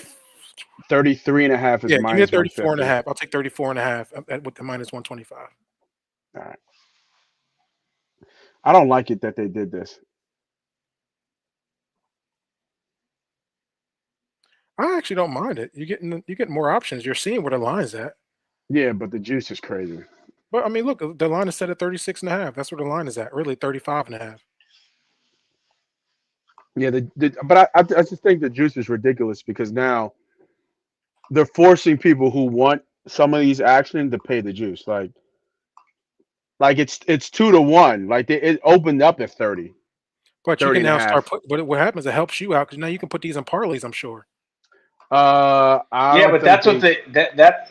33.5 is Yeah, give me a minus 34 and a 150. half. I'll take 34 and a half with the minus 125. All right. I don't like it that they did this. I actually don't mind it. You get more options. You're seeing where the line's at. Yeah, but the juice is crazy. But I mean, look, the line is set at 36 and a half. That's where the line is at. Really 35 and a half. Yeah, but I just think the juice is ridiculous because now they're forcing people who want some of these action to pay the juice. Like it's 2 to 1. Like it opened up at 30, But you 30 can and a now start half. put. But what happens? It helps you out because now you can put these in parlays. I'm sure. I Yeah, don't but think that's what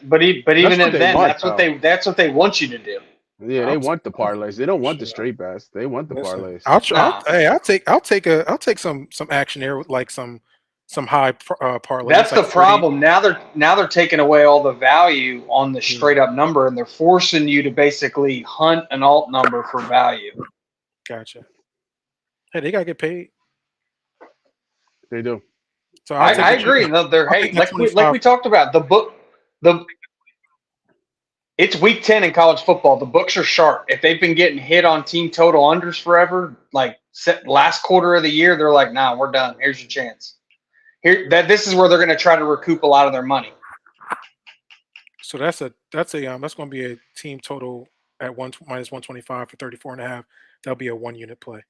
but even what they then, want though. that's what they want you to do. Yeah, they I'll want the t- parlays. They don't want the shit. straight bets. They want the Listen, parlays. Nah. Hey, I'll take some action there with like some high parlays. That's It's like the 30. problem. Now they're taking away all the value on the Yeah, straight up number, and they're forcing you to basically hunt an alt number for value. gotcha. Hey, they gotta get paid. They do. So I'll I, take I the agree. No, they're I'll take hey, the like we 25. talked about the It's week 10 in college football. The books are sharp. If they've been getting hit on team total unders forever, like last quarter of the year, they're like, nah, we're done. Here's your chance. This is where they're going to try to recoup a lot of their money. So that's going to be a team total at minus 125 for 34.5. That'll be a 1-unit play.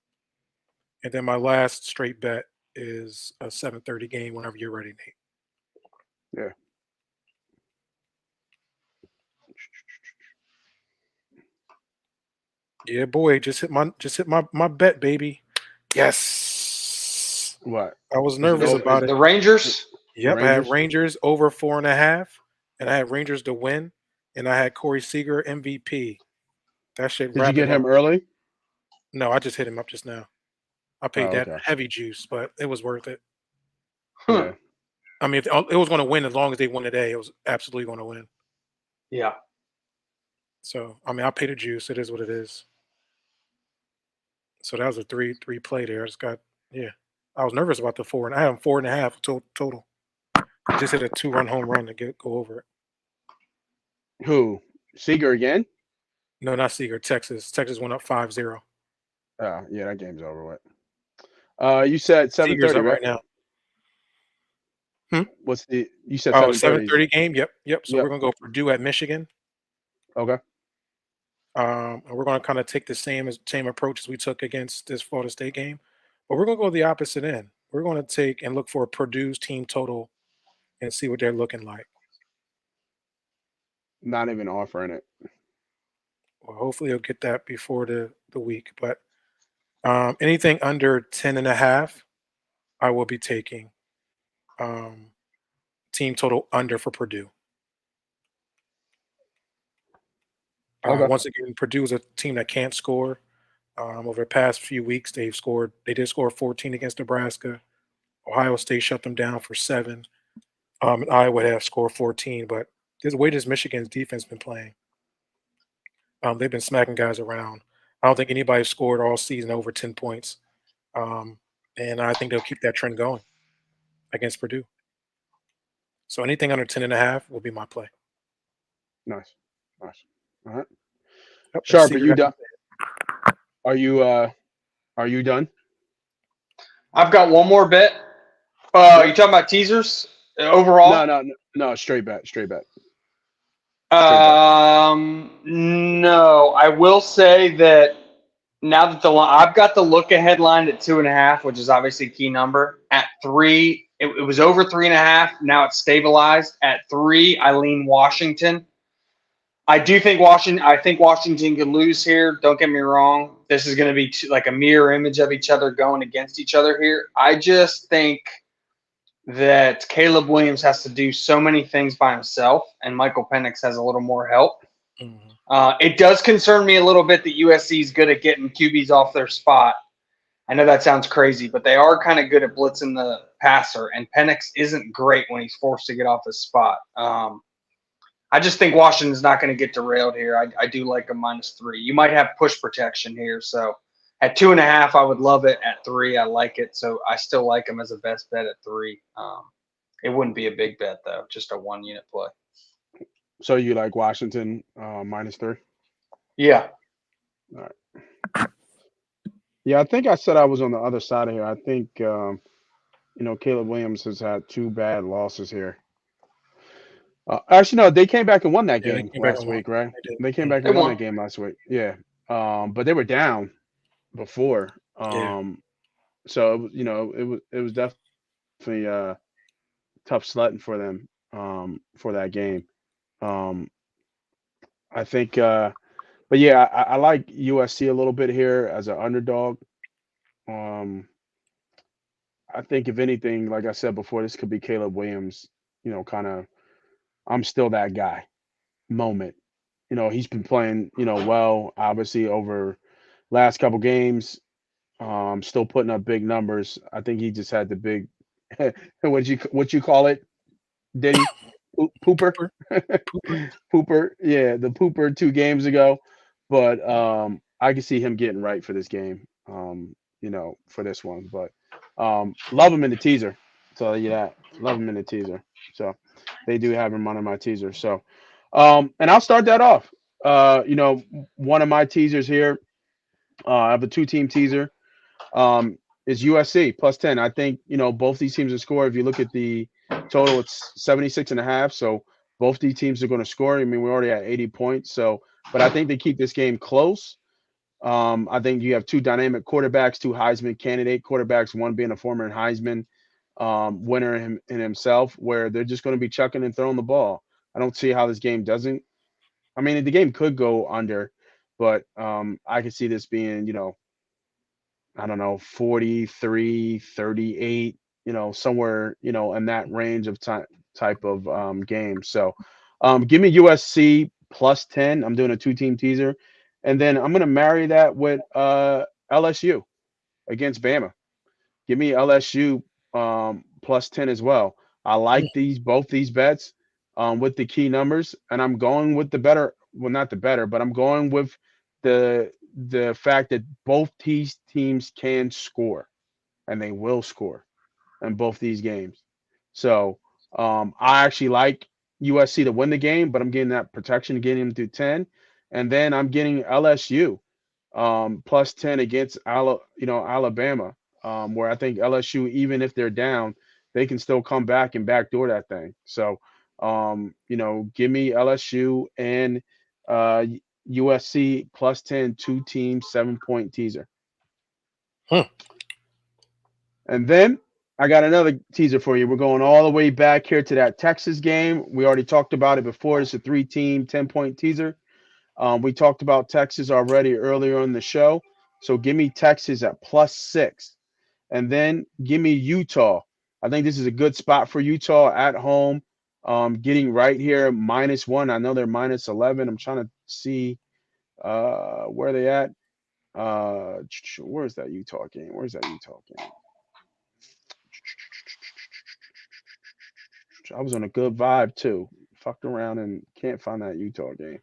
And then my last straight bet is a 7:30 game whenever you're ready, Nate. Yeah. Yeah, boy, just hit my bet, baby. Yes. What? I was nervous about it. The Rangers? Yep, I had Rangers over 4.5, and I had Rangers to win, and I had Corey Seager MVP. That shit. Did you get him early? No, I just hit him up just now. I paid that okay. heavy juice, but it was worth it. Yeah. I mean, if it was going to win as long as they won today, it was absolutely going to win. Yeah. So, I mean, I paid the juice. It is what it is. So that was a three play there. I just got, I was nervous about the 4, and I had 4.5 total. I just hit a 2-run home run to go over it. Who? Seager again? No, not Seager. Texas. Texas went up 5-0. Oh, yeah, that game's over with. You said 7:30 right now. What's you said 7:30 game? Yep. So Yep. we're gonna go Purdue at Michigan. Okay. And we're gonna kind of take the same approach as we took against this Florida State game, but we're gonna go the opposite end. We're gonna take and look for Purdue's team total and see what they're looking like. Not even offering it. Well, hopefully you'll get that before the week, but anything under 10.5, I will be taking. Team total under for Purdue. Okay. Once again, Purdue is a team that can't score. Over the past few weeks, they did score 14 against Nebraska. Ohio State shut them down for 7. Iowa have scored 14, but the way this Michigan's defense been playing, they've been smacking guys around. I don't think anybody scored all season over 10 points. And I think they'll keep that trend going against Purdue. So anything under 10.5 will be my play. Nice. All right. Yep, Sharp, are you done? Are you done? I've got one more bet. Are you talking about teasers overall? No. Straight bet. No. I will say that now that I've got the look ahead line at 2.5, which is obviously a key number. At 3, it was over 3.5. Now it's stabilized at 3. I lean Washington. I think Washington could lose here. Don't get me wrong. This is going to be like a mirror image of each other going against each other here. I just think that Caleb Williams has to do so many things by himself, and Michael Penix has a little more help. Mm-hmm. It does concern me a little bit that USC is good at getting QBs off their spot. I know that sounds crazy, but they are kind of good at blitzing the passer, and Penix isn't great when he's forced to get off his spot. I just think Washington's not going to get derailed here. I do like a -3. You might have push protection here. So at 2.5, I would love it. At 3, I like it. So I still like him as a best bet at 3. It wouldn't be a big bet, though, just a 1-unit play. So you like Washington -3? Yeah. All right. Yeah, I think I said I was on the other side of here. I think, Caleb Williams has had 2 bad losses here. Actually, no, they came back and won that game last week, right? They came back and won that game last week. Yeah. But they were down before. So, it was definitely tough sledding for them for that game. I think but yeah, I like USC a little bit here as an underdog. I think if anything, like I said before, this could be Caleb Williams, kind of I'm still that guy moment. He's been playing, well, obviously over last couple games, still putting up big numbers. I think he just had the big what you call it? Diddy? Pooper? Pooper. Yeah, the pooper 2 games ago. But I can see him getting right for this game. For this one. But love him in the teaser. So yeah, love him in the teaser. So they do have him under my teaser. So And I'll start that off. One of my teasers here, I have a two-team teaser. Is USC +10. I think, both these teams will score. If you look at the total, it's 76.5. So both these teams are going to score. I mean, we're already at 80 points. So, but I think they keep this game close. I think you have two dynamic quarterbacks, two Heisman candidate quarterbacks, one being a former Heisman winner in himself, where they're just going to be chucking and throwing the ball. I don't see how this game doesn't. I mean, the game could go under, but I could see this being, I don't know, 43, 38, somewhere, in that range of type of game. So give me USC +10. I'm doing a two-team teaser. And then I'm going to marry that with LSU against Bama. Give me LSU +10 as well. I like both these bets with the key numbers, and I'm going with the better. Well, not the better, but I'm going with the fact that both these teams can score, and they will score in both these games. So I actually like USC to win the game, but I'm getting that protection, getting them to 10, and then I'm getting LSU +10 against Alabama, where I think LSU, even if they're down, they can still come back and backdoor that thing. So, give me LSU and USC +10, two teams, 7-point teaser. Hmm. And then I got another teaser for you. We're going all the way back here to that Texas game. We already talked about it before. It's a 3-team, 10-point teaser. We talked about Texas already earlier on the show. So give me Texas at +6. And then give me Utah. I think this is a good spot for Utah at home. Getting right here, -1. I know they're -11. I'm trying to see where they at. Where's that Utah game? Where's that Utah game? I was on a good vibe too. Fucked around and can't find that Utah game.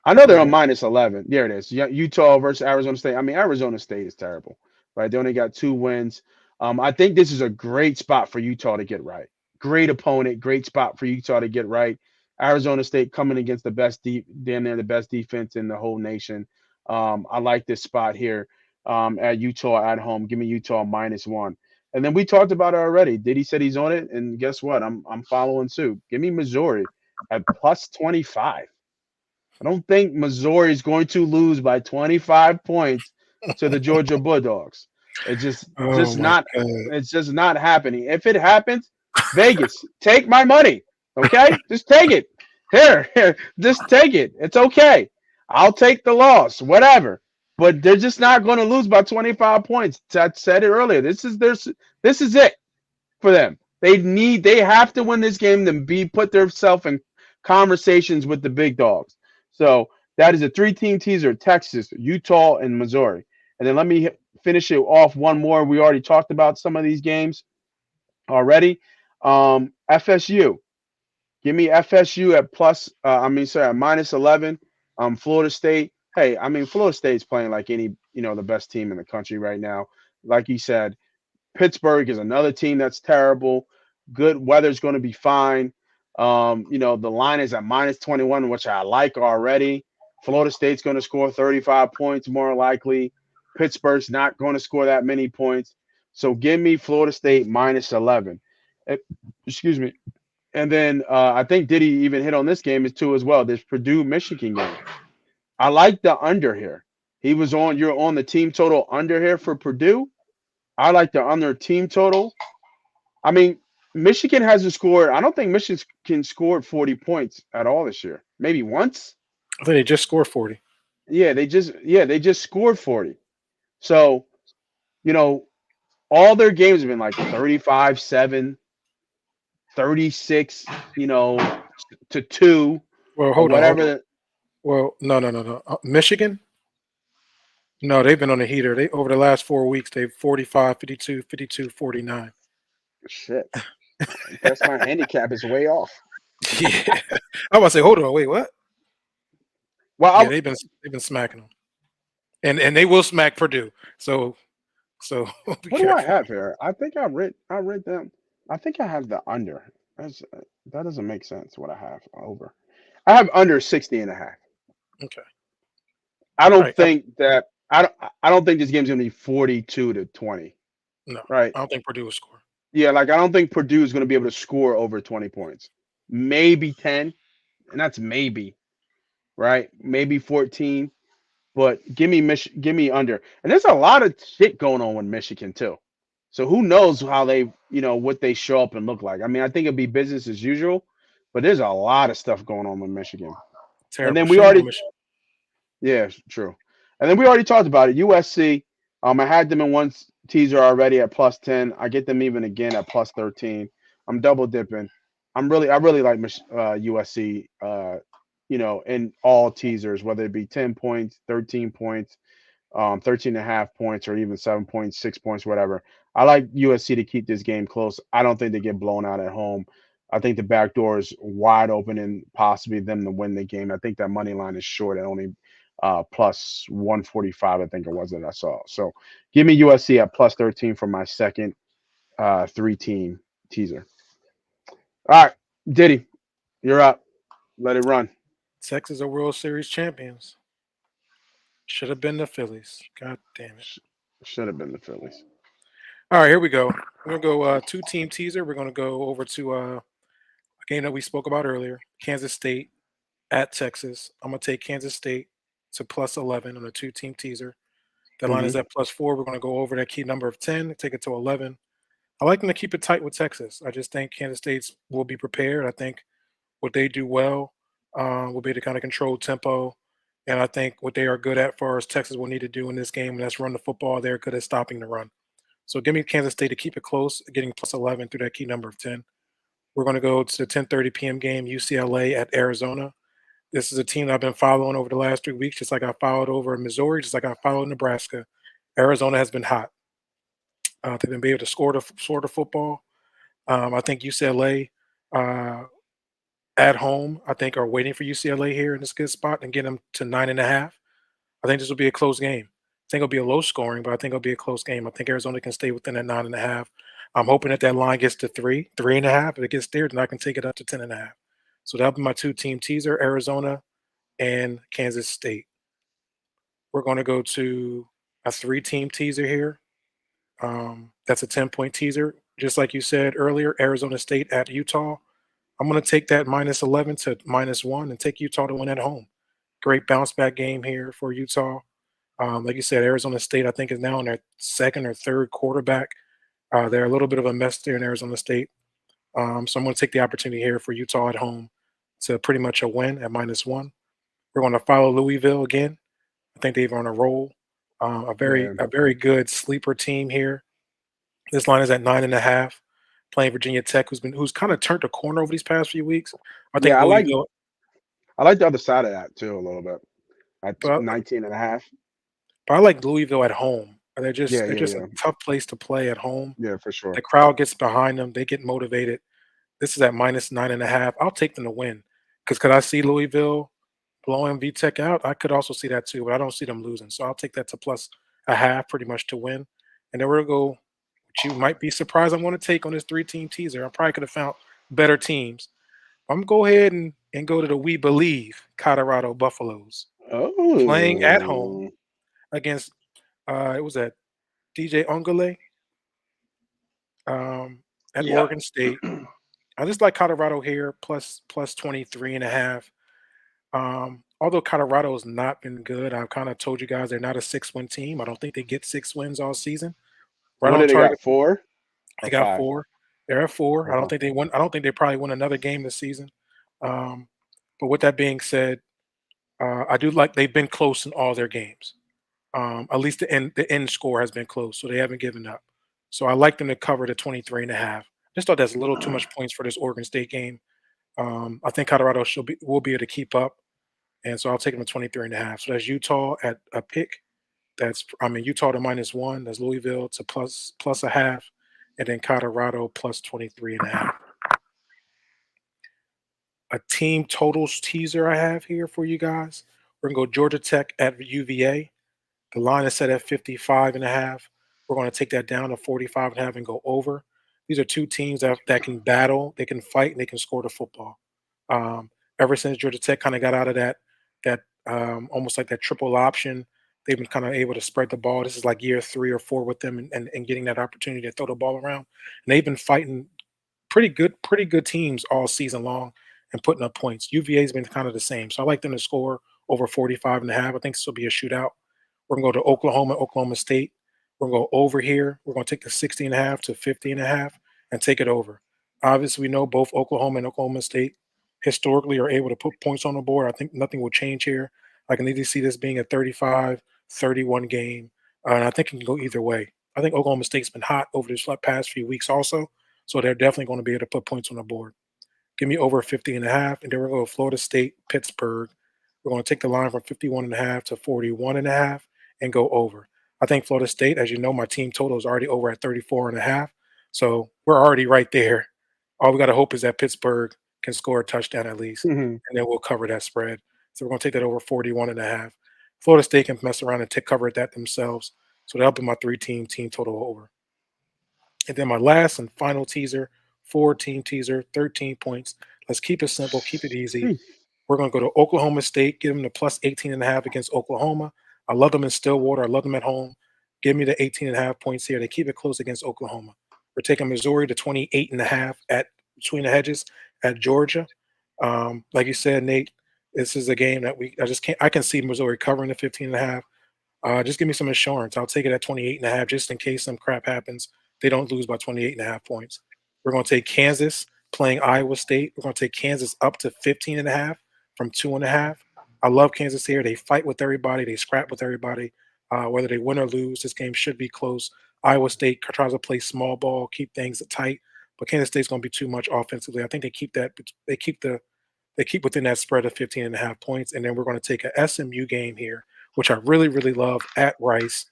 I know they're on -11. There it is. Utah versus Arizona State. I mean, Arizona State is terrible, right? They only got 2 wins. I think this is a great spot for Utah to get right. Great opponent, great spot for Utah to get right. Arizona State coming against the best damn near the best defense in the whole nation. I like this spot here at Utah at home. Give me Utah -1. And then we talked about it already. Diddy said he's on it, and guess what? I'm following suit. Give me Missouri at +25. I don't think Missouri is going to lose by 25 points to the Georgia Bulldogs. It's Oh my not God. it's just not happening. If it happens, Vegas, take my money. Okay? Just take it. Here, just take it. It's okay. I'll take the loss, whatever. But they're just not going to lose by 25 points. I said it earlier. This is it for them. They have to win this game to put themselves in conversations with the big dogs. So that is a 3-team teaser: Texas, Utah, and Missouri. And then let me finish it off one more. We already talked about some of these games already. FSU. Give me FSU at -11. Florida State. Hey, I mean, Florida State's playing like any, the best team in the country right now. Like you said, Pittsburgh is another team that's terrible. Good weather's going to be fine. The line is at -21, which I like already. Florida State's going to score 35 points more likely. Pittsburgh's not going to score that many points. So give me Florida State -11. Excuse me. And then I think Diddy even hit on this game too as well. This Purdue Michigan game. I like the under here. You're on the team total under here for Purdue. I like the under team total. I mean, Michigan hasn't scored. I don't think Michigan scored 40 points at all this year. Maybe once. I think they just scored 40. Yeah, they just scored 40. So, all their games have been like 35-7, 36, to 2 Well, or hold on. whatever. Well, no. Michigan? No, they've been on a heater. They over the last 4 weeks, they've 45, 52, 52, 49. Shit. I guess my handicap is way off. Yeah. I was about to say, hold on, wait, what? Well, Yeah, they've been smacking them. And they will smack Purdue. So be what do I careful. have here? I think I read them. I think I have the under. That's, that doesn't make sense. What I have over. I have under 60.5. Okay. I All don't right. think that I don't think this game's gonna be 42-20. No, Right. I don't think Purdue will score. Yeah, like I don't think Purdue is gonna be able to score over 20 points. Maybe 10, and that's maybe, right? Maybe 14. But give me under. And there's a lot of shit going on with Michigan too. So who knows how they, what they show up and look like. I mean, I think it'd be business as usual, but there's a lot of stuff going on with Michigan. And Terrible. then we Shame on already Michigan. Yeah, true. And then we already talked about it. USC, I had them in one teaser already at +10. I get them even again at +13. I'm double dipping. I really like USC, in all teasers, whether it be 10 points, 13 points, 13.5 points, or even 7 points, 6 points, whatever. I like USC to keep this game close. I don't think they get blown out at home. I think the back door is wide open and possibly them to win the game. I think that money line is short at only plus 145, I think it was that I saw. So give me USC at +13 for my second 3-team teaser. All right, Diddy, you're up. Let it run. Texas are World Series champions. Should have been the Phillies. God damn it. Should have been the Phillies. All right, here we go. We're gonna go 2-team teaser. We're gonna go over to a game that we spoke about earlier. Kansas State at Texas. I'm gonna take Kansas State to +11 on a 2-team teaser. The line Hmm. is at +4. We're gonna go over that key number of 10, take it to 11. I like them to keep it tight with Texas. I just think Kansas State's will be prepared. I think what they do well will be to kind of control tempo. And I think what they are good at, for as Texas will need to do in this game, and that's run the football. They're good at stopping the run. So give me Kansas State to keep it close, getting +11 through that key number of 10. We're going to go to the 10:30 p.m. game, UCLA at Arizona. This is a team that I've been following over the last 3 weeks, just like I followed over in Missouri, just like I followed Nebraska. Arizona has been hot. They've been able to score the football. I think UCLA uh, at home, I think, are waiting for UCLA here in this good spot and get them to 9.5. I think this will be a close game. I think it'll be a low scoring, but I think it'll be a close game. I think Arizona can stay within that 9.5. I'm hoping that that line gets to 3.5. If it gets there, then I can take it up to 10.5. So that'll be my 2-team teaser: Arizona and Kansas State. We're going to go to a 3-team teaser here. That's a 10-point teaser. Just like you said earlier, Arizona State at Utah. I'm going to take that -11 to -1 and take Utah to win at home. Great bounce back game here for Utah. Like you said, Arizona State, I think, is now in their second or third quarterback. They're a little bit of a mess there in Arizona State. So I'm going to take the opportunity here for Utah at home to pretty much a win at -1. We're going to follow Louisville again. I think they're on a roll. Yeah. A very good sleeper team here. This line is at 9.5. Playing Virginia Tech, who's kind of turned a corner over these past few weeks. I think Yeah, Louisville, I like the other side of that too a little bit. At but 19.5. I like Louisville at home. Yeah, They're yeah, just a yeah. tough place to play at home. Yeah, for sure. The crowd gets behind them. They get motivated. This is at -9.5. I'll take them to win because could I see Louisville blowing VTech out? I could also see that too, but I don't see them losing. So I'll take that to +0.5 pretty much to win. And then we're going to go, which you might be surprised I'm going to take on this 3-team teaser. I probably could have found better teams. I'm going to go ahead and go to the We Believe Colorado Buffaloes playing at home Oh, against, it was at DJ Ongole at yeah. Oregon State. I just like Colorado here, plus 23.5. Although Colorado's not been good, I've kind of told you guys they're not a 6-win team. I don't think they get 6 wins all season. Right What on did they got? target. 4 They or got 5? 4. They're at 4. I don't Okay. think they win. I don't think they probably win another game this season. Um, but with that being said, I do like they've been close in all their games. At least the end score has been close, so they haven't given up. So I like them to cover the 23.5. Just thought that's a little too much points for this Oregon State game. I think Colorado will be able to keep up, and so I'll take them to 23.5. So that's Utah at a pick. Utah to -1. That's Louisville to plus a half, and then Colorado plus 23.5. A team totals teaser I have here for you guys. We're gonna go Georgia Tech at UVA. The line is set at 55.5. We're going to take that down to 45.5 and go over. These are two teams that can battle, they can fight, and they can score the football. Um, Ever since Georgia Tech kind of got out of that almost like that triple option, they've been kind of able to spread the ball. This is like year 3 or 4 with them, and getting that opportunity to throw the ball around. And they've been fighting pretty good teams all season long and putting up points. UVA's been kind of the same. So I like them to score over 45.5. I think this will be a shootout. We're gonna go to Oklahoma State. We're gonna go over here. We're gonna take the 60.5 to 50.5 and take it over. Obviously, we know both Oklahoma and Oklahoma State historically are able to put points on the board. I think nothing will change here. I can easily see this being a 35-31 game, and I think it can go either way. I think Oklahoma State's been hot over this past few weeks also, so they're definitely going to be able to put points on the board. Give me over 50.5, and then we're going to go Florida State, Pittsburgh. We're going to take the line from 51.5 to 41.5 and go over. I think Florida State, as you know, my team total is already over at 34.5, so we're already right there. All we got to hope is that Pittsburgh can score a touchdown at least, Mhm. and then we'll cover that spread. So we're going to take that over 41.5. Florida State can mess around and cover that themselves. So that'll be my team total over. And then my last and final teaser, 4-team teaser, 13 points. Let's keep it simple, keep it easy. We're going to go to Oklahoma State, give them the plus 18.5 against Oklahoma. I love them in Stillwater. I love them at home. Give me the 18.5 points here. They keep it close against Oklahoma. We're taking Missouri to 28.5 at between the hedges at Georgia. Like you said, Nate, this is a game that I can see Missouri covering the 15.5. Just give me some insurance. I'll take it at 28.5 just in case some crap happens. They don't lose by 28.5 points. We're going to take Kansas playing Iowa State. We're going to take Kansas up to 15.5 from 2.5. I love Kansas here. They fight with everybody. They scrap with everybody. Whether they win or lose, this game should be close. Iowa State tries to play small ball, keep things tight, but Kansas State's going to be too much offensively. I think they keep within that spread of 15.5 points. And then we're going to take a SMU game here, which I really, really love at Rice.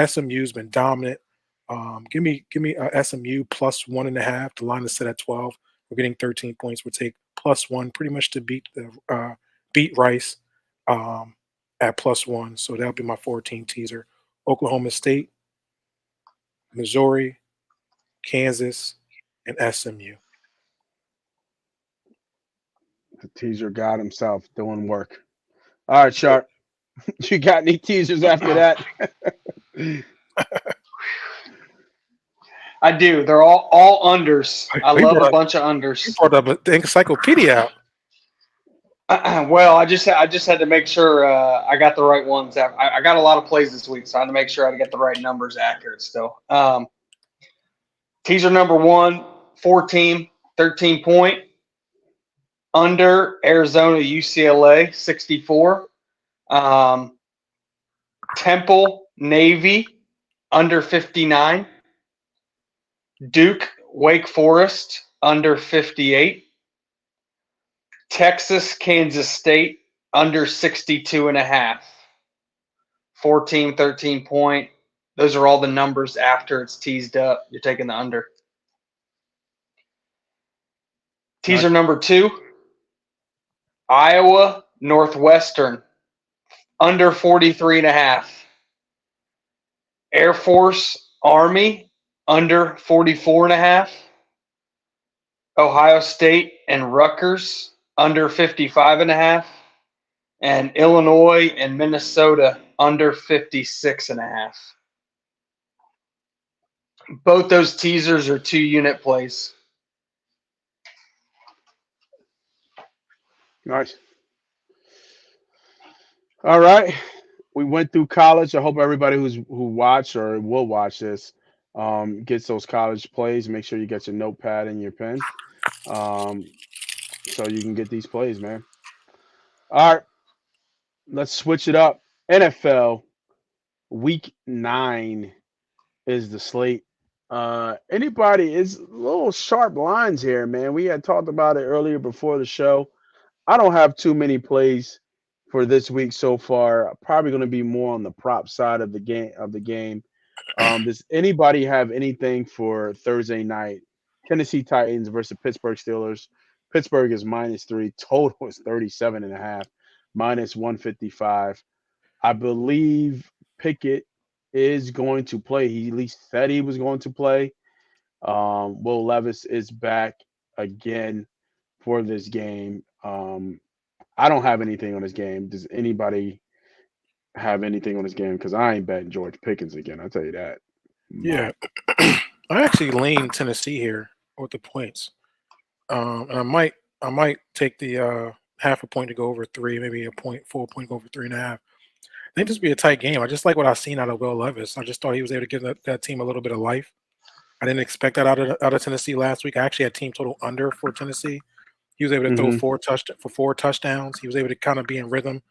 SMU's been dominant. Give me SMU plus 1.5. The line is set at 12. We're getting 13 points. We'll take plus 1 pretty much to beat Rice at plus 1. So that'll be my 14 teaser. Oklahoma State, Missouri, Kansas, and SMU. The teaser god himself doing work. All right, Sharp. You got any teasers after that? I do. They're all unders. I love a bunch of You unders. brought up the encyclopedia out. Well, I just had to make sure I got the right ones. I got a lot of plays this week, so I had to make sure I get the right numbers accurate still. Teaser number 1, 4-team, 13-point. Under Arizona, UCLA, 64. Temple, Navy, under 59. Duke, Wake Forest, under 58. Texas, Kansas State, under 62.5. 4-team, 13-point. Those are all the numbers after it's teased up. You're taking the under. Teaser number 2, Iowa, Northwestern, under 43.5. Air Force, Army, under 44.5. Ohio State and Rutgers, under 55.5. And Illinois and Minnesota, under 56.5. Both those teasers are 2-unit plays. Nice. All right. We went through college. I hope everybody who watched or will watch this gets those college plays. Make sure you get your notepad and your pen so you can get these plays, man. All right. Let's switch it up. NFL Week 9 is the slate. Anybody is little sharp lines here, man. We had talked about it earlier before the show. I don't have too many plays for this week so far. Probably going to be more on the prop side of the game. Does anybody have anything for Thursday night? Tennessee Titans versus Pittsburgh Steelers. Pittsburgh is -3. Total is 37.5. -155. I believe Pickett is going to play. He at least said he was going to play. Will Levis is back again for this game. I don't have anything on this game. Does anybody have anything on this game? Because I ain't betting George Pickens again. I'll tell you that Yeah, much. I actually lean Tennessee here with the points, and I might take the half a point to go over 3, maybe a point, full point to go over 3.5. I think this would be a tight game. I just like what I've seen out of Will Levis. I just thought he was able to give that team a little bit of life. I didn't expect that out of Tennessee last week. I actually had team total under for Tennessee. He was able to throw Hmm. four touchdowns. He was able to kind of be in rhythm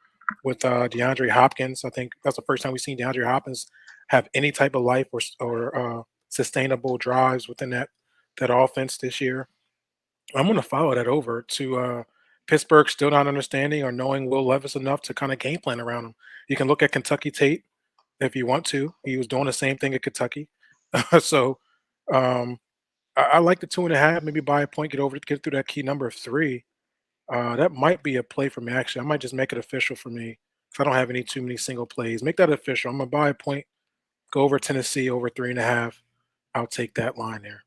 with DeAndre Hopkins. I think that's the first time we've seen DeAndre Hopkins have any type of life or sustainable drives within that offense this year. I'm going to follow that over to Pittsburgh still not understanding or knowing Will Levis enough to kind of game plan around him. You can look at Kentucky tape if you want to. He was doing the same thing at Kentucky. So um, I like the 2.5, maybe buy a point, get through that key number of 3. That might be a play for me. Actually, I might just make it official for me if I don't have any too many single plays. Make that official. I'm gonna buy a point, go over Tennessee over 3.5. I'll take that line there.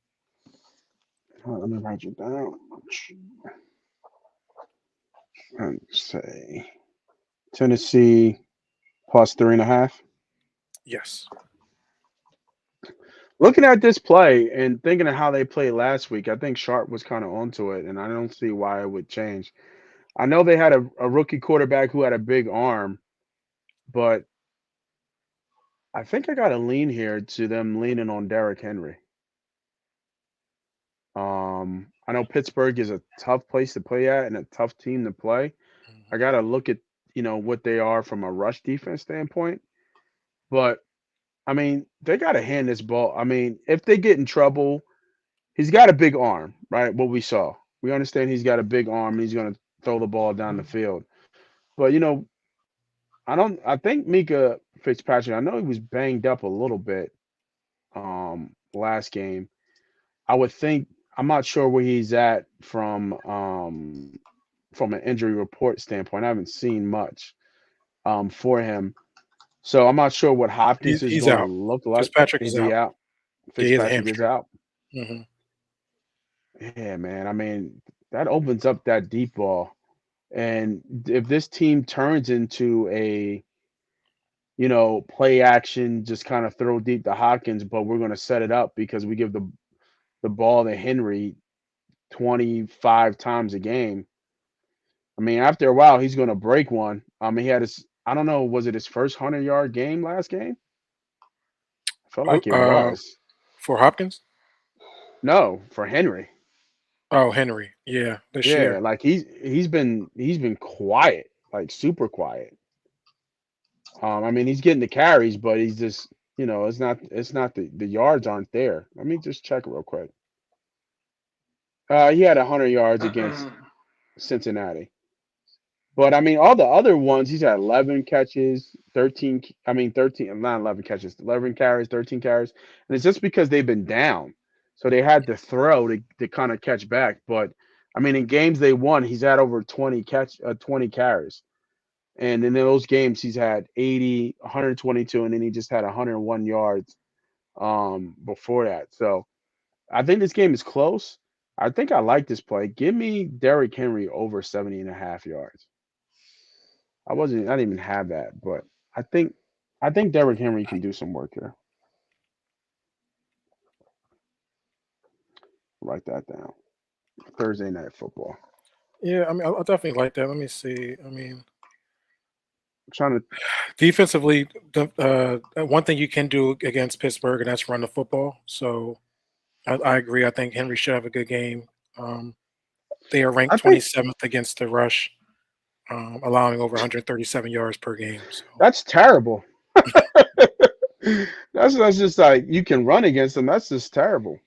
Let me write you down. Let's say Tennessee plus 3.5. Yes. Looking at this play and thinking of how they played last week, I think Sharp was kind of onto it, and I don't see why it would change. I know they had a rookie quarterback who had a big arm, but I think I got to lean here to them leaning on Derrick Henry. I know Pittsburgh is a tough place to play at and a tough team to play. I Mhm. got to look at what they are from a rush defense standpoint, but I mean they got to hand this ball. I mean if they get in trouble, he's got a big arm, right? What we saw, we understand he's got a big arm and he's going to throw the ball down the field. But I don't. I think Mika Fitzpatrick. I know he was banged up a little bit last game. I would think I'm not sure where he's at from an injury report standpoint. I haven't seen much for him, so I'm not sure what Hopkins is He's going to out. look like. Fitzpatrick is Is he out. out? Yeah, he has a Fitzpatrick is hamstring. out. Hmm. Yeah, man. I mean, that opens up that deep ball, and if this team turns into a play action, just kind of throw deep to Hopkins, but we're going to set it up because we give the ball to Henry 25 times a game. I mean, after a while, he's going to break one. He had his, I don't know, was it his first 100-yard game last game? I felt Oh, like it was. for Hopkins. No, for Henry. Oh, Henry. Yeah, this Yeah, year. like he's been quiet, like super quiet. I mean, he's getting the carries, but he's just, it's not the yards aren't there. Let me just check real quick. He had 100 yards against Cincinnati. But I mean, all the other ones, he's had 11 catches, 13. I mean, 13, not 11 catches, 11 carries, 13 carries, and it's just because they've been down, so they had to throw to kind of catch back. But I mean, in games they won, he's had over 20 carries, and in those games he's had 80, 122, and then he just had 101 yards before that. So I think this game is close. I think I like this play. Give me Derrick Henry over 70.5 yards. I didn't even have that, but I think I think Derrick Henry can do some work here. Write that down. Thursday night football. Yeah, I mean, I definitely like that. Let me see. I mean, I'm trying to. defensively, one thing you can do against Pittsburgh, and that's run the football. So I agree. I think Henry should have a good game. Um, they are I ranked think 27th against the rush, allowing over 137 yards per game. So that's terrible. That's just like you can run against them. That's just terrible.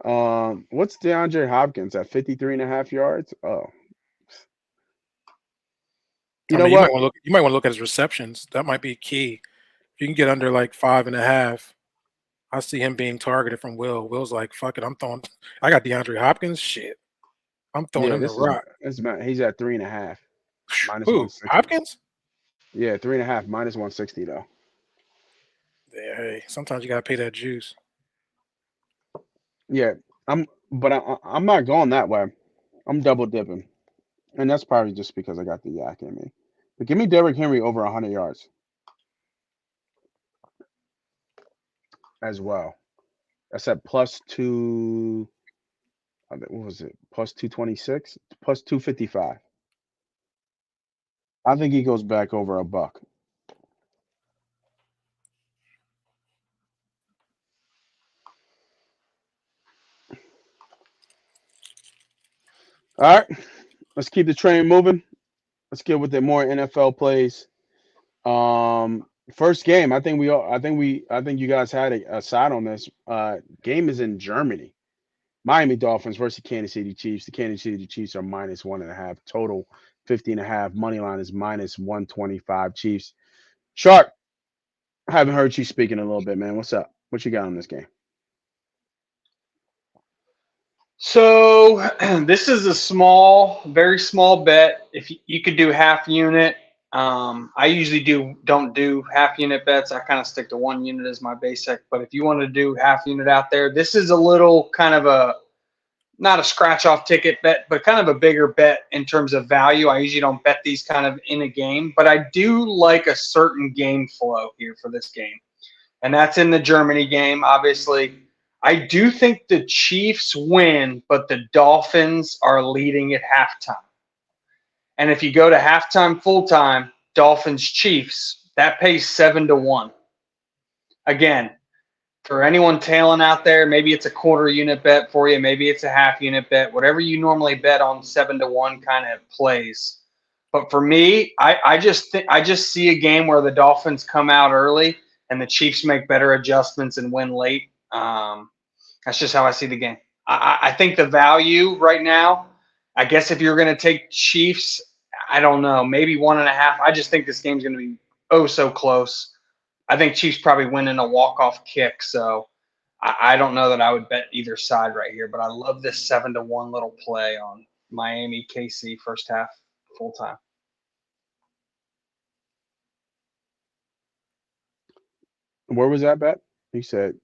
What's DeAndre Hopkins at 53.5 yards? Oh, you I know mean, what? you might want to look at his receptions. That might be key. If you can get under like 5.5, I see him being targeted from Will. Will's like, fuck it, I'm throwing. I got DeAndre Hopkins. Shit, I'm throwing Yeah, him the this is rock. he's at 3.5 minus Who? 160. Hopkins? Yeah, 3.5 minus 160 though. Yeah, hey, sometimes you gotta pay that juice. Yeah, I'm not going that way. I'm double dipping, and that's probably just because I got the yak in me. But give me Derrick Henry over 100 yards as well. That's at plus two. What was it? Plus 226, plus 255. I think he goes back over a buck. All right, let's keep the train moving. Let's get with the more NFL plays. First game. I think you guys had a side on this. Game is in Germany. Miami Dolphins versus Kansas City Chiefs. The Kansas City Chiefs are minus 1.5. Total 50.5. Money line is minus 125. Chiefs. Sharp. I haven't heard you speaking in a little bit, man. What's up? What you got on this game? So this is a small, very small bet. If you could do half unit, I usually don't do half unit bets. I kind of stick to 1 unit as my basic. But if you want to do half unit out there, this is a little kind of a not a scratch off ticket bet, but kind of a bigger bet in terms of value. I usually don't bet these kind of in a game, but I do like a certain game flow here for this game. And that's in the Germany game, obviously. I do think the Chiefs win, but the Dolphins are leading at halftime. And if you go to halftime, full time, Dolphins Chiefs, that pays 7-1. Again, for anyone tailing out there, maybe it's a quarter unit bet for you, maybe it's a half unit bet, whatever you normally bet on 7-1 kind of plays. But for me, I just see a game where the Dolphins come out early and the Chiefs make better adjustments and win late. That's just how I see the game. I think the value right now, I guess if you're going to take Chiefs, I don't know, maybe 1.5. I just think this game's going to be oh so close. I think Chiefs probably win in a walk-off kick. So I don't know that I would bet either side right here, but I love this 7-1 little play on Miami KC first half full time. Where was that bet? He said,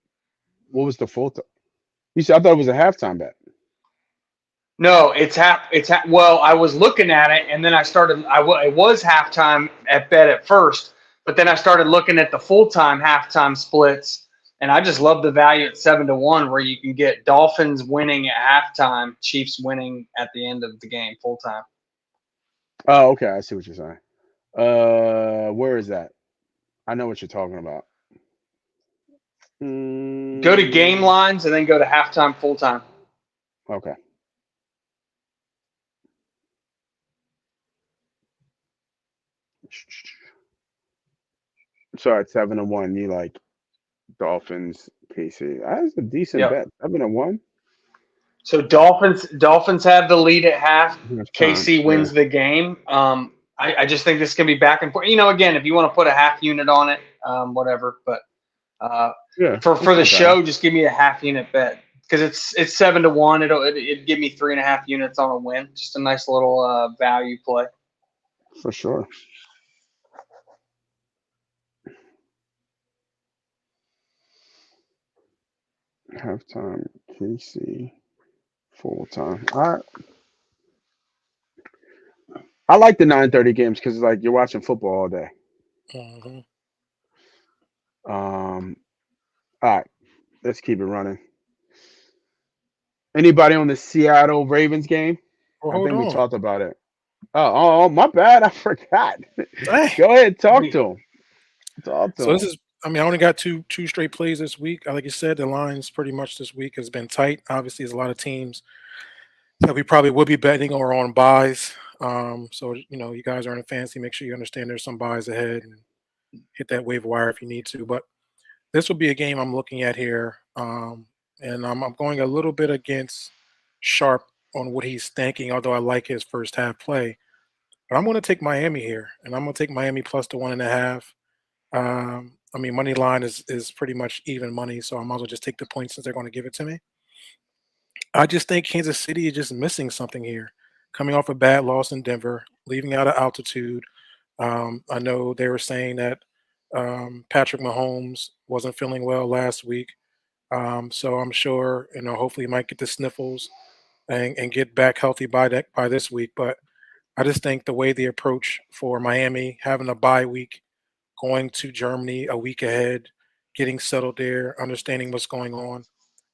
what was the full time? He said, I thought it was a halftime bet. No, it's half. Well, I was looking at it, and then I started. It was halftime at bet at first, but then I started looking at the full time halftime splits, and I just love the value at 7-1, where you can get Dolphins winning at halftime, Chiefs winning at the end of the game full time. Oh, okay. I see what you're saying. Where is that? I know what you're talking about. Go to game lines and then go to halftime full time. Okay. So at 7-1, you like Dolphins, KC. That's a decent Yep. bet. 7-1. So Dolphins have the lead at half. KC wins Yeah. the game. I just think this can be back and forth. Again, if you want to put a half unit on it, whatever. But Yeah. for the okay. show, just give me a half unit bet because it's 7-1. It'd give me 3.5 units on a win. Just a nice little value play. For sure. Halftime, KC, full time. All right. I like the 9:30 games because like you're watching football all day. Mhm. All right. Let's keep it running. Anybody on the Seattle Ravens game? Well, I hold think we on. talked about it. Oh, my bad. I forgot. Hey. Go ahead, talk to him. Talk to So this him. is, I mean, I only got two straight plays this week. Like you said, the lines pretty much this week has been tight. Obviously, there's a lot of teams that we probably would be betting or on buys. So you guys are in a fantasy. Make sure you understand there's some buys ahead and hit that waiver wire if you need to. But this will be a game I'm looking at here, and I'm going a little bit against Sharp on what he's thinking. Although I like his first half play, but I'm going to take Miami here, and I'm going to take Miami plus the 1.5. I mean, money line is pretty much even money, so I might as well just take the points since they're going to give it to me. I just think Kansas City is just missing something here, coming off a bad loss in Denver, leaving out of altitude. I know they were saying that Patrick Mahomes wasn't feeling well last week. So I'm sure, hopefully he might get the sniffles and get back healthy by this week. But I just think the way the approach for Miami, having a bye week, going to Germany a week ahead, getting settled there, understanding what's going on,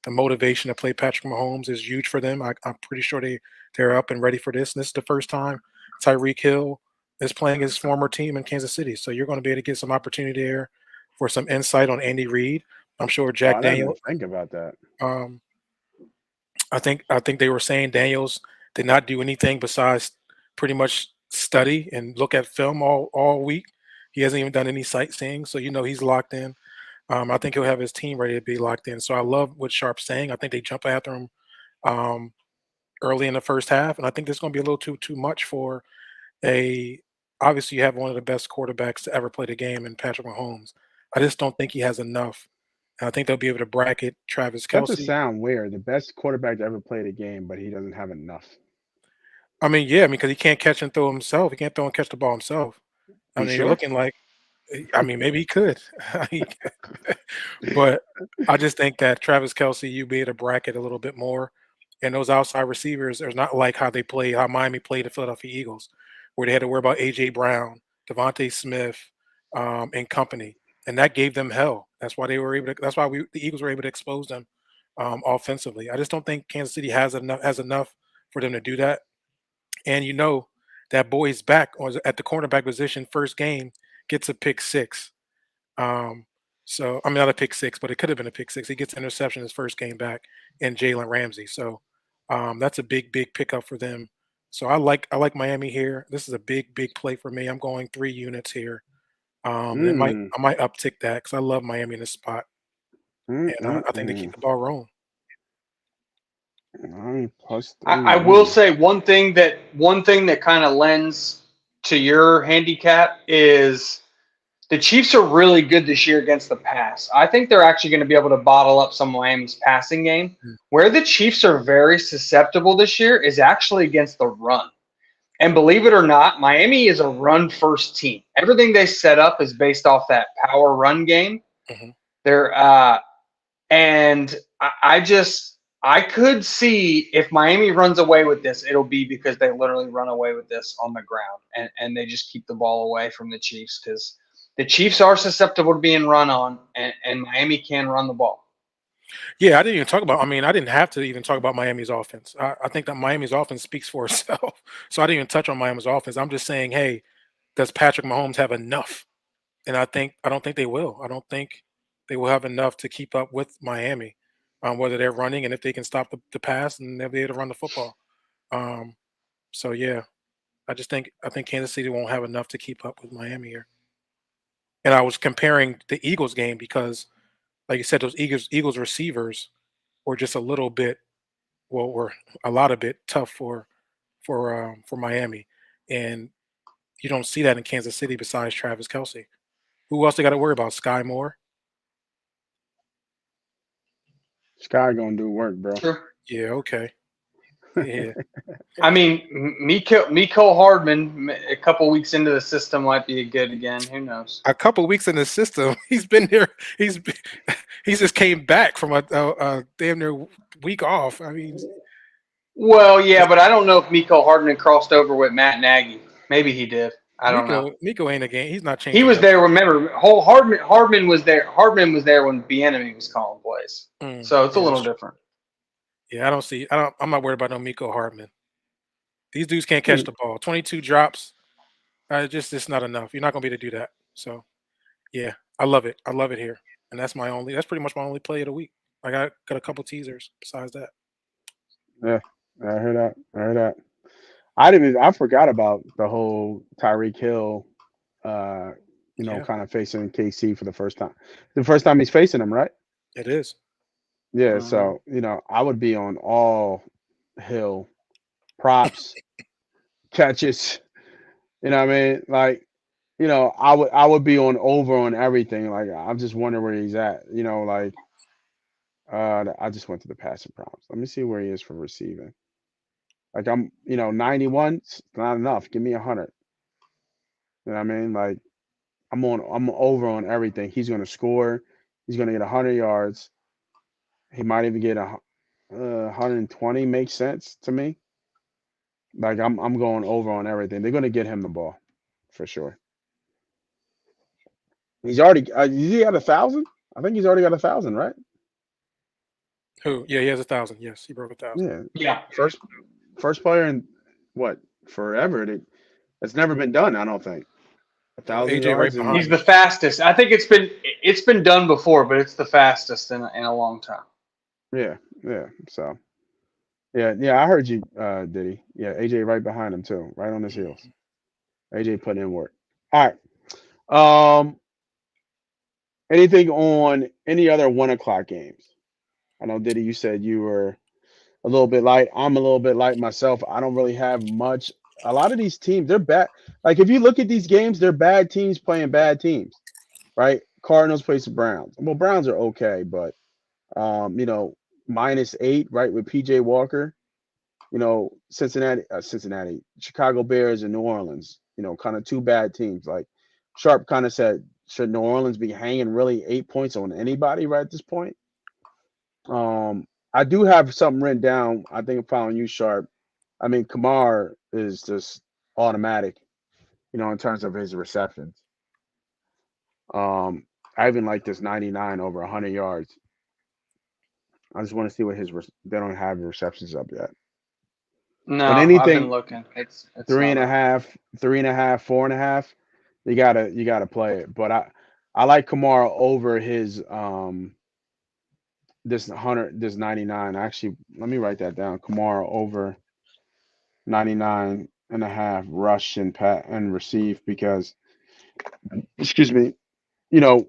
the motivation to play Patrick Mahomes is huge for them. I'm pretty sure they're up and ready for this. And this is the first time Tyreek Hill is playing his former team in Kansas City. So you're going to be able to get some opportunity there for some insight on Andy Reid. I'm sure Oh, Jack I didn't even Daniel. think about that. Um, I think they were saying Daniels did not do anything besides pretty much study and look at film all week. He hasn't even done any sightseeing, so he's locked in. I think he'll have his team ready to be locked in. So I love what Sharp's saying. I think they jump after him um, early in the first half, and I think this is going to be a little too much for a. Obviously, you have one of the best quarterbacks to ever play the game in Patrick Mahomes. I just don't think he has enough. And I think they'll be able to bracket Travis That just Kelsey. sound weird. The best quarterback to ever play the game, but he doesn't have enough. I mean, yeah, because he can't catch and throw himself. He can't throw and catch the ball himself. I You mean, you're sure? looking like, I mean, maybe he could, but I just think that Travis Kelsey, you be able to bracket a little bit more, and those outside receivers are not like how Miami played the Philadelphia Eagles, where they had to worry about AJ Brown, Devontae Smith, and company, and that gave them hell. That's why they were able to. That's why the Eagles were able to expose them offensively. I just don't think Kansas City has enough for them to do that. And that boy's back at the cornerback position. First game gets a pick six. Um, so I mean not a pick six, but it could have been a pick six. He gets interception his first game back in Jalen Ramsey. So that's a big pickup for them. So I like Miami here. This is a big play for me. I'm going 3 units here. And Mm, I might uptick that because I love Miami in this spot, and I think they keep mm. the ball rolling. Miami plus I three will units. say one thing that kind of lends to your handicap is the Chiefs are really good this year against the pass. I think they're actually going to be able to bottle up some Miami's passing game. Mm. Where the Chiefs are very susceptible this year is actually against the run. And believe it or not, Miami is a run first team. Everything they set up is based off that power run game. Mhm. They're and I could see if Miami runs away with this, it'll be because they literally run away with this on the ground and they just keep the ball away from the Chiefs because the Chiefs are susceptible to being run on and Miami can run the ball. Yeah, I didn't even talk about. I mean, I didn't have to even talk about Miami's offense. I think that Miami's offense speaks for itself. So I didn't even touch on Miami's offense. I'm just saying, hey, does Patrick Mahomes have enough? And I don't think they will. I don't think they will have enough to keep up with Miami, whether they're running and if they can stop the pass and they'll be able to run the football. Um, so yeah, I think Kansas City won't have enough to keep up with Miami here. And I was comparing the Eagles game because, like you said, those Eagles receivers were just a little bit, well, were a lot of bit tough for Miami, and you don't see that in Kansas City besides Travis Kelsey. Who else they got to worry about? Sky Moore. Sky gonna do work, bro. Sure. Yeah, okay. Yeah, I mean, Miko Hardman, a couple weeks into the system might be good again. Who knows? a couple weeks in the system, he's been there. He's been- he just came back from a damn near week off. I mean, Well, yeah, but I don't know if Miko Hardman crossed over with Matt Nagy. Maybe he did. I don't know. Miko ain't a game. He's not He changing was nothing. there. Remember, whole Hardman was there. Hardman was there when Bieniemy was calling plays. So it's a Yeah, little different. yeah. I'm not worried about no Miko Hartman. These dudes can't catch Hmm. the ball. 22 drops. It's not enough. You're not gonna be able to do that. So yeah, I love it. I love it here, and That's pretty much my only play of the week. I got a couple teasers besides that. Yeah, I heard that. I heard that. I forgot about the whole Tyreek Hill, uh, Yeah, kind of facing KC for the first time. The first time he's facing him, right? it is. Yeah. Mhm. So I would be on all Hill props, catches. You know what I mean? Like, I would be on over on everything. Like, I'm just wondering where he's at. Like, I just went to the passing prompts. Let me see where he is for receiving. Like, 91, it's not enough. Give me 100. You know what I mean? Like, I'm over on everything. He's gonna score. He's gonna get 100 yards. He might even get 120. Makes sense to me. Like I'm going over on everything. They're going to get him the ball for sure. He's already. He got 1,000. I think he's already got 1,000, right? Who? Yeah, he has 1,000. Yes, he broke 1,000. Yeah. Yeah. First player in what forever. It's never been done. I don't think 1,000 AJ right yards and He's behind the him. fastest. I think it's been done before, but it's the fastest in a long time. yeah. So yeah. I heard you, Diddy. Yeah, AJ right behind him too, right on his heels. AJ putting in work. All right. Anything on any other 1 o'clock games? I know Diddy. You said you were a little bit light. I'm a little bit light myself. I don't really have much. A lot of these teams, they're bad. Like if you look at these games, they're bad teams playing bad teams, right? Cardinals plays the Browns. Well, Browns are okay, but -8, right, with PJ Walker. Cincinnati, Chicago Bears, and New Orleans. Kind of two bad teams. Like Sharp kind of said, should New Orleans be hanging really 8 points on anybody right at this point? I do have something written down. I think I'm following you, Sharp. I mean, Kamar is just automatic, in terms of his receptions. I even like this 99 over 100 yards. I just want to see what they don't have the receptions up yet. No, But I've been anything looking. It's three and not a up. half, 3.5, 4.5, you gotta play it. But I like Kamara over his this 99. Actually, let me write that down. Kamara over 99.5 rush and pat and receive because excuse me,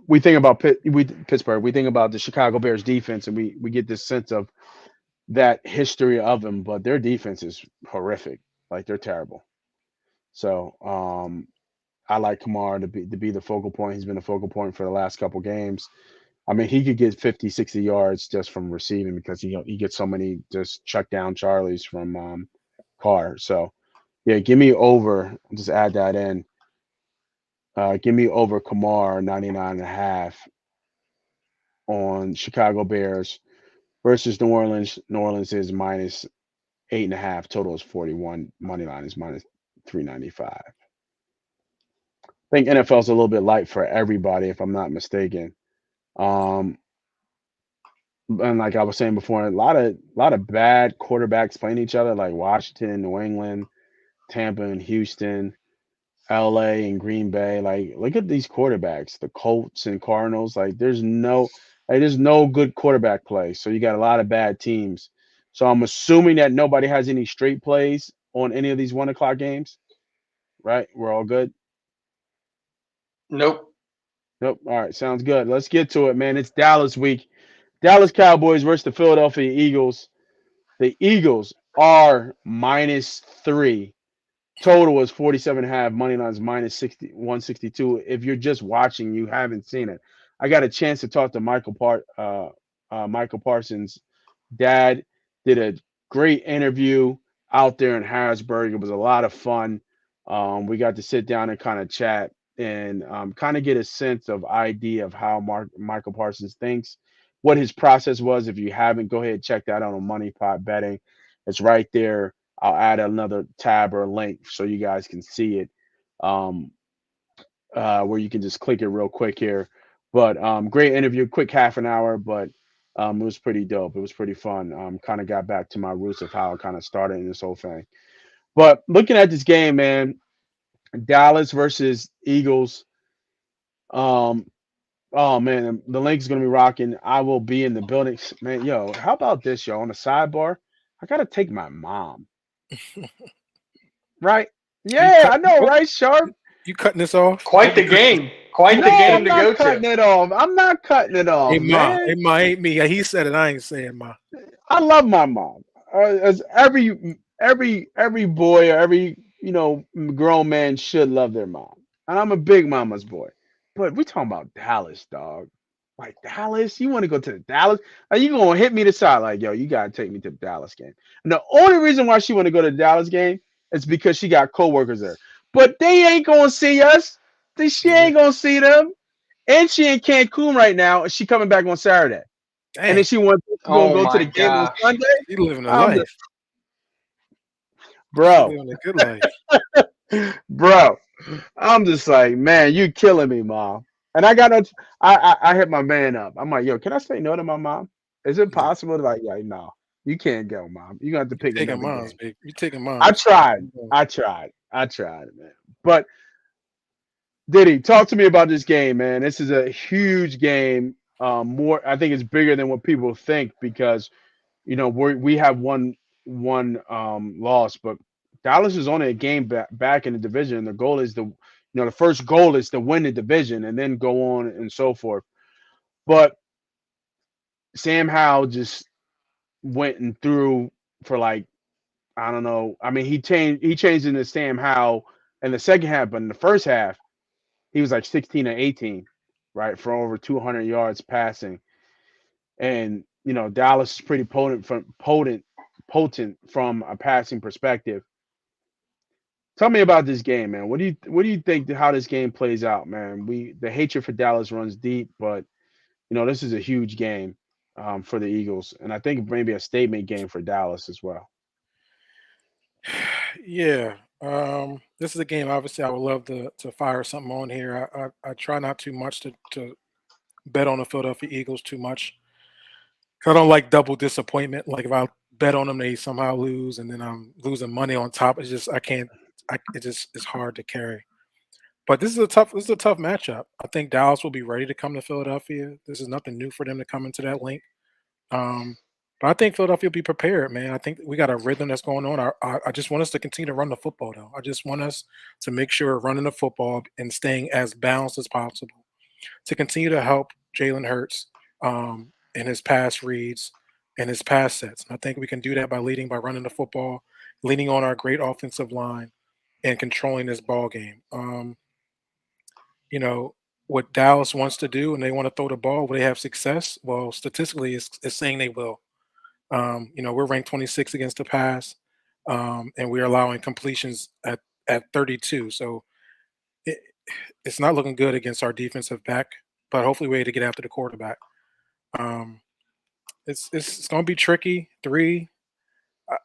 we think about Pittsburgh, we think about the Chicago Bears defense, and we get this sense of that history of them, but their defense is horrific. Like they're terrible. So I like Kamara to be the focal point. He's been a focal point for the last couple games. I mean, he could get 50, 60 yards just from receiving because he gets so many just chuck down Charlies from Carr. So yeah, give me over. Just add that in. Give me over Kamar 99.5 on Chicago Bears versus New Orleans. New Orleans is -8.5. Total is 41. Money line is -395. I think NFL's a little bit light for everybody, if I'm not mistaken. Um, and like I was saying before, a lot of bad quarterbacks playing each other, like Washington, New England, Tampa, and Houston. LA and Green Bay. Like, look at these quarterbacks, the Colts and Cardinals. There's no good quarterback play. So you got a lot of bad teams. So I'm assuming that nobody has any straight plays on any of these 1 o'clock games, right? We're all good. Nope. Nope. All right, sounds good. Let's get to it, man. It's Dallas week. Dallas Cowboys versus the Philadelphia Eagles. The Eagles are -3. Total is 47.5. Money line is -60, 162. If you're just watching, you haven't seen it. I got a chance to talk to Michael Parsons' dad. Did a great interview out there in Harrisburg. It was a lot of fun. We got to sit down and kind of chat and kind of get a sense of idea of how Michael Parsons thinks, what his process was. If you haven't, go ahead and check that out on MoneyPot Betting. It's right there. I'll add another tab or link so you guys can see it, where you can just click it real quick here. But great interview, quick half an hour, but it was pretty dope. It was pretty fun. Kind of got back to my roots of how I kind of started in this whole thing. But looking at this game, man, Dallas versus Eagles. Um, oh man, the link's gonna be rocking. I will be in the building, man. Yo, how about this, yo? On the sidebar, I gotta take my mom. Right? You Yeah, cut. I know, Oh, right, Sharp? you cutting this off? Quite Don't be the cutting this. game. Quite No, the game I'm to not go cutting to. it off. I'm not cutting it Hey off, ma, man. hey ma, ain't me. He said it. I ain't saying ma. I love my mom. As every boy or every grown man should love their mom, and I'm a big mama's boy. But we talking about Dallas, dog. Like Dallas, you want to go to the Dallas? Are you gonna hit me the side like, yo? You gotta take me to the Dallas game. And the only reason why she want to go to the Dallas game is because she got coworkers there. But they ain't gonna see us. She Yeah. ain't gonna see them. And she in Cancun right now, and she coming back on Saturday. And then Dang. she wants You gonna Oh go to my the game on gosh. Sunday? He living a I'm life. just, He bro, living a good life. bro. I'm just like, man, you killing me, mom. And I got no. I hit my man up. I'm like, yo, can I say no to my mom? Is it No, possible? Like, no, you can't go, mom. You gonna have to you pick taking another moms, game. baby. You taking I moms. tried. I tried, man. But Diddy, talk to me about this game, man. This is a huge game. I think it's bigger than what people think because we have one loss, but Dallas is only a game back in the division. The goal is the first goal is to win the division and then go on and so forth. But Sam Howell just went and threw for like I don't know. I mean, he changed into Sam Howell in the second half, but in the first half he was like 16 and 18, right, for over 200 yards passing. And Dallas is pretty potent from a passing perspective. Tell me about this game, man. What do you think how this game plays out, man? The hatred for Dallas runs deep, but this is a huge game for the Eagles, and I think maybe a statement game for Dallas as well. Yeah. This is a game. Obviously, I would love to fire something on here. I try not too much to bet on the Philadelphia Eagles too much. I don't like double disappointment. Like if I bet on them, they somehow lose, and then I'm losing money on top. It's just I can't. It's hard to carry. But this is a tough matchup. I think Dallas will be ready to come to Philadelphia. This is nothing new for them to come into that link. Um, but I think Philadelphia will be prepared, man. I think we got a rhythm that's going on. I just want us to continue to run the football, though. I just want us to make sure we're running the football and staying as balanced as possible to continue to help Jalen Hurts in his pass reads and his pass sets. And I think we can do that by leading by running the football, leaning on our great offensive line, and controlling this ball game. You know, what Dallas wants to do and they want to throw the ball, will they have success? Well, statistically, it's saying they will. We're ranked 26 against the pass, and we're allowing completions at 32. So it, it's not looking good against our defensive back, but hopefully we're able to get after the quarterback. Um, it's going to be tricky. I,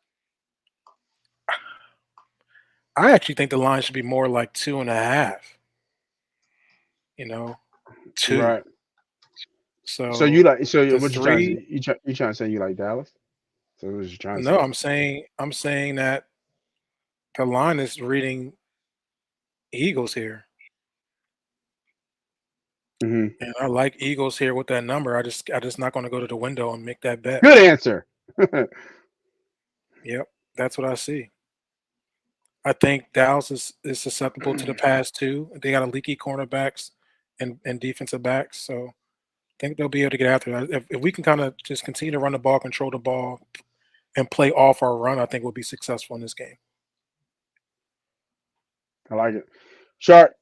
I actually think the line should be more like 2.5. You know, two. Right. So So you like so the what you trying to three. say? You trying to say you like Dallas? So what you trying to No, say? I'm saying that the line is reading Eagles here. Hmm. And I like Eagles here with that number. I just not going to go to the window and make that bet. Good answer. Yep, that's what I see. I think Dallas is susceptible to the pass too. They got a leaky cornerbacks and defensive backs, so I think they'll be able to get after that. If we can kind of just continue to run the ball, control the ball, and play off our run, I think we'll be successful in this game. I like it. Sharp,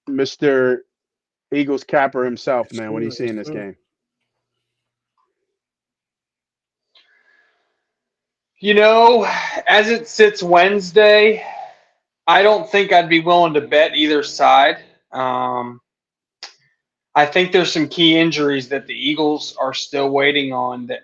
Mr. Eagles capper himself, Yes, man. What do you sir. see Yes, in this sir. game? As it sits Wednesday, I don't think I'd be willing to bet either side. I think there's some key injuries that the Eagles are still waiting on that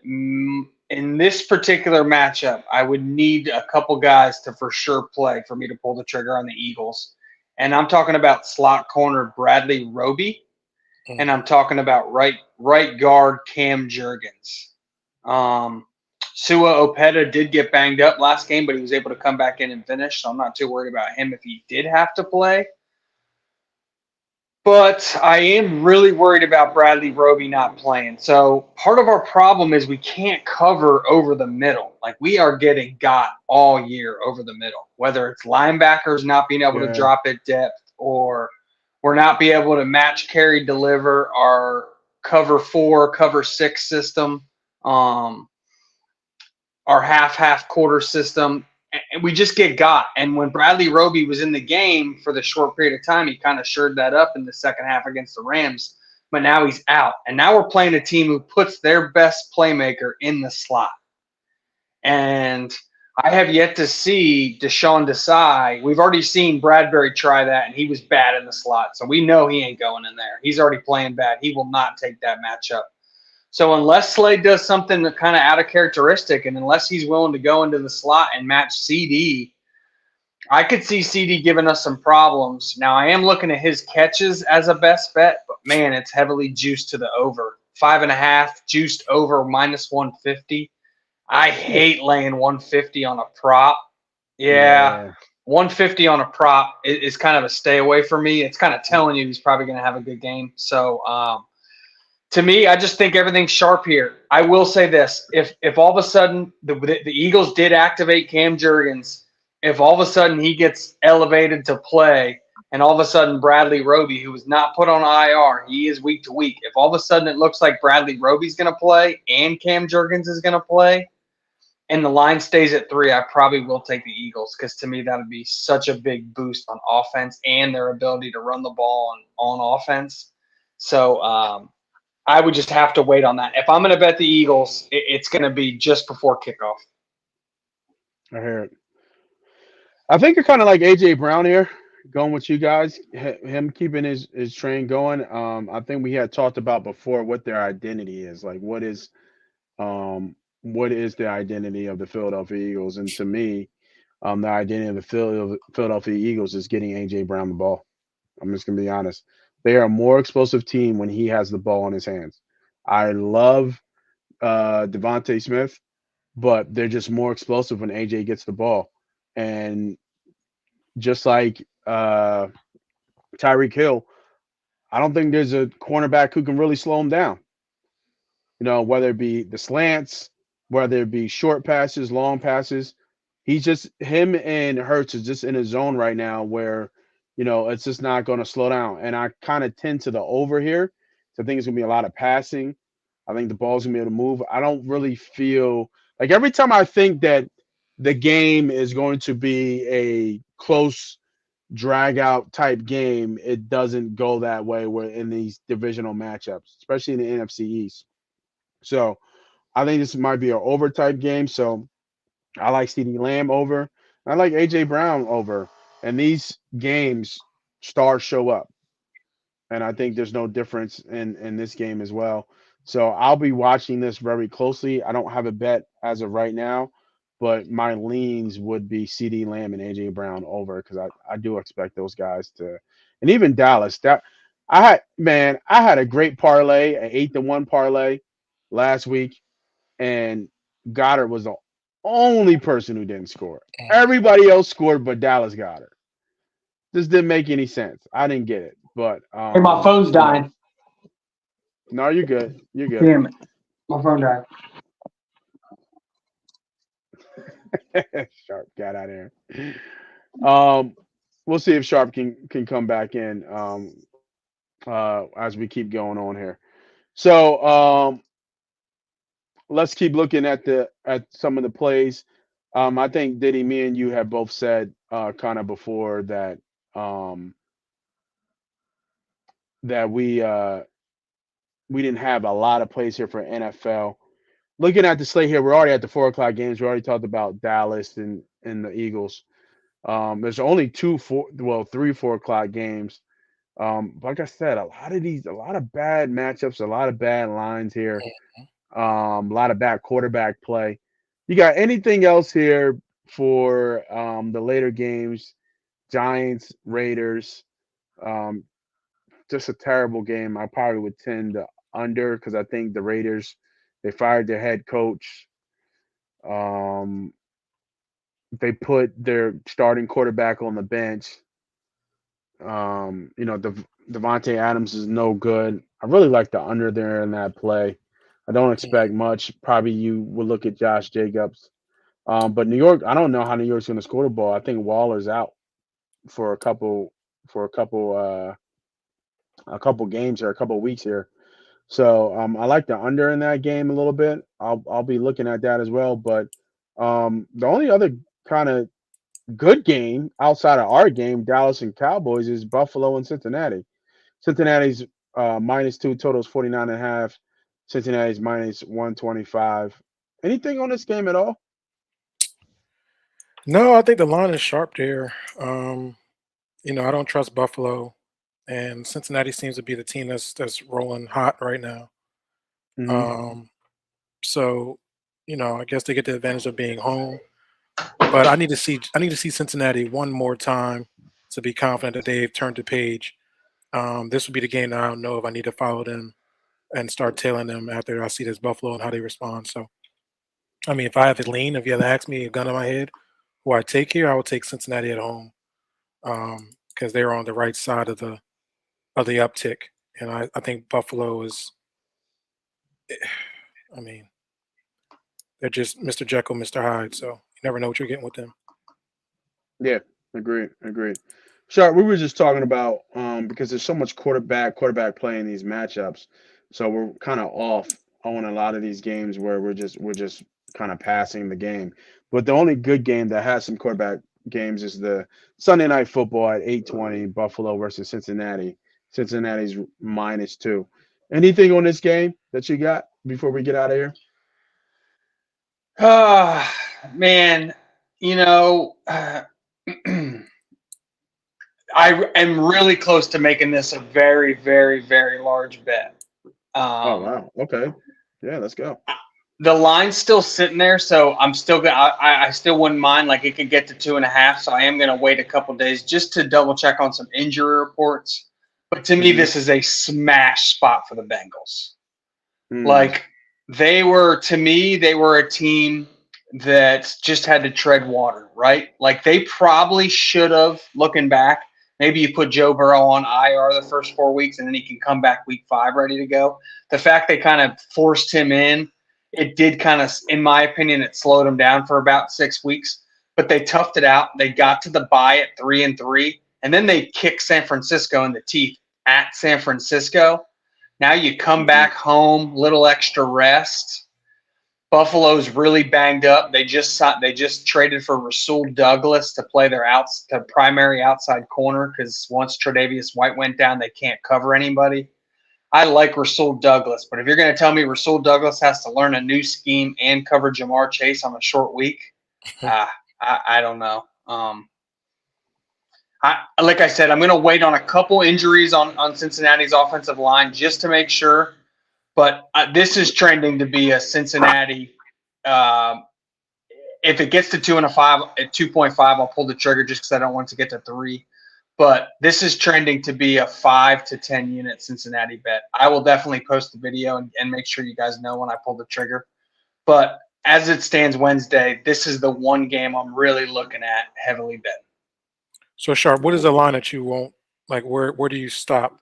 in this particular matchup, I would need a couple guys to for sure play for me to pull the trigger on the Eagles. And I'm talking about slot corner Bradley Roby, and I'm Mhm. talking about right guard Cam Jurgens. Sua Opeta did get banged up last game, but he was able to come back in and finish, so I'm not too worried about him if he did have to play. But I am really worried about Bradley Roby not playing. So part of our problem is we can't cover over the middle. Like we are getting got all year over the middle, whether it's linebackers not being able to Yeah. drop at depth or we're not being able to match, carry, deliver our cover 4, cover 6 system, our half quarter system. And we just get got. And when Bradley Roby was in the game for the short period of time, he kind of shored that up in the second half against the Rams. But now he's out. And now we're playing a team who puts their best playmaker in the slot. And I have yet to see Deshaun Desai. We've already seen Bradbury try that, and he was bad in the slot. So we know he ain't going in there. He's already playing bad. He will not take that matchup. So unless Slade does something kind of out of characteristic, and unless he's willing to go into the slot and match CD, I could see CD giving us some problems. Now, I am looking at his catches as a best bet, but man, it's heavily juiced to the over. 5.5 juiced over -150. I hate laying 150 on a prop. Yeah. 150 on a prop is kind of a stay away for me. It's kind of telling you he's probably going to have a good game. So, to me, I just think everything's sharp here. I will say this: if all of a sudden the Eagles did activate Cam Jurgens, if all of a sudden he gets elevated to play, and all of a sudden Bradley Roby, who was not put on IR, he is week to week. If all of a sudden it looks like Bradley Roby's going to play and Cam Jurgens is going to play, and the line stays at 3, I probably will take the Eagles, because to me that would be such a big boost on offense and their ability to run the ball on offense. So I would just have to wait on that. If I'm going to bet the Eagles, it's going to be just before kickoff. I hear it. I think you're kind of like AJ Brown here, going with you guys. Him keeping his train going. I think we had talked about before what their identity is. Like, what is the identity of the Philadelphia Eagles? And to me, the identity of the Philadelphia Eagles is getting AJ Brown the ball. I'm just gonna be honest. They are a more explosive team when he has the ball in his hands. I love Devontae Smith, but they're just more explosive when AJ gets the ball. And just like Tyreek Hill, I don't think there's a cornerback who can really slow him down. You know, whether it be the slants, whether it be short passes, long passes. He's just him and Hurts is just in a zone right now where, you know, it's just not going to slow down. And I kind of tend to the over here. So I think it's going to be a lot of passing. I think the ball's going to be able to move. I don't really feel like every time I think that the game is going to be a close drag out type game, it doesn't go that way where in these divisional matchups, especially in the NFC East. So I think this might be an over type game. So I like CeeDee Lamb over. I like AJ Brown over. And these games, stars show up. And I think there's no difference in this game as well. So I'll be watching this very closely. I don't have a bet as of right now, but my leans would be CeeDee Lamb and AJ Brown over, because I do expect those guys to, and even Dallas. I had a great parlay, an 8-1 parlay last week, and Goddard was the only person who didn't score. Everybody else scored, but Dallas Goddard. This didn't make any sense. I didn't get it, but Hey, my phone's dying. No, you're good. You're good. Damn it, my phone died. Sharp got out of here. We'll see if Sharp can come back in as we keep going on here. So let's keep looking at some of the plays. I think Diddy, me and you have both said kind of before that that we didn't have a lot of plays here for NFL. Looking at the slate here, we're already at the 4 o'clock games. We already talked about Dallas and the Eagles. There's only 3 4 o'clock games. Like I said, a lot of bad matchups, a lot of bad lines here. A lot of bad quarterback play. You got anything else here for the later games? Giants, Raiders. Just a terrible game. I probably would tend to under, because I think the Raiders, they fired their head coach. They put their starting quarterback on the bench. Devontae Adams is no good. I really like the under there in that play. I don't expect much. Probably you would look at Josh Jacobs. But New York, I don't know how New York's going to score the ball. I think Waller's out for a couple games or a couple weeks here. So I like the under in that game a little bit. I'll be looking at that as well. But the only other kind of good game outside of our game, Dallas and Cowboys, is Buffalo and Cincinnati. Cincinnati's -2, totals 49.5. Cincinnati's -125. Anything on this game at all? No, I think the line is sharp there. I don't trust Buffalo, and Cincinnati seems to be the team that's rolling hot right now. Um, so, I guess they get the advantage of being home. But I need to see Cincinnati one more time to be confident that they've turned the page. This would be the game that I don't know if I need to follow them and start tailing them after I see this Buffalo and how they respond. So, I mean, if I have to lean, if you had to ask me a gun in my head, who I take here, I would take Cincinnati at home because they're on the right side of the uptick, and I think Buffalo is. I mean, they're just Mr. Jekyll, Mr. Hyde. So you never know what you're getting with them. Yeah, agreed, agreed. Sure, we were just talking about because there's so much quarterback play in these matchups, so we're kind of off on a lot of these games where we're just kind of passing the game. But the only good game that has some quarterback games is the Sunday night football at 8:20, Buffalo versus Cincinnati. Cincinnati's -2. Anything on this game that you got before we get out of here? Ah, man, you know, I am really close to making this a very, very, very large bet. Oh Um, wow, okay, yeah, let's go. the line's still sitting there, so I'm still gonna. I still wouldn't mind. Like it could get to 2.5, so I am gonna wait a couple days just to double check on some injury reports. But to me, Hmm. this is a smash spot for the Bengals. Hmm. Like to me, they were a team that just had to tread water, right? Like they probably should have, looking back, maybe you put Joe Burrow on IR the first 4 weeks and then he can come back week 5 ready to go. The fact they kind of forced him in, it did kind of, in my opinion, it slowed him down for about 6 weeks, but they toughed it out. They got to the bye at 3-3, and then they kicked San Francisco in the teeth at San Francisco. Now you come Hmm. back home, little extra rest. Buffalo's really banged up. They just traded for Rasul Douglas to play the primary outside corner because once Tre'Davious White went down, they can't cover anybody. I like Rasul Douglas, but if you're going to tell me Rasul Douglas has to learn a new scheme and cover Jamar Chase on a short week, I don't know. Like I said, I'm going to wait on a couple injuries on Cincinnati's offensive line just to make sure. But this is trending to be a Cincinnati. Um, if it gets to 2.5 at 2.5, I'll pull the trigger just because I don't want it to get to 3. But this is trending to be a 5 to 10 unit Cincinnati bet. I will definitely post the video and make sure you guys know when I pull the trigger. But as it stands Wednesday, this is the one game I'm really looking at heavily betting. So Sharp, what is the line that you won't like? Where do you stop?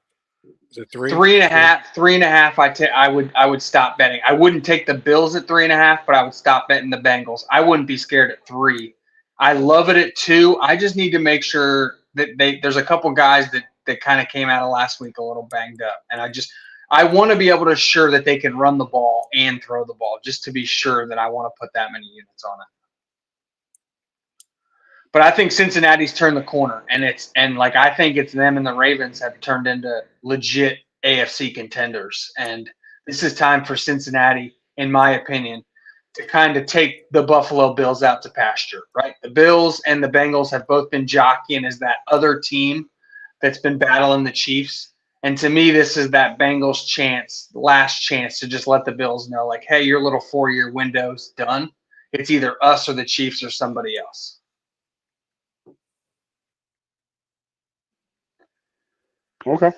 Is it three? Three and a Three? half, 3.5. I would stop betting. I wouldn't take the Bills at 3.5, but I would stop betting the Bengals. I wouldn't be scared at 3. I love it at 2. I just need to make sure that there's a couple guys that kind of came out of last week a little banged up, and I want to be able to assure that they can run the ball and throw the ball, just to be sure that I want to put that many units on it. But I think Cincinnati's turned the corner, and like I think it's them and the Ravens have turned into legit AFC contenders. And this is time for Cincinnati, in my opinion, to kind of take the Buffalo Bills out to pasture, right? The Bills and the Bengals have both been jockeying as that other team that's been battling the Chiefs. And to me, this is that Bengals last chance to just let the Bills know, like, hey, your little 4-year window's done. It's either us or the Chiefs or somebody else. Okay.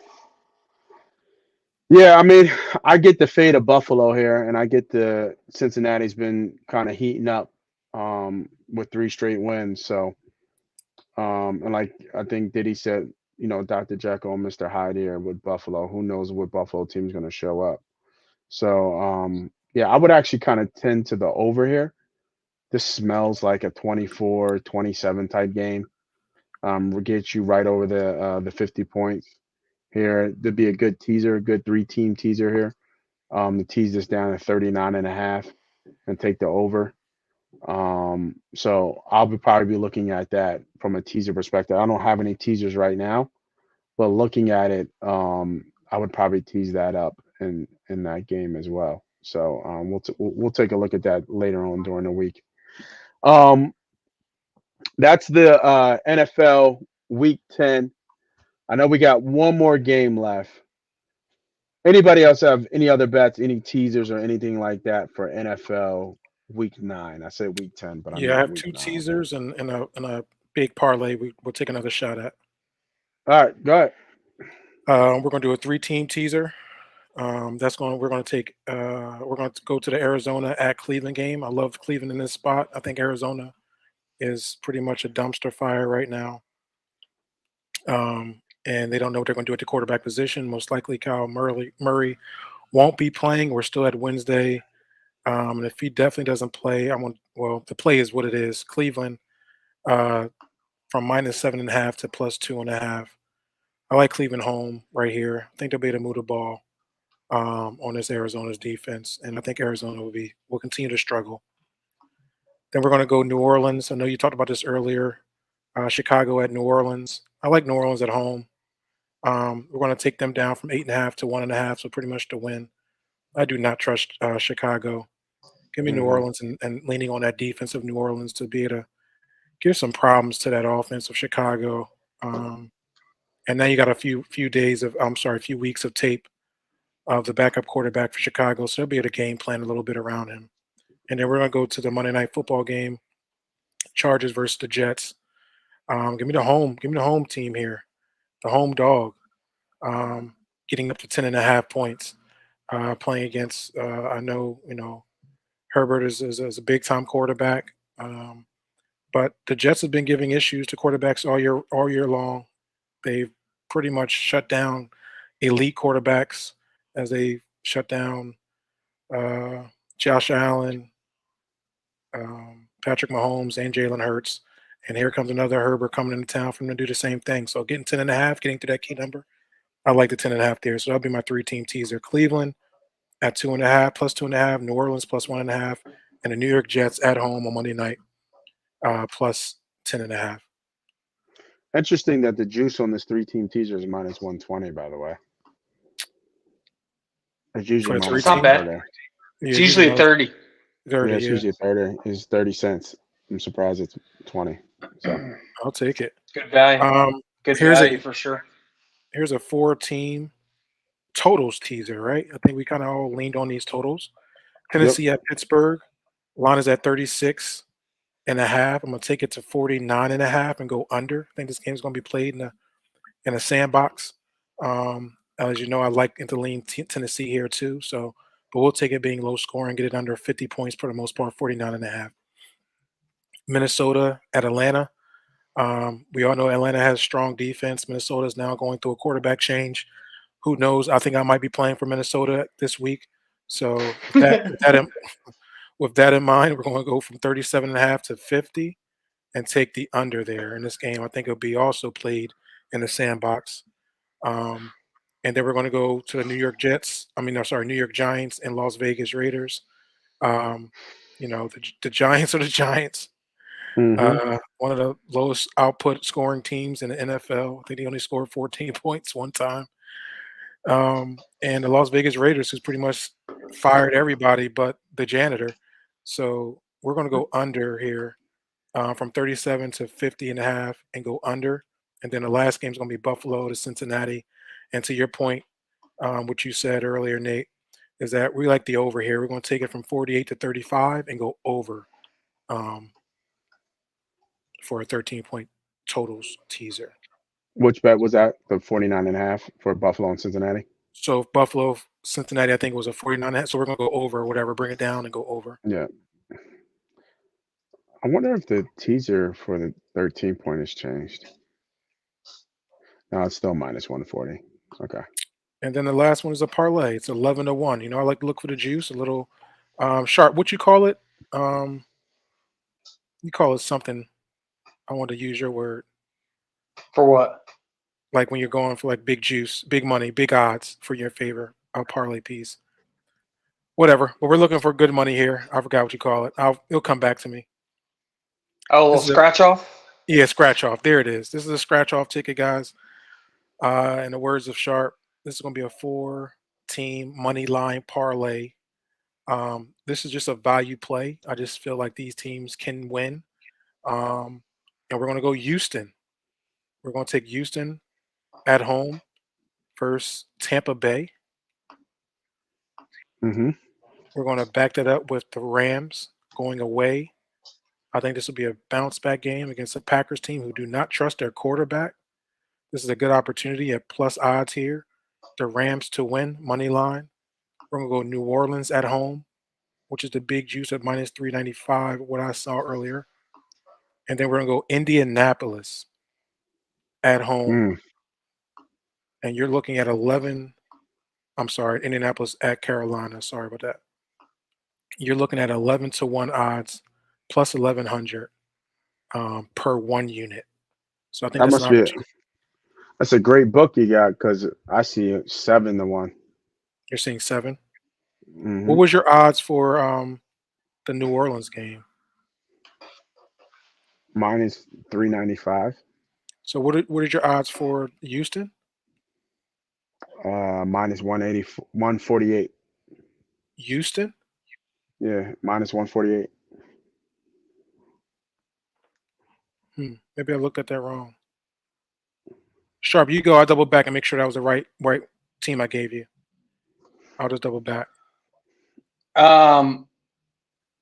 Yeah, I mean, I get the fate of Buffalo here, and I get the Cincinnati's been kind of heating up with 3 straight wins. So, and like I think Diddy said, Dr. Jekyll and Mr. Hyde here with Buffalo. Who knows what Buffalo team's going to show up? So, yeah, I would actually kind of tend to the over here. This smells like a 24-27 type game. Will get you right over the 50 points here. There'd be a good teaser, a good 3-team teaser here. To tease this down at 39.5 and take the over. So I'll probably be looking at that from a teaser perspective. I don't have any teasers right now, but looking at it, I would probably tease that up in that game as well. So we'll take a look at that later on during the week. Um, that's the NFL Week 10. I know we got one more game left. Anybody else have any other bets, any teasers or anything like that for NFL Week 9? I said Week 10, but I Yeah, I meant have Week 2 9. teasers and a big parlay we'll take another shot at. All right, go ahead. We're gonna do a 3-team teaser. We're gonna take we're gonna go to the Arizona at Cleveland game. I love Cleveland in this spot. I think Arizona is pretty much a dumpster fire right now. And they don't know what they're going to do at the quarterback position. Most likely, Kyle Murray won't be playing. We're still at Wednesday, and if he definitely doesn't play, well, the play is what it is. Cleveland uh, from -7.5 to +2.5. I like Cleveland home right here. I think they'll be able to move the ball on this Arizona's defense, and I think Arizona will continue to struggle. Then we're going to go New Orleans. I know you talked about this earlier. Chicago at New Orleans. I like New Orleans at home. We're going to take them down from 8.5 to 1.5, so pretty much to win. I do not trust Chicago. Give me New Mhm. Orleans and leaning on that defense of New Orleans to be able to give some problems to that offense of Chicago. And now you got a few weeks of tape of the backup quarterback for Chicago, so they'll be able to game plan a little bit around him. And then we're going to go to the Monday Night Football game, Chargers versus the Jets. Give me the home team here, the home dog, getting up to 10.5 points. Playing against, I know, Herbert is a big time quarterback, but the Jets have been giving issues to quarterbacks all year long. They've pretty much shut down elite quarterbacks as they shut down uh, Josh Allen, Patrick Mahomes, and Jalen Hurts. And here comes another Herbert coming into town for them to do the same thing. So getting 10.5, getting to that key number, I like the 10.5 there. So that'll be my 3-team teaser. Cleveland at 2.5, +2.5, New Orleans +1.5, and the New York Jets at home on Monday night plus 10.5 Interesting that the juice on this 3-team teaser is -120, by the way. It's usually for the That's three not team. bad. 30. Yeah, It's it's usually usually minus 30. 30. Yeah, it's Yeah, usually 30. It's 30 cents. I'm surprised it's 20. So, I'll take it. Good value. Um, Good here's value a for sure. 4-team totals teaser. Right, I think we kind of all leaned on these totals. yep. Tennessee at Pittsburgh. Line is at 36.5. I'm gonna take it to 49.5 and go under. I think this game's gonna be played in a sandbox. As you know, I like to lean Tennessee here too. So, but we'll take it being low scoring, get it under 50 points for the most part, 49.5. Minnesota at Atlanta. We all know Atlanta has strong defense. Minnesota is now going through a quarterback change. Who knows? I think I might be playing for Minnesota this week. So with that in mind, we're going to go from 37.5 to 50 and take the under there in this game. I think it'll be also played in the sandbox. Um, and then we're going to go to the New York Jets. I mean, I'm sorry, New York Giants and Las Vegas Raiders. Um, the Giants are the Giants. Hmm. One of the lowest output scoring teams in the NFL. I think they only scored 14 points one time. And the Las Vegas Raiders, who's pretty much fired everybody but the janitor. So we're going to go under here from 37 to 50.5 and go under. And then the last game is going to be Buffalo to Cincinnati. And to your point, what you said earlier, Nate, is that we like the over here. We're going to take it from 48 to 35 and go over um, for a 13-point totals teaser. Which bet was that? The 49.5 for Buffalo and Cincinnati? So if Buffalo, Cincinnati, I think it was a 49. So we're going to go over, whatever, bring it down and go over. Yeah. I wonder if the teaser for the 13 point has changed. No, it's still -140. Okay. And then the last one is a parlay. It's 11-1. I like to look for the juice, a little sharp. What you call it? You call it something. I want to use your word. For what? Like when you're going for like big juice, big money, big odds for your favor, a parlay piece. Whatever. But we're looking for good money here. I forgot what you call it. It'll come back to me. Oh, a little This is scratch off? scratch off. There it is. This is a scratch off ticket, guys. In the words of Sharp, this is going to be a 4-team money line parlay. This is just a value play. I just feel like these teams can win. And we're going to go Houston. We're going to take Houston at home versus Tampa Bay. Mm-hmm. We're going to back that up with the Rams going away. I think this will be a bounce back game against a Packers team who do not trust their quarterback. This is a good opportunity at plus odds here. The Rams to win, money line. We're going to go New Orleans at home, which is the big juice at minus 395, what I saw earlier. And then we're going to go Indianapolis at home. Mm. And you're looking at 11. I'm sorry, Indianapolis at Carolina. Sorry about that. You're looking at 11 to 1 odds plus 1100 per 1 unit. So I think That that's an must be opportunity. that's a great book you got because I see it 7-1. You're seeing 7. Mm-hmm. What was your odds for the New Orleans game? Minus 395. So what are your odds for Houston? Minus 180, 148. Houston? Yeah, minus 148. Maybe I looked at that wrong. Sharp, you go. I'll double back and make sure that was the right team I gave you. I'll just double back.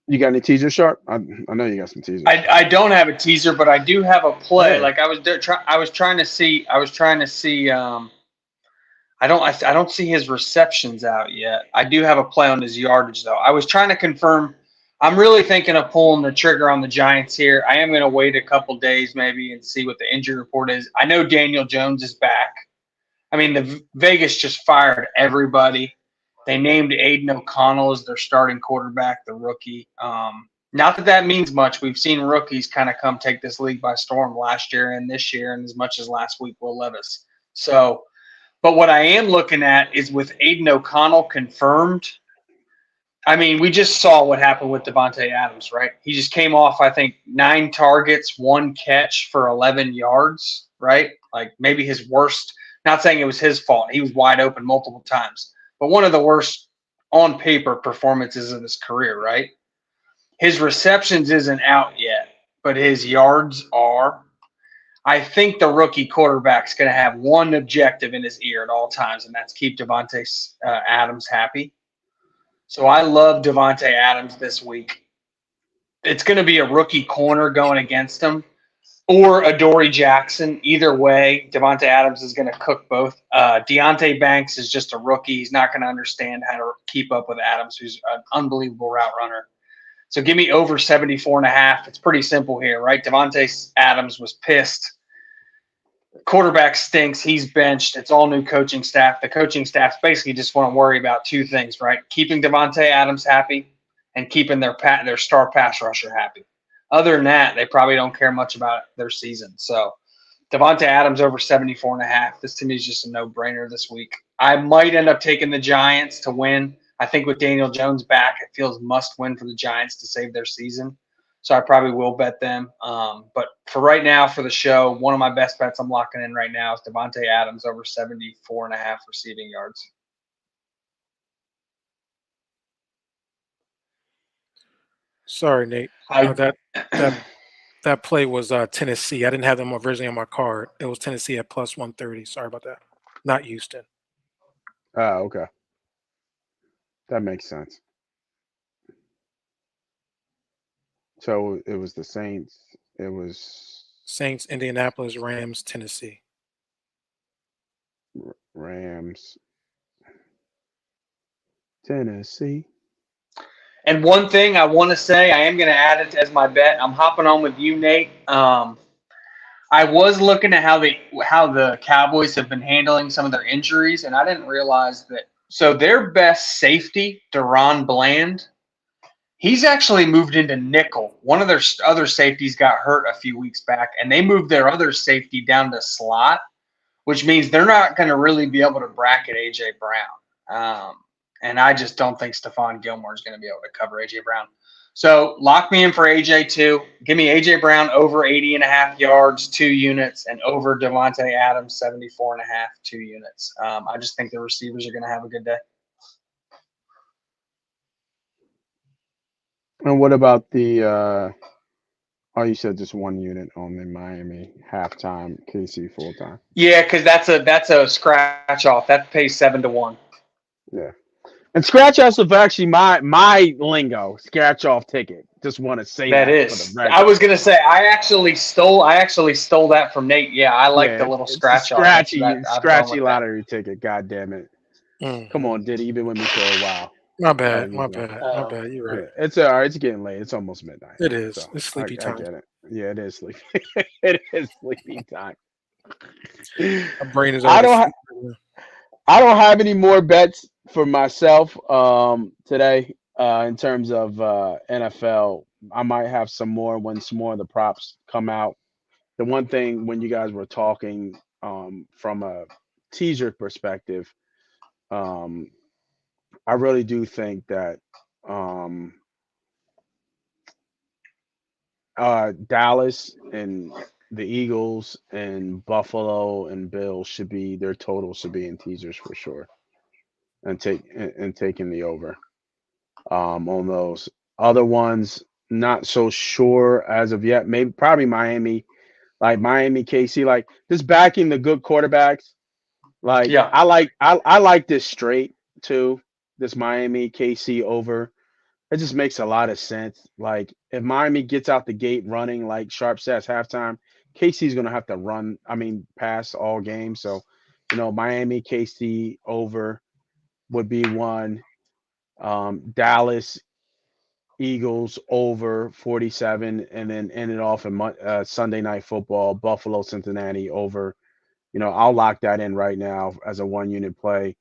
You got any teaser, Sharp? I know you got some teasers. I don't have a teaser, but I do have a play. Yeah. Like I was trying to see. I don't see his receptions out yet. I do have a play on his yardage though. I was trying to confirm. I'm really thinking of pulling the trigger on the Giants here. I am going to wait a couple days maybe and see what the injury report is. I know Daniel Jones is back. I mean, the Vegas just fired everybody. They named Aiden O'Connell as their starting quarterback, the rookie. Not that means much. We've seen rookies kind of come take this league by storm last year and this year, and as much as last week, Will Levis. So, but what I am looking at is with Aiden O'Connell confirmed. I mean, we just saw what happened with Devontae Adams, right? He just came off, I think, 9 targets, 1 catch for 11 yards, right? Like maybe his worst. Not saying it was his fault. He was wide open multiple times. But one of the worst on paper performances of his career, right? His receptions isn't out yet, but his yards are. I think the rookie quarterback's going to have one objective in his ear at all times, and that's keep Devontae Adams happy. So I love Devontae Adams this week. It's going to be a rookie corner going against him or a Dory Jackson. Either way, Devontae Adams is going to cook both. Deonte Banks is just a rookie. He's not going to understand how to keep up with Adams, who's an unbelievable route runner. So give me over 74.5. It's pretty simple here, right? Devontae Adams was pissed. Quarterback stinks. He's benched. It's all new coaching staff. The coaching staff basically just want to worry about 2 things, right? Keeping Devontae Adams happy and keeping their star pass rusher happy. Other than that, they probably don't care much about their season. So Devontae Adams over 74.5. This to me is just a no-brainer this week. I might end up taking the Giants to win. I think with Daniel Jones back, it feels must-win for the Giants to save their season. So I probably will bet them. But for right now, for the show, one of my best bets I'm locking in right now is Devontae Adams over 74.5 receiving yards. Sorry, Nate. That play was Tennessee. I didn't have them originally on my card. It was Tennessee at plus 130. Sorry about that. Not Houston. Oh, okay. That makes sense. So it was the Saints. It was Saints, Indianapolis, Rams, Tennessee. Rams, Tennessee. And one thing I want to say, I am going to add it as my bet. I'm hopping on with you, Nate. I was looking at how the Cowboys have been handling some of their injuries, and I didn't realize that. So their best safety, Deron Bland, he's actually moved into nickel. One of their other safeties got hurt a few weeks back, and they moved their other safety down to slot, which means they're not going to really be able to bracket A.J. Brown. And I just don't think Stephon Gilmore is going to be able to cover A.J. Brown. So lock me in for A.J. too. Give me A.J. Brown over 80.5 yards, 2 units, and over Devontae Adams, 74.5, 2 units. I just think the receivers are going to have a good day. And what about the you said just 1 unit on the Miami halftime, KC full time. Yeah, because that's a scratch off. That pays 7-1. Yeah. And scratch offs are actually my lingo. Scratch off ticket. Just want to say That that for the is. I record. was gonna say I actually stole that from Nate. Yeah, I like the Yeah, little it's a scratch off. I've run scratchy with that. lottery ticket. God damn it! Come Mhm. on, Diddy. You've been with me for a while. My I'll bad. use My one. bad. My bad. You're right. Yeah, it's all right. It's getting late. It's almost midnight. It is. So It's sleepy I time. get it. Yeah, it is sleepy. It is sleepy time. My brain is I already don't. sleepy. I don't have any more bets for myself today in terms of NFL. I might have some more when some more of the props come out. The one thing when you guys were talking from a teaser perspective, um, I really do think that um, Dallas and the Eagles and Buffalo and Bills should be their totals should be in teasers for sure, and taking the over. On those other ones, not so sure as of yet. Maybe probably Miami, like Miami, KC, like just backing the good quarterbacks. Like Yeah. I like this straight too. This Miami KC over. It just makes a lot of sense. Like if Miami gets out the gate running like Sharp says halftime, KC's gonna have to run. I mean, pass all game. So, Miami KC over would be one. Dallas Eagles over 47, and then end it off in Sunday Night Football, Buffalo Cincinnati over. I'll lock that in right now as a 1 unit play.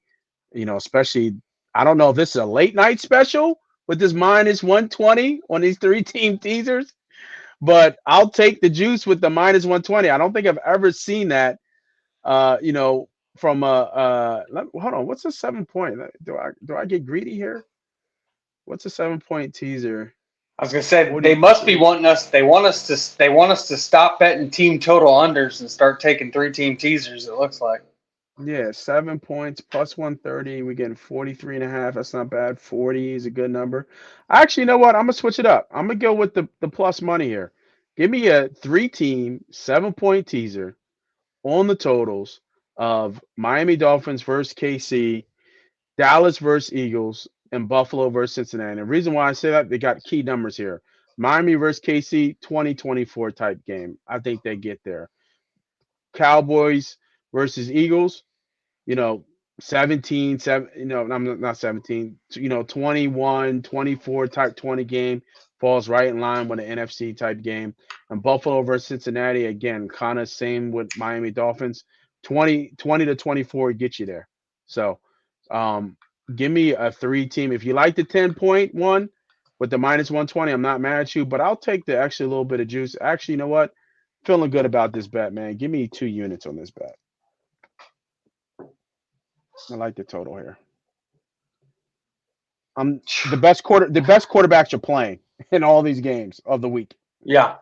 Especially I don't know if this is a late night special with this minus 120 on these 3-team teasers, but I'll take the juice with the minus 120. I don't think I've ever seen that. From hold on, what's a 7 point? Do I get greedy here? What's a 7 point teaser? I was gonna say they must be 42. wanting us. They want us to stop betting team total unders and start taking 3-team teasers. It looks like. Yeah, 7 points plus 130. We're getting 43 and a half. That's not bad. 40 is a good number. Actually, you know what? I'm gonna switch it up. I'm gonna go with the plus money here. Give me a 3-team, 7 point teaser on the totals of Miami Dolphins versus KC, Dallas versus Eagles, and Buffalo versus Cincinnati. The reason why I say that, they got key numbers here. Miami versus KC, 2024 type game. I think they get there. Cowboys versus Eagles, you know, 17, 7, I'm not 17, 21, 24 type 20 game falls right in line with an NFC type game. And Buffalo versus Cincinnati, again, kind of same with Miami Dolphins. 20 to 24 get you there. So give me a 3-team. If you like the 10-point one with the minus 120, I'm not mad at you, but I'll take the extra little bit of juice. Actually, you know what? Feeling good about this bet, man. Give me 2 units on this bet. I like the total here. The best quarterbacks are playing in all these games of the week. Yeah.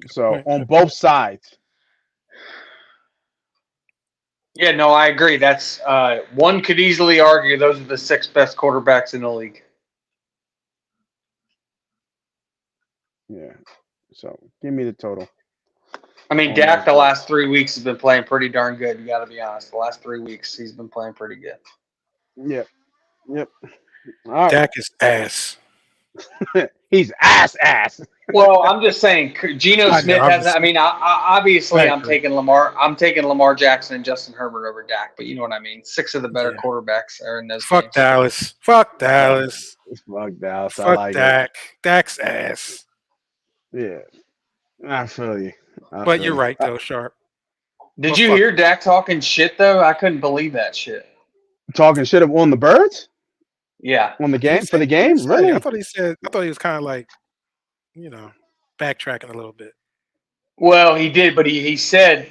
So on both sides. Yeah, no, I agree. That's one could easily argue those are the 6 best quarterbacks in the league. Yeah. So give me the total. I mean, Oh, Dak the my last 3 weeks has been playing pretty darn good. You got to be honest. The last 3 weeks he's been playing pretty good. Yep. All right. Dak is ass. He's ass. Well, I'm just saying, Geno Smith hasn't. I mean, obviously, I'm taking Lamar Jackson and Justin Herbert over Dak, but you know what I mean. 6 of the better quarterbacks are in those Fuck games. Dallas. Fuck Dallas. Fuck Dallas. Fuck I like Dak. Dak's ass. it. Yeah. I feel you. But you're right though, Sharp. Did you hear Dak talking shit though? I couldn't believe that shit. Talking shit on the Birds? Yeah. On the game for the game? Really? I thought he was kind of like, backtracking a little bit. Well, he did, but he said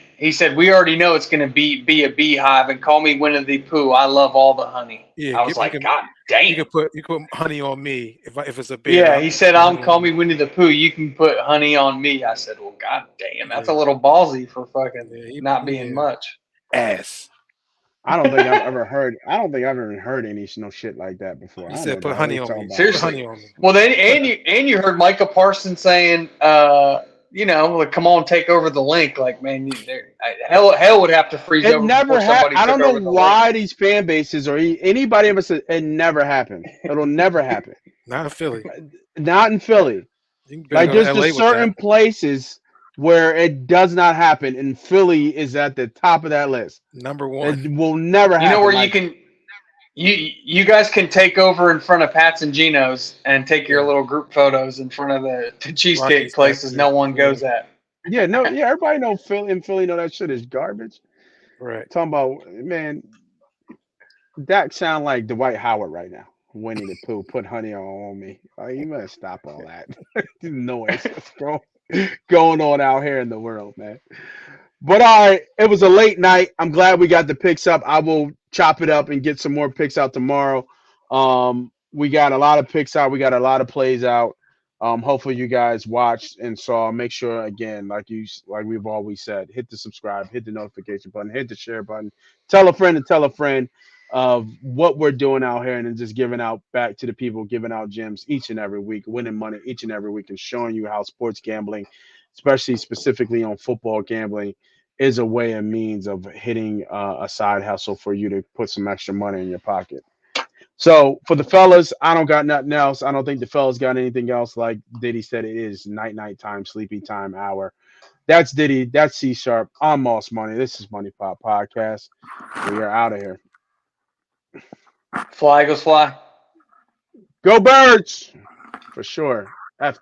we already know it's going to be a beehive, and call me Winnie the Pooh. I love all the honey. Yeah, I was like, God damn. You can put honey on me if it's a beer. Yeah, he said, call me Winnie the Pooh. You can put honey on me. I said, well, God damn, that's a little ballsy for fucking not being much. Ass. I don't think I've ever heard any shit like that before. He said, "Put honey on me." Seriously. Honey on me. Well, then, and you heard Micah Parsons saying like, come on, take over the link. Like, man, hell would have to freeze It over never before somebody happened. I took don't over know the why link. these fan bases or anybody ever said it never happened. It'll never happen. Not in Philly. Not in Philly. You better Like go to there's LA just with that. certain places where it does not happen, and Philly is at the top of that list. Number one. It will never happen. You know where like, you guys can take over in front of Pat's and Gino's and take your Yeah. little group photos in front of the cheesecake Rockies places factory. no one Yeah. goes at. yeah, no, yeah, everybody know Philly and Philly know that shit is garbage. Right. Talking about, man, that sound like Dwight Howard right now. Winnie the Pooh, put honey on me. Like, you better stop all that noise that's going on out here in the world, man. But all right, it was a late night. I'm glad we got the picks up. I will chop it up and get some more picks out tomorrow. We got a lot of picks out. We got a lot of plays out. Hopefully you guys watched and saw. Make sure again, like we've always said, hit the subscribe, hit the notification button, hit the share button, tell a friend to tell a friend of what we're doing out here, and then just giving out back to the people, giving out gems each and every week, winning money each and every week, and showing you how sports gambling, especially specifically on football gambling, is a way and means of hitting a side hustle for you to put some extra money in your pocket. So for the fellas, I don't got nothing else. I don't think the fellas got anything else. Like Diddy said, it is night time, sleepy time hour. That's Diddy. That's C Sharp. I'm Moss Money. This is MoneyPot Podcast. We are out of here. Fly, Eagles, fly. Go Birds! For sure.